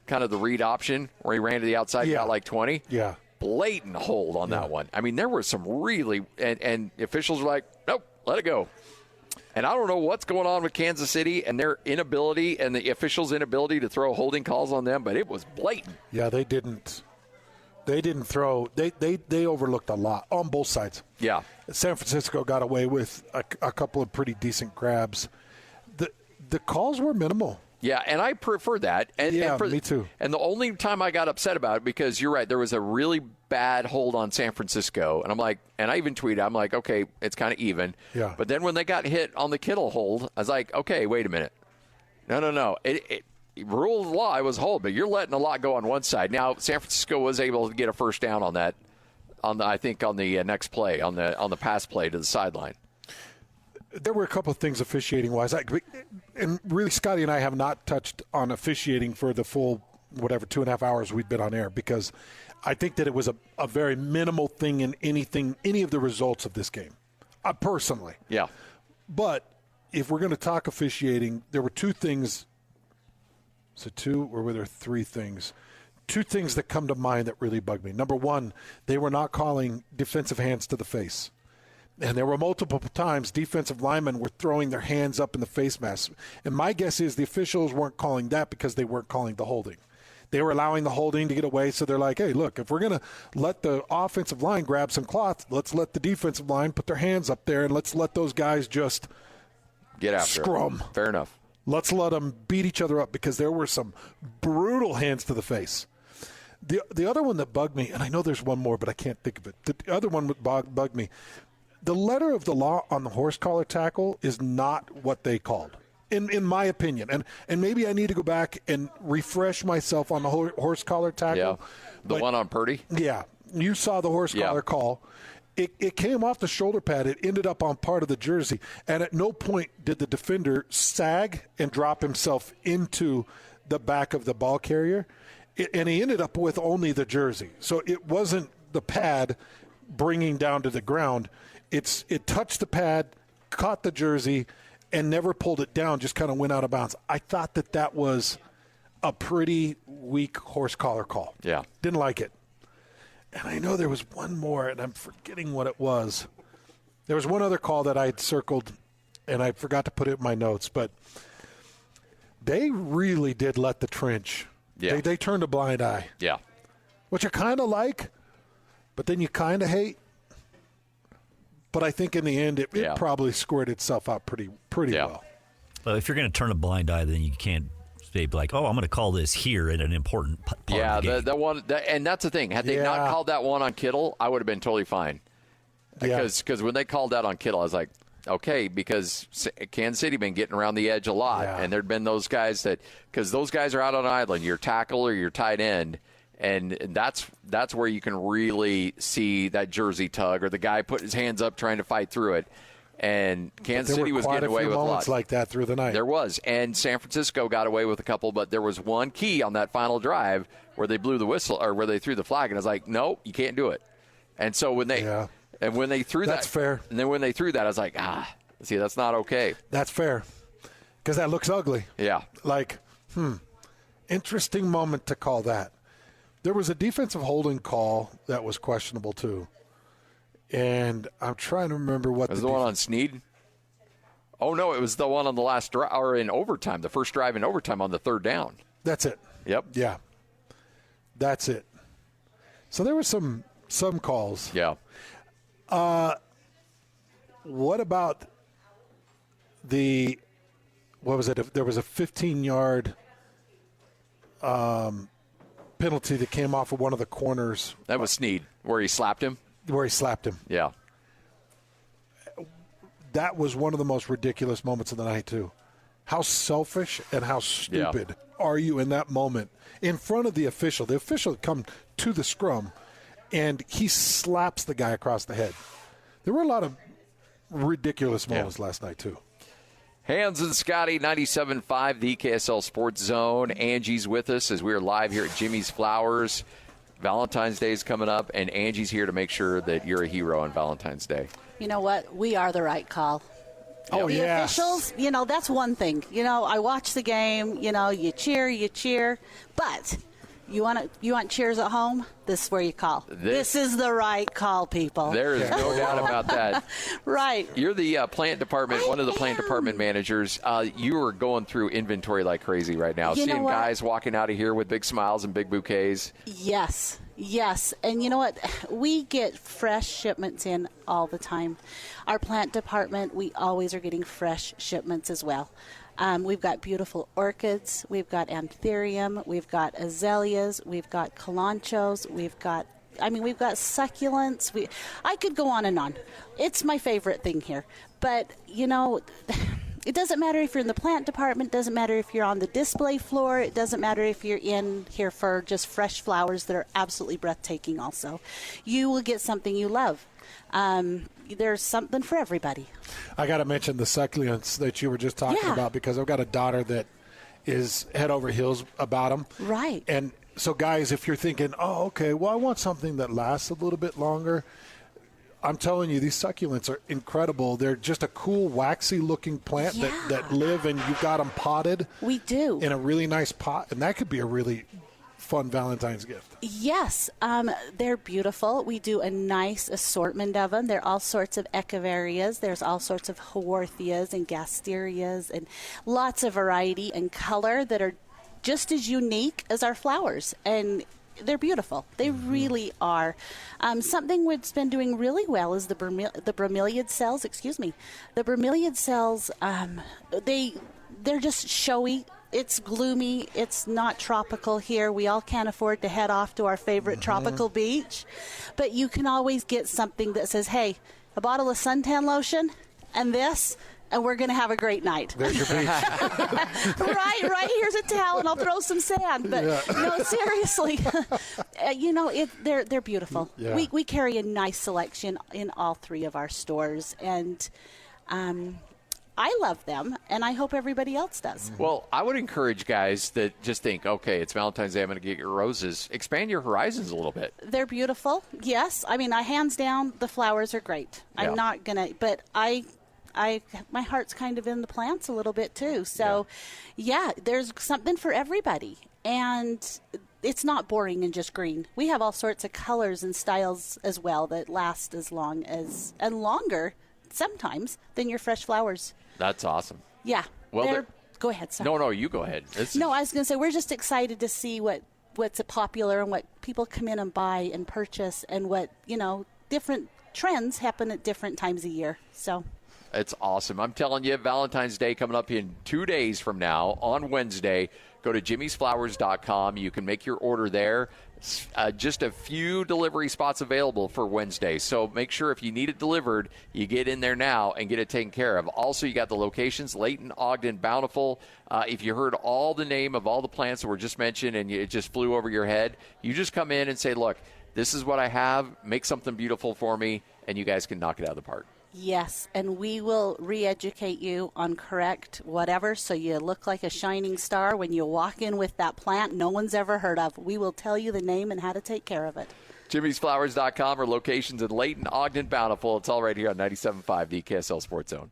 kind of the read option where he ran to the outside and got like 20. Yeah. Blatant hold on that one. I mean, there were some really and the officials were like, nope, let it go. And I don't know what's going on with Kansas City and their inability and the officials' inability to throw holding calls on them, but it was blatant. Yeah, they didn't throw. They overlooked a lot on both sides. Yeah. San Francisco got away with a couple of pretty decent grabs. The calls were minimal. Yeah, and I prefer that. Me too. And the only time I got upset about it, because you're right, there was a really bad hold on San Francisco. And I'm like, and I even tweeted, I'm like, okay, it's kind of even. Yeah. But then when they got hit on the Kittle hold, I was like, okay, wait a minute. No. Rule of law, it was hold, but you're letting a lot go on one side. Now, San Francisco was able to get a first down on that, on the next play, on the pass play to the sideline. There were a couple of things officiating-wise. And really, Scotty and I have not touched on officiating for the full, 2.5 hours we've been on air, because I think that it was a very minimal thing in any of the results of this game, personally. Yeah. But if we're going to talk officiating, there were two things. So two, or were there three things? Two things that come to mind that really bugged me. Number one, they were not calling defensive hands to the face. And there were multiple times defensive linemen were throwing their hands up in the face mask. And my guess is the officials weren't calling that because they weren't calling the holding. They were allowing the holding to get away, so they're like, hey, look, if we're going to let the offensive line grab some cloth, let's let the defensive line put their hands up there, and let's let those guys just get after scrum. Fair enough. Let's let them beat each other up, because there were some brutal hands to the face. The other one that bugged me, and I know there's one more, but I can't think of it. The other one that bugged me. The letter of the law on the horse collar tackle is not what they called, in my opinion. And maybe I need to go back and refresh myself on the horse collar tackle. Yeah, the one on Purdy? Yeah. You saw the horse collar call. It came off the shoulder pad. It ended up on part of the jersey. And at no point did the defender sag and drop himself into the back of the ball carrier. And he ended up with only the jersey. So it wasn't the pad bringing down to the ground. It touched the pad, caught the jersey, and never pulled it down, just kind of went out of bounds. I thought that was a pretty weak horse collar call. Yeah. Didn't like it. And I know there was one more, and I'm forgetting what it was. There was one other call that I had circled, and I forgot to put it in my notes. But they really did let the trench. Yeah. They turned a blind eye. Yeah. Which I kind of like, but then you kind of hate. But I think in the end, it probably squared itself out pretty well. Well, if you're going to turn a blind eye, then you can't say like, "Oh, I'm going to call this here in an important part of the game." That one, and that's the thing. Had they not called that one on Kittle, I would have been totally fine. Because when they called that on Kittle, I was like, okay, because Kansas City been getting around the edge a lot, and there'd been those guys because those guys are out on an island, your tackle or your tight end. And that's where you can really see that jersey tug or the guy put his hands up trying to fight through it. And Kansas City was getting away with a lot. Like that through the night. There was. And San Francisco got away with a couple, but there was one key on that final drive where they blew the whistle or where they threw the flag, and I was like, no, you can't do it. And so when they threw that, that's fair. And then when they threw that, I was like, see, that's not okay. That's fair, because that looks ugly. Yeah. Like, interesting moment to call that. There was a defensive holding call that was questionable too. And I'm trying to remember what was the one on Snead. Oh no, it was the one on the last drive or in overtime, the first drive in overtime on the third down. That's it. Yep. Yeah. That's it. So there were some calls. Yeah. What about what was it? There was a 15-yard penalty that came off of one of the corners. That was Snead, where he slapped him. Yeah. That was one of the most ridiculous moments of the night, too. How selfish and how stupid are you in that moment in front of the official? The official had come to the scrum, and he slaps the guy across the head. There were a lot of ridiculous moments last night, too. Hans and Scotty, 97.5, the KSL Sports Zone. Angie's with us as we're live here at Jimmy's Flowers. Valentine's Day is coming up, and Angie's here to make sure that you're a hero on Valentine's Day. You know what? We are the right call. Oh, the officials, that's one thing. I watch the game, you cheer. But you want cheers at home? This is where you call. This is the right call, people. There is no doubt about that. Right. You're the plant department, one of the plant department managers. You are going through inventory like crazy right now. Seeing guys walking out of here with big smiles and big bouquets. Yes. And you know what? We get fresh shipments in all the time. Our plant department, we always are getting fresh shipments as well. We've got beautiful orchids. We've got anthurium. We've got azaleas. We've got kalanchos. We've got succulents. I could go on and on. It's my favorite thing here. But, it doesn't matter if you're in the plant department. It doesn't matter if you're on the display floor. It doesn't matter if you're in here for just fresh flowers that are absolutely breathtaking also. You will get something you love. There's something for everybody. I got to mention the succulents that you were just talking about, because I've got a daughter that is head over heels about them. Right. And so, guys, if you're thinking, oh, okay, well, I want something that lasts a little bit longer, I'm telling you, these succulents are incredible. They're just a cool, waxy-looking plant that live, and you've got them potted. We do. In a really nice pot, and that could be a really fun Valentine's gift. Yes, they're beautiful. We do a nice assortment of them. There are all sorts of echeverias. There's all sorts of haworthias and gasterias and lots of variety and color that are just as unique as our flowers. And they're beautiful. They really are. Something that's been doing really well is the bromeliad cells. The bromeliad cells, they're just showy. It's gloomy. It's not tropical here. We all can't afford to head off to our favorite tropical beach. But you can always get something that says, hey, a bottle of suntan lotion and this, and we're going to have a great night. There's your beach. Right. Here's a towel, and I'll throw some sand. But, no, seriously. They're beautiful. Yeah. We carry a nice selection in all three of our stores. And I love them, and I hope everybody else does. Well, I would encourage guys that just think, okay, it's Valentine's Day, I'm going to get your roses. Expand your horizons a little bit. They're beautiful, yes. I mean, hands down, the flowers are great. I'm not going to, but my heart's kind of in the plants a little bit too. So, there's something for everybody. And it's not boring and just green. We have all sorts of colors and styles as well that last as long as, and longer sometimes, than your fresh flowers. That's awesome. Yeah. Well, go ahead. Sorry. No, you go ahead. No, I was going to say, we're just excited to see what's popular and what people come in and buy and purchase, and what, different trends happen at different times of year. So it's awesome. I'm telling you, Valentine's Day coming up in 2 days from now on Wednesday. Go to jimmysflowers.com. You can make your order there. Just a few delivery spots available for Wednesday. So make sure if you need it delivered, you get in there now and get it taken care of. Also, you got the locations, Layton, Ogden, Bountiful. If you heard all the name of all the plants that were just mentioned and it just flew over your head, you just come in and say, look, this is what I have. Make something beautiful for me, and you guys can knock it out of the park. Yes, and we will re-educate you on correct whatever, so you look like a shining star when you walk in with that plant no one's ever heard of. We will tell you the name and how to take care of it. Jimmy'sFlowers.com or locations in Layton, Ogden, Bountiful. It's all right here on 97.5, the KSL Sports Zone.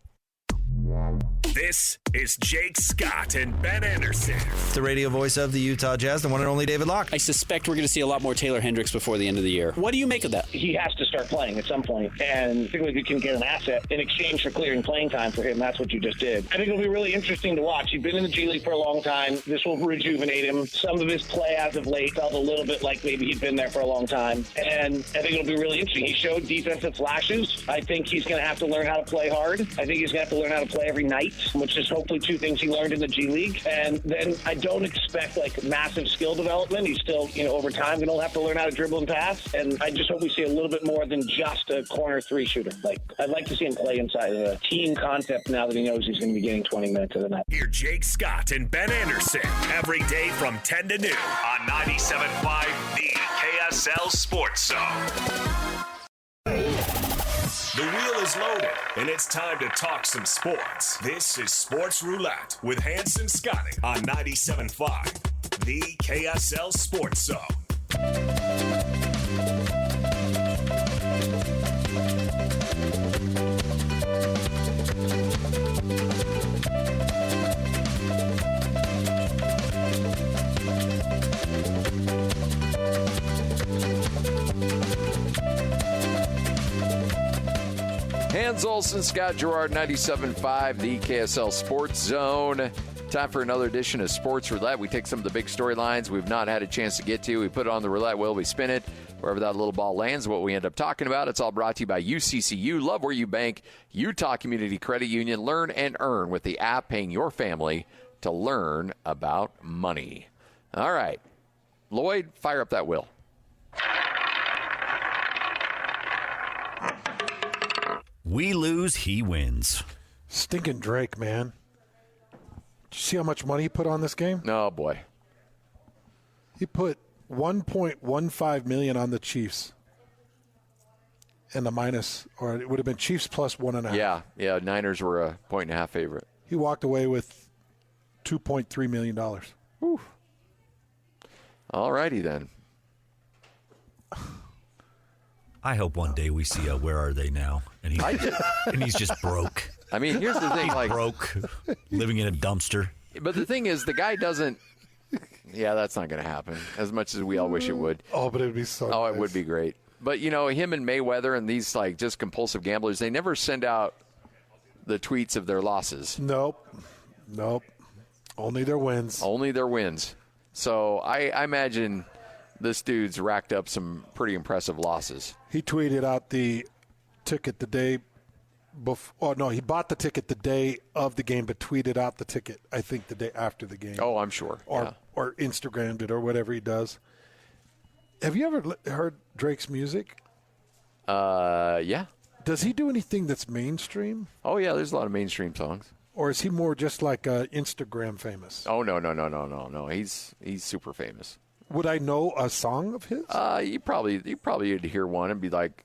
This is Jake Scott and Ben Anderson. The radio voice of the Utah Jazz, the one and only David Locke. I suspect we're going to see a lot more Taylor Hendricks before the end of the year. What do you make of that? He has to start playing at some point, and I think we can get an asset in exchange for clearing playing time for him. That's what you just did. I think it'll be really interesting to watch. He's been in the G League for a long time. This will rejuvenate him. Some of his play as of late felt a little bit like maybe he'd been there for a long time, and I think it'll be really interesting. He showed defensive flashes. I think he's going to have to learn how to play hard. I think he's going to have to learn how to play every night, which is hopefully two things he learned in the G League. And then I don't expect like massive skill development. He's still, over time going to have to learn how to dribble and pass. And I just hope we see a little bit more than just a corner three shooter. Like, I'd like to see him play inside of a team concept now that he knows he's going to be getting 20 minutes of the night. Hear Jake Scott and Ben Anderson every day from 10 to noon on 97.5 The KSL Sports Zone. The wheel is loaded, and it's time to talk some sports. This is Sports Roulette with Hanson Scotty on 97.5, the KSL Sports Zone. Hans Olsen, Scott Gerard, 97.5, the KSL Sports Zone. Time for another edition of Sports Roulette. We take some of the big storylines we've not had a chance to get to. We put it on the roulette wheel, we spin it. Wherever that little ball lands, what we end up talking about. It's all brought to you by UCCU. Love where you bank. Utah Community Credit Union. Learn and earn with the app, paying your family to learn about money. All right. Lloyd, fire up that wheel. We lose, he wins. Stinking Drake, man. Did you see how much money he put on this game? Oh, boy. He put $1.15 million on the Chiefs. And the minus, or it would have been Chiefs plus 1.5. Yeah. Niners were a 1.5 favorite. He walked away with $2.3 million. Whew. All righty then. I hope one day we see a Where Are They Now? And he's just broke. I mean, here's the thing. He's broke, living in a dumpster. But the thing is, the guy doesn't. Yeah, that's not going to happen, as much as we all wish it would. Oh, but it would be so Oh, nice. It would be great. But, him and Mayweather and these, just compulsive gamblers, they never send out the tweets of their losses. Nope. Only their wins. So I imagine this dude's racked up some pretty impressive losses. He tweeted out the ticket the day before. Oh, no, he bought the ticket the day of the game, but tweeted out the ticket, I think, the day after the game. Oh, I'm sure. Or Instagrammed it or whatever he does. Have you ever heard Drake's music? Yeah. Does he do anything that's mainstream? Oh, yeah, there's a lot of mainstream songs. Or is he more just like Instagram famous? Oh, no. He's super famous. Would I know a song of his? You probably would hear one and be like,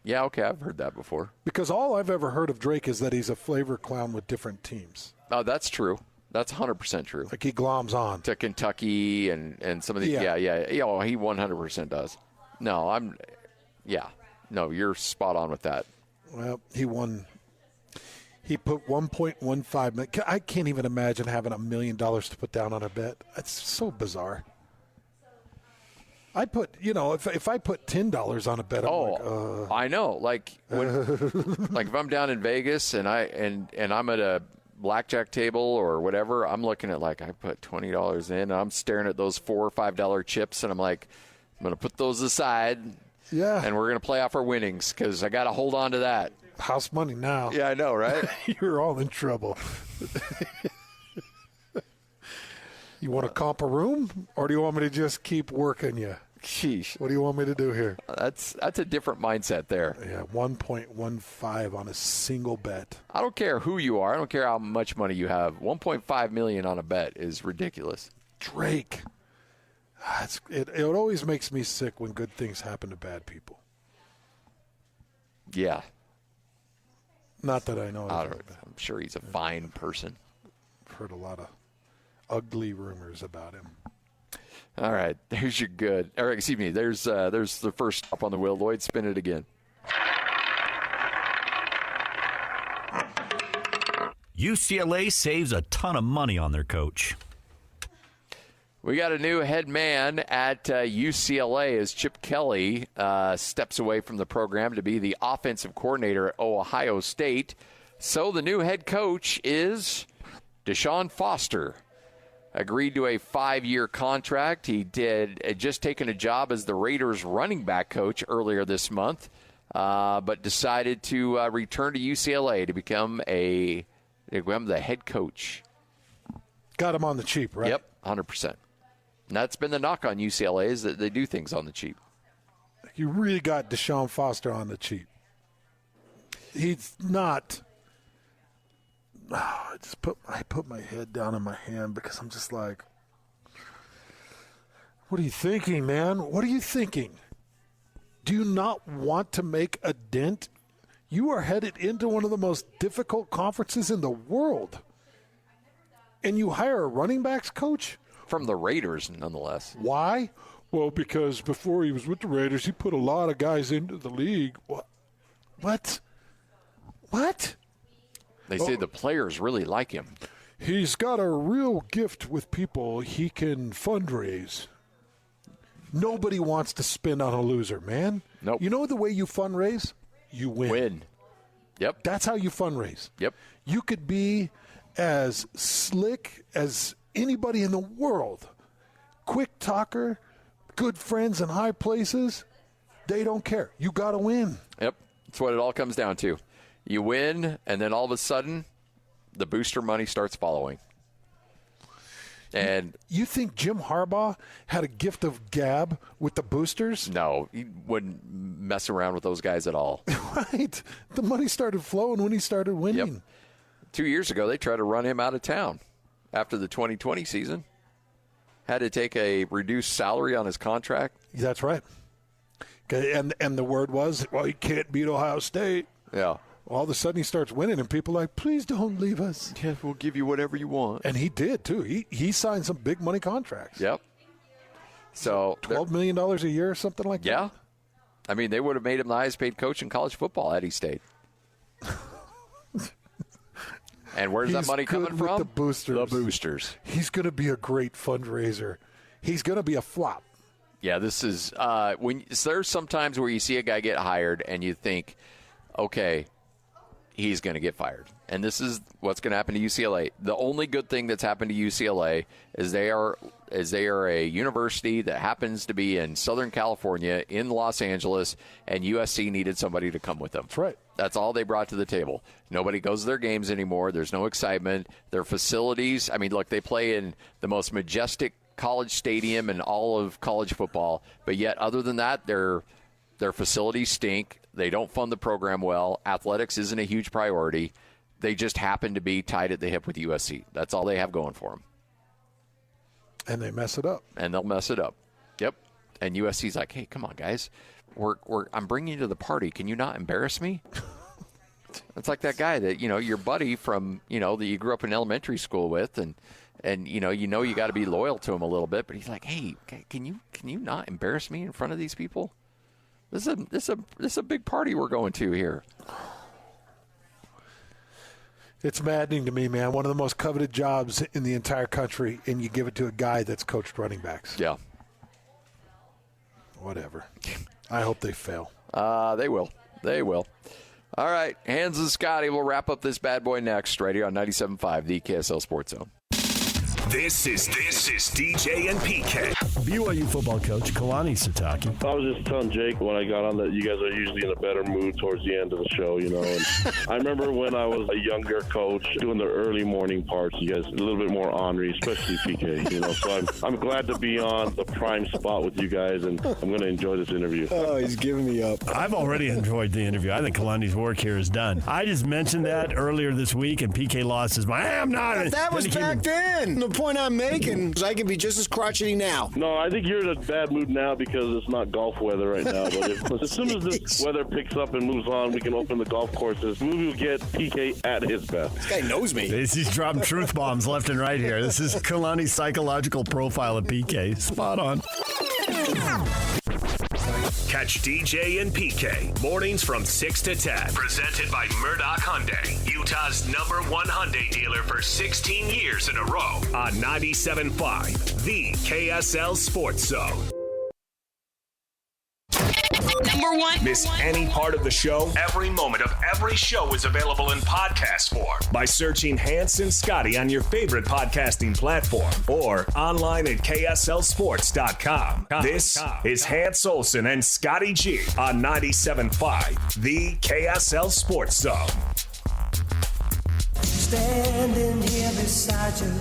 yeah, okay, I've heard that before. Because all I've ever heard of Drake is that he's a flavor clown with different teams. Oh, that's true. That's 100% true. Like he gloms on. To Kentucky and some of the yeah. Oh, he 100% does. No, No, you're spot on with that. Well, he won. He put $1.15 million. I can't even imagine having $1 million to put down on a bet. That's so bizarre. I put, if I put $10 on a bet, I know. Like if I'm down in Vegas and I'm at a blackjack table or whatever, I'm looking at I put $20 in. And I'm staring at those $4 or $5 chips, and I'm like, I'm going to put those aside. Yeah. And we're going to play off our winnings because I got to hold on to that. House money now. Yeah, I know, right? You're all in trouble. You want to comp a room, or do you want me to just keep working you? Sheesh. What do you want me to do here? That's a different mindset there. Yeah, 1.15 on a single bet. I don't care who you are. I don't care how much money you have. $1.5 million on a bet is ridiculous. Drake. It always makes me sick when good things happen to bad people. Yeah. Not that I know of. I'm sure he's a fine person. I've heard a lot of ugly rumors about him. All right, there's your good. Or excuse me, there's the first stop on the wheel. Lloyd, spin it again. UCLA saves a ton of money on their coach. We got a new head man at UCLA as Chip Kelly steps away from the program to be the offensive coordinator at Ohio State. So the new head coach is Deshaun Foster. Agreed to a 5-year contract. He had just taken a job as the Raiders running back coach earlier this month, but decided to return to UCLA to become the head coach. Got him on the cheap, right? Yep, 100%. And that's been the knock on UCLA, is that they do things on the cheap. You really got Deshaun Foster on the cheap. He's not. I put my head down in my hand because I'm just like, what are you thinking, man? What are you thinking? Do you not want to make a dent? You are headed into one of the most difficult conferences in the world. And you hire a running backs coach? From the Raiders, nonetheless. Why? Well, because before he was with the Raiders, he put a lot of guys into the league. What? They say the players really like him. He's got a real gift with people. He can fundraise. Nobody wants to spend on a loser, man. Nope. You know the way you fundraise? You win. Yep. That's how you fundraise. Yep. You could be as slick as anybody in the world. Quick talker, good friends in high places. They don't care. You got to win. Yep. That's what it all comes down to. You win, and then all of a sudden, the booster money starts following. And you think Jim Harbaugh had a gift of gab with the boosters? No, he wouldn't mess around with those guys at all. Right. The money started flowing when he started winning. Yep. 2 years ago, they tried to run him out of town after the 2020 season. Had to take a reduced salary on his contract. That's right. And the word was, well, he can't beat Ohio State. Yeah. All of a sudden he starts winning, and people are like, please don't leave us. Yeah, we'll give you whatever you want. And he did, too. He signed some big money contracts. Yep. So $12 million a year or something like that? Yeah. I mean, they would have made him the highest paid coach in college football had he stayed. And where's that money coming from? The boosters. The boosters. He's going to be a great fundraiser. He's going to be a flop. Yeah, this is so there's sometimes where you see a guy get hired and you think, okay, he's going to get fired. And this is what's going to happen to UCLA. The only good thing that's happened to UCLA is they are a university that happens to be in Southern California, in Los Angeles, and USC needed somebody to come with them. That's right. That's all they brought to the table. Nobody goes to their games anymore. There's no excitement. Their facilities, I mean, look, they play in the most majestic college stadium in all of college football, but yet other than that, their facilities stink. They don't fund the program well. Athletics isn't a huge priority. They just happen to be tied at the hip with USC. That's all they have going for them. And they mess it up. And they'll mess it up. Yep. And USC's like, hey, come on, guys. I'm bringing you to the party. Can you not embarrass me? It's like that guy that, your buddy from, that you grew up in elementary school with, and you got to be loyal to him a little bit, but he's like, hey, can you not embarrass me in front of these people? This is a big party we're going to here. It's maddening to me, man. One of the most coveted jobs in the entire country, and you give it to a guy that's coached running backs. Yeah. Whatever. I hope they fail. They will. They will. All right, Hans and Scotty will wrap up this bad boy next, right here on 97.5, the KSL Sports Zone. This is DJ and PK. BYU football coach Kalani Sitake. I was just telling Jake when I got on that you guys are usually in a better mood towards the end of the show, And I remember when I was a younger coach doing the early morning parts, you guys a little bit more ornery, especially PK, So I'm glad to be on the prime spot with you guys, and I'm going to enjoy this interview. Oh, he's giving me up. I've already enjoyed the interview. I think Kalani's work here is done. I just mentioned that earlier this week, and PK lost his mind. I'm not. That was back then. point I'm making is I can be just as crotchety now. No, I think you're in a bad mood now because it's not golf weather right now. But as soon as this weather picks up and moves on, we can open the golf courses. We will get PK at his best. This guy knows me. He's dropping truth bombs left and right here. This is Kalani's psychological profile of PK. Spot on. Catch DJ and PK mornings from 6 to 10. Presented by Murdoch Hyundai, Utah's #1 Hyundai dealer for 16 years in a row. On 97.5, the KSL Sports Zone. #1. Miss any part of the show? Every moment of every show is available in podcast form by searching Hans and Scotty on your favorite podcasting platform or online at KSLSports.com. This is Hans Olsen and Scotty G on 97.5, the KSL Sports Zone. Standing here beside you,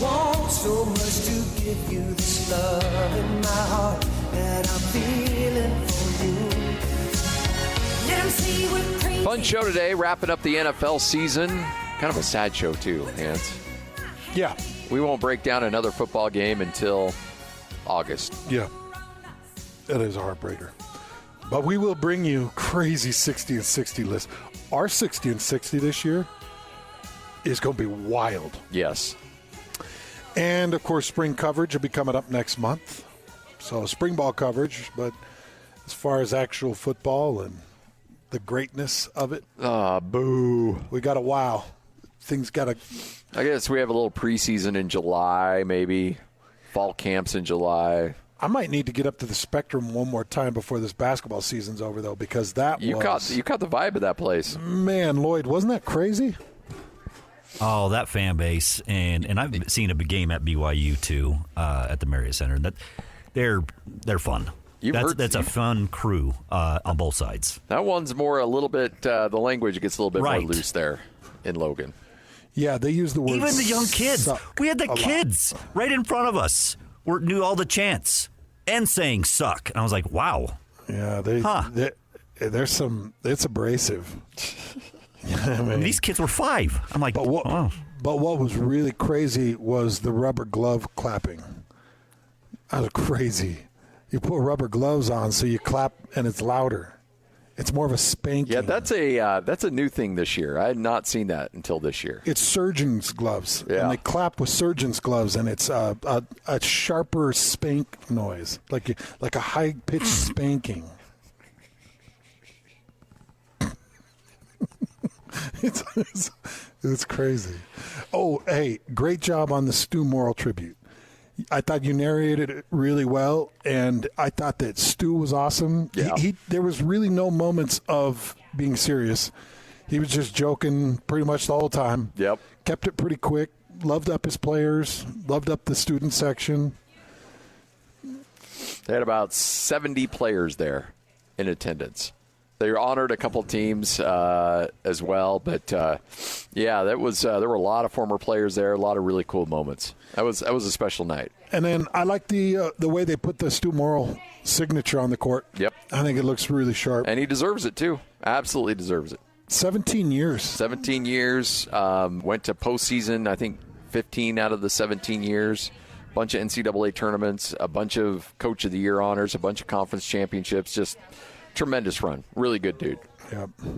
want so much to give you this love in my heart that I'm feeling for you. Let 'em see what crazy. Fun show today, wrapping up the NFL season. Kind of a sad show, too, Hans. Yeah. We won't break down another football game until August. Yeah. It is a heartbreaker. But we will bring you crazy 60 and 60 lists. Our 60 and 60 this year is going to be wild. Yes. And, of course, spring coverage will be coming up next month. So spring ball coverage, but as far as actual football and the greatness of it. Boo. We got a wow. Things got to. I guess we have a little preseason in July, maybe. Fall camps in July. I might need to get up to the Spectrum one more time before this basketball season's over, though, because that you caught the vibe of that place. Man, Lloyd, wasn't that crazy? Oh, that fan base, and I've seen a big game at BYU too, at the Marriott Center. That they're fun. That's a fun crew on both sides. That one's more a little bit. The language gets a little bit more loose there in Logan. Yeah, they use the word. Even the young kids. We had the kids right in front of us. Knew all the chants and saying "suck." And I was like, "Wow." Yeah, there's some. It's abrasive. I mean, these kids were 5. I'm like, but what was really crazy was the rubber glove clapping. That was crazy. You put rubber gloves on, so you clap, and it's louder. It's more of a spanking. Yeah, that's a new thing this year. I had not seen that until this year. It's surgeon's gloves, and they clap with surgeon's gloves, and it's a sharper spank noise, like a high pitched spanking. It's crazy. Oh, hey, great job on the Stu Morrill tribute. I thought you narrated it really well, and I thought that Stu was awesome. Yeah. There was really no moments of being serious. He was just joking pretty much the whole time. Yep. Kept it pretty quick. Loved up his players. Loved up the student section. They had about 70 players there in attendance. They honored a couple teams as well, but there were a lot of former players there, a lot of really cool moments. That was a special night. And then I like the way they put the Stu Morrill signature on the court. Yep, I think it looks really sharp, and he deserves it too. Absolutely deserves it. 17 years. 17 years. Went to postseason. I think 15 out of the 17 years. Bunch of NCAA tournaments, a bunch of Coach of the Year honors, a bunch of conference championships. Just tremendous run. Really good dude.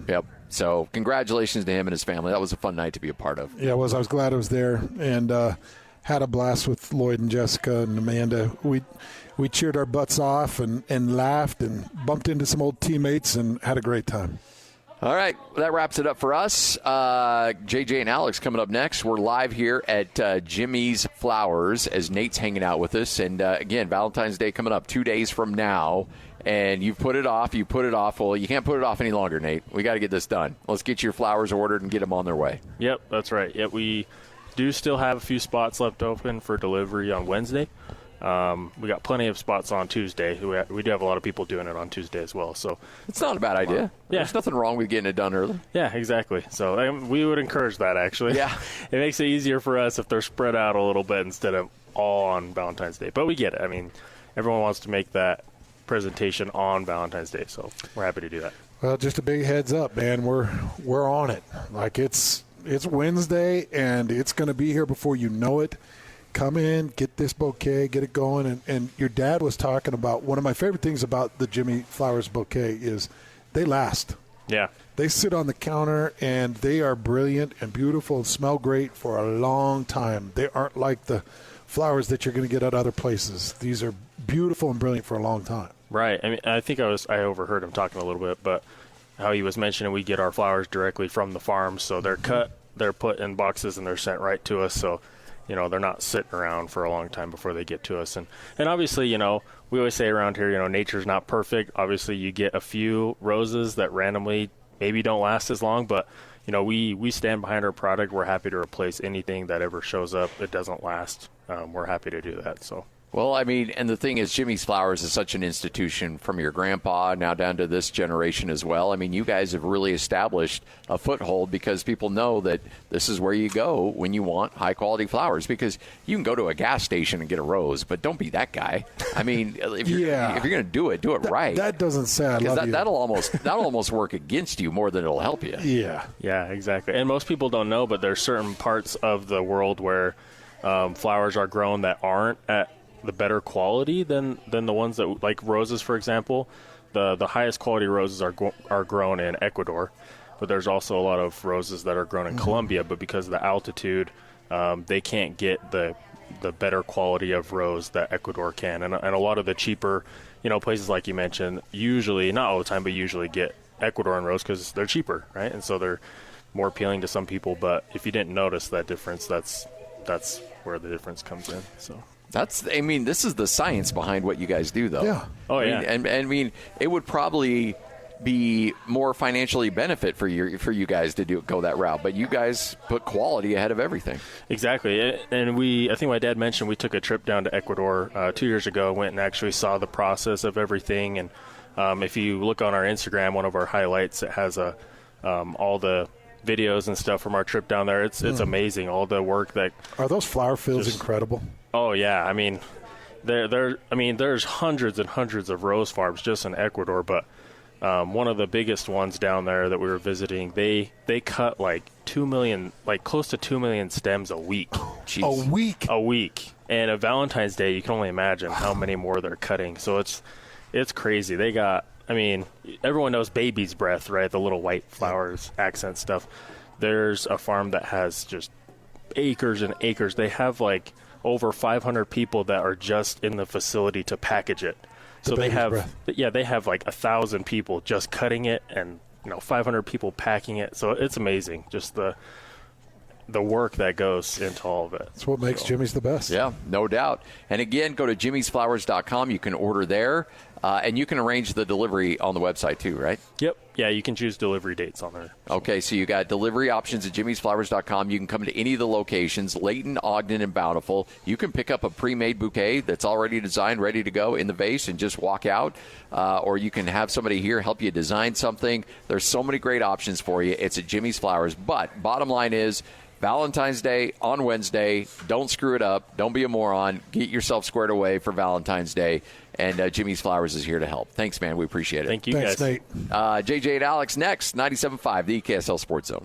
Yep. So congratulations to him and his family. That was a fun night to be a part of. Yeah, it was. I was glad I was there and had a blast with Lloyd and Jessica and Amanda. We cheered our butts off and laughed and bumped into some old teammates and had a great time. All right, that wraps it up for us. JJ and Alex coming up next. We're live here at Jimmy's Flowers as Nate's hanging out with us. And, again, Valentine's Day coming up 2 days from now. And you've put it off. Well, you can't put it off any longer, Nate. We got to get this done. Let's get your flowers ordered and get them on their way. Yep, that's right. Yep, we do still have a few spots left open for delivery on Wednesday. We got plenty of spots on Tuesday. We do have a lot of people doing it on Tuesday as well. So it's not a bad idea. Yeah. There's nothing wrong with getting it done early. Yeah, exactly. So we would encourage that, actually. Yeah. It makes it easier for us if they're spread out a little bit instead of all on Valentine's Day. But we get it. I mean, everyone wants to make that presentation on Valentine's Day, so we're happy to do that. Well, just a big heads up, man. We're on it. Like it's Wednesday, and it's going to be here before you know it. come in, get this bouquet, get it going. And your dad was talking about one of my favorite things about the Jimmy Flowers bouquet is they last. Yeah. They sit on the counter, and they are brilliant and beautiful and smell great for a long time. They aren't like the flowers that you're going to get at other places. These are beautiful and brilliant for a long time. Right. I mean, I think I overheard him talking a little bit, but how he was mentioning we get our flowers directly from the farm, so they're cut, they're put in boxes, and they're sent right to us. So, they're not sitting around for a long time before they get to us. And obviously, we always say around here, nature's not perfect. Obviously, you get a few roses that randomly maybe don't last as long, but we stand behind our product. We're happy to replace anything that ever shows up that doesn't last. We're happy to do that. So. Well, I mean, and the thing is, Jimmy's Flowers is such an institution from your grandpa now down to this generation as well. I mean, you guys have really established a foothold because people know that this is where you go when you want high-quality flowers, because you can go to a gas station and get a rose, but don't be that guy. I mean, if you're going to do it right. That doesn't sound because that'll almost work against you more than it'll help you. Yeah. Yeah, exactly. And most people don't know, but there's certain parts of the world where flowers are grown that aren't at the better quality than the ones that, like roses, for example. The highest quality roses are grown in Ecuador, but there's also a lot of roses that are grown in Colombia, but because of the altitude, they can't get the better quality of rose that Ecuador can. And a lot of the cheaper, places like you mentioned, usually, not all the time, but usually get Ecuadorian rose because they're cheaper, right? And so they're more appealing to some people. But if you didn't notice that difference, that's where the difference comes in. So. This is the science behind what you guys do, though. Yeah. Oh, yeah. I mean, it would probably be more financially benefit for you guys to go that route, but you guys put quality ahead of everything. Exactly. And I think my dad mentioned we took a trip down to Ecuador 2 years ago, went and actually saw the process of everything. And if you look on our Instagram, one of our highlights, it has all the videos and stuff from our trip down there. It's amazing, all the work that. Are those flower fields incredible? Oh yeah, I mean, there's hundreds and hundreds of rose farms just in Ecuador, but one of the biggest ones down there that we were visiting, they cut like 2 million, like close to 2 million stems a week. A week. A week, and a Valentine's Day, you can only imagine how many more they're cutting. So it's crazy. They got. I mean, everyone knows baby's breath, right? The little white flowers, accent stuff. There's a farm that has just acres and acres. They have like over 500 people that are just in the facility to package it. So they have like 1,000 people just cutting it, and 500 people packing it. So it's amazing, just the work that goes into all of it. That's what makes Jimmy's the best. Yeah, no doubt. And again, go to jimmysflowers.com. You can order there, and you can arrange the delivery on the website too, right? Yep. Yeah, you can choose delivery dates on there. Okay, so you got delivery options at jimmysflowers.com. You can come to any of the locations, Layton, Ogden, and Bountiful. You can pick up a pre-made bouquet that's already designed, ready to go in the vase, and just walk out. Or you can have somebody here help you design something. There's so many great options for you. It's at Jimmy's Flowers. But bottom line is, Valentine's Day on Wednesday. Don't screw it up. Don't be a moron. Get yourself squared away for Valentine's Day. And Jimmy's Flowers is here to help. Thanks, man. We appreciate it. Thank you, Thanks, guys. Nate. JJ and Alex next. 97.5, the KSL Sports Zone.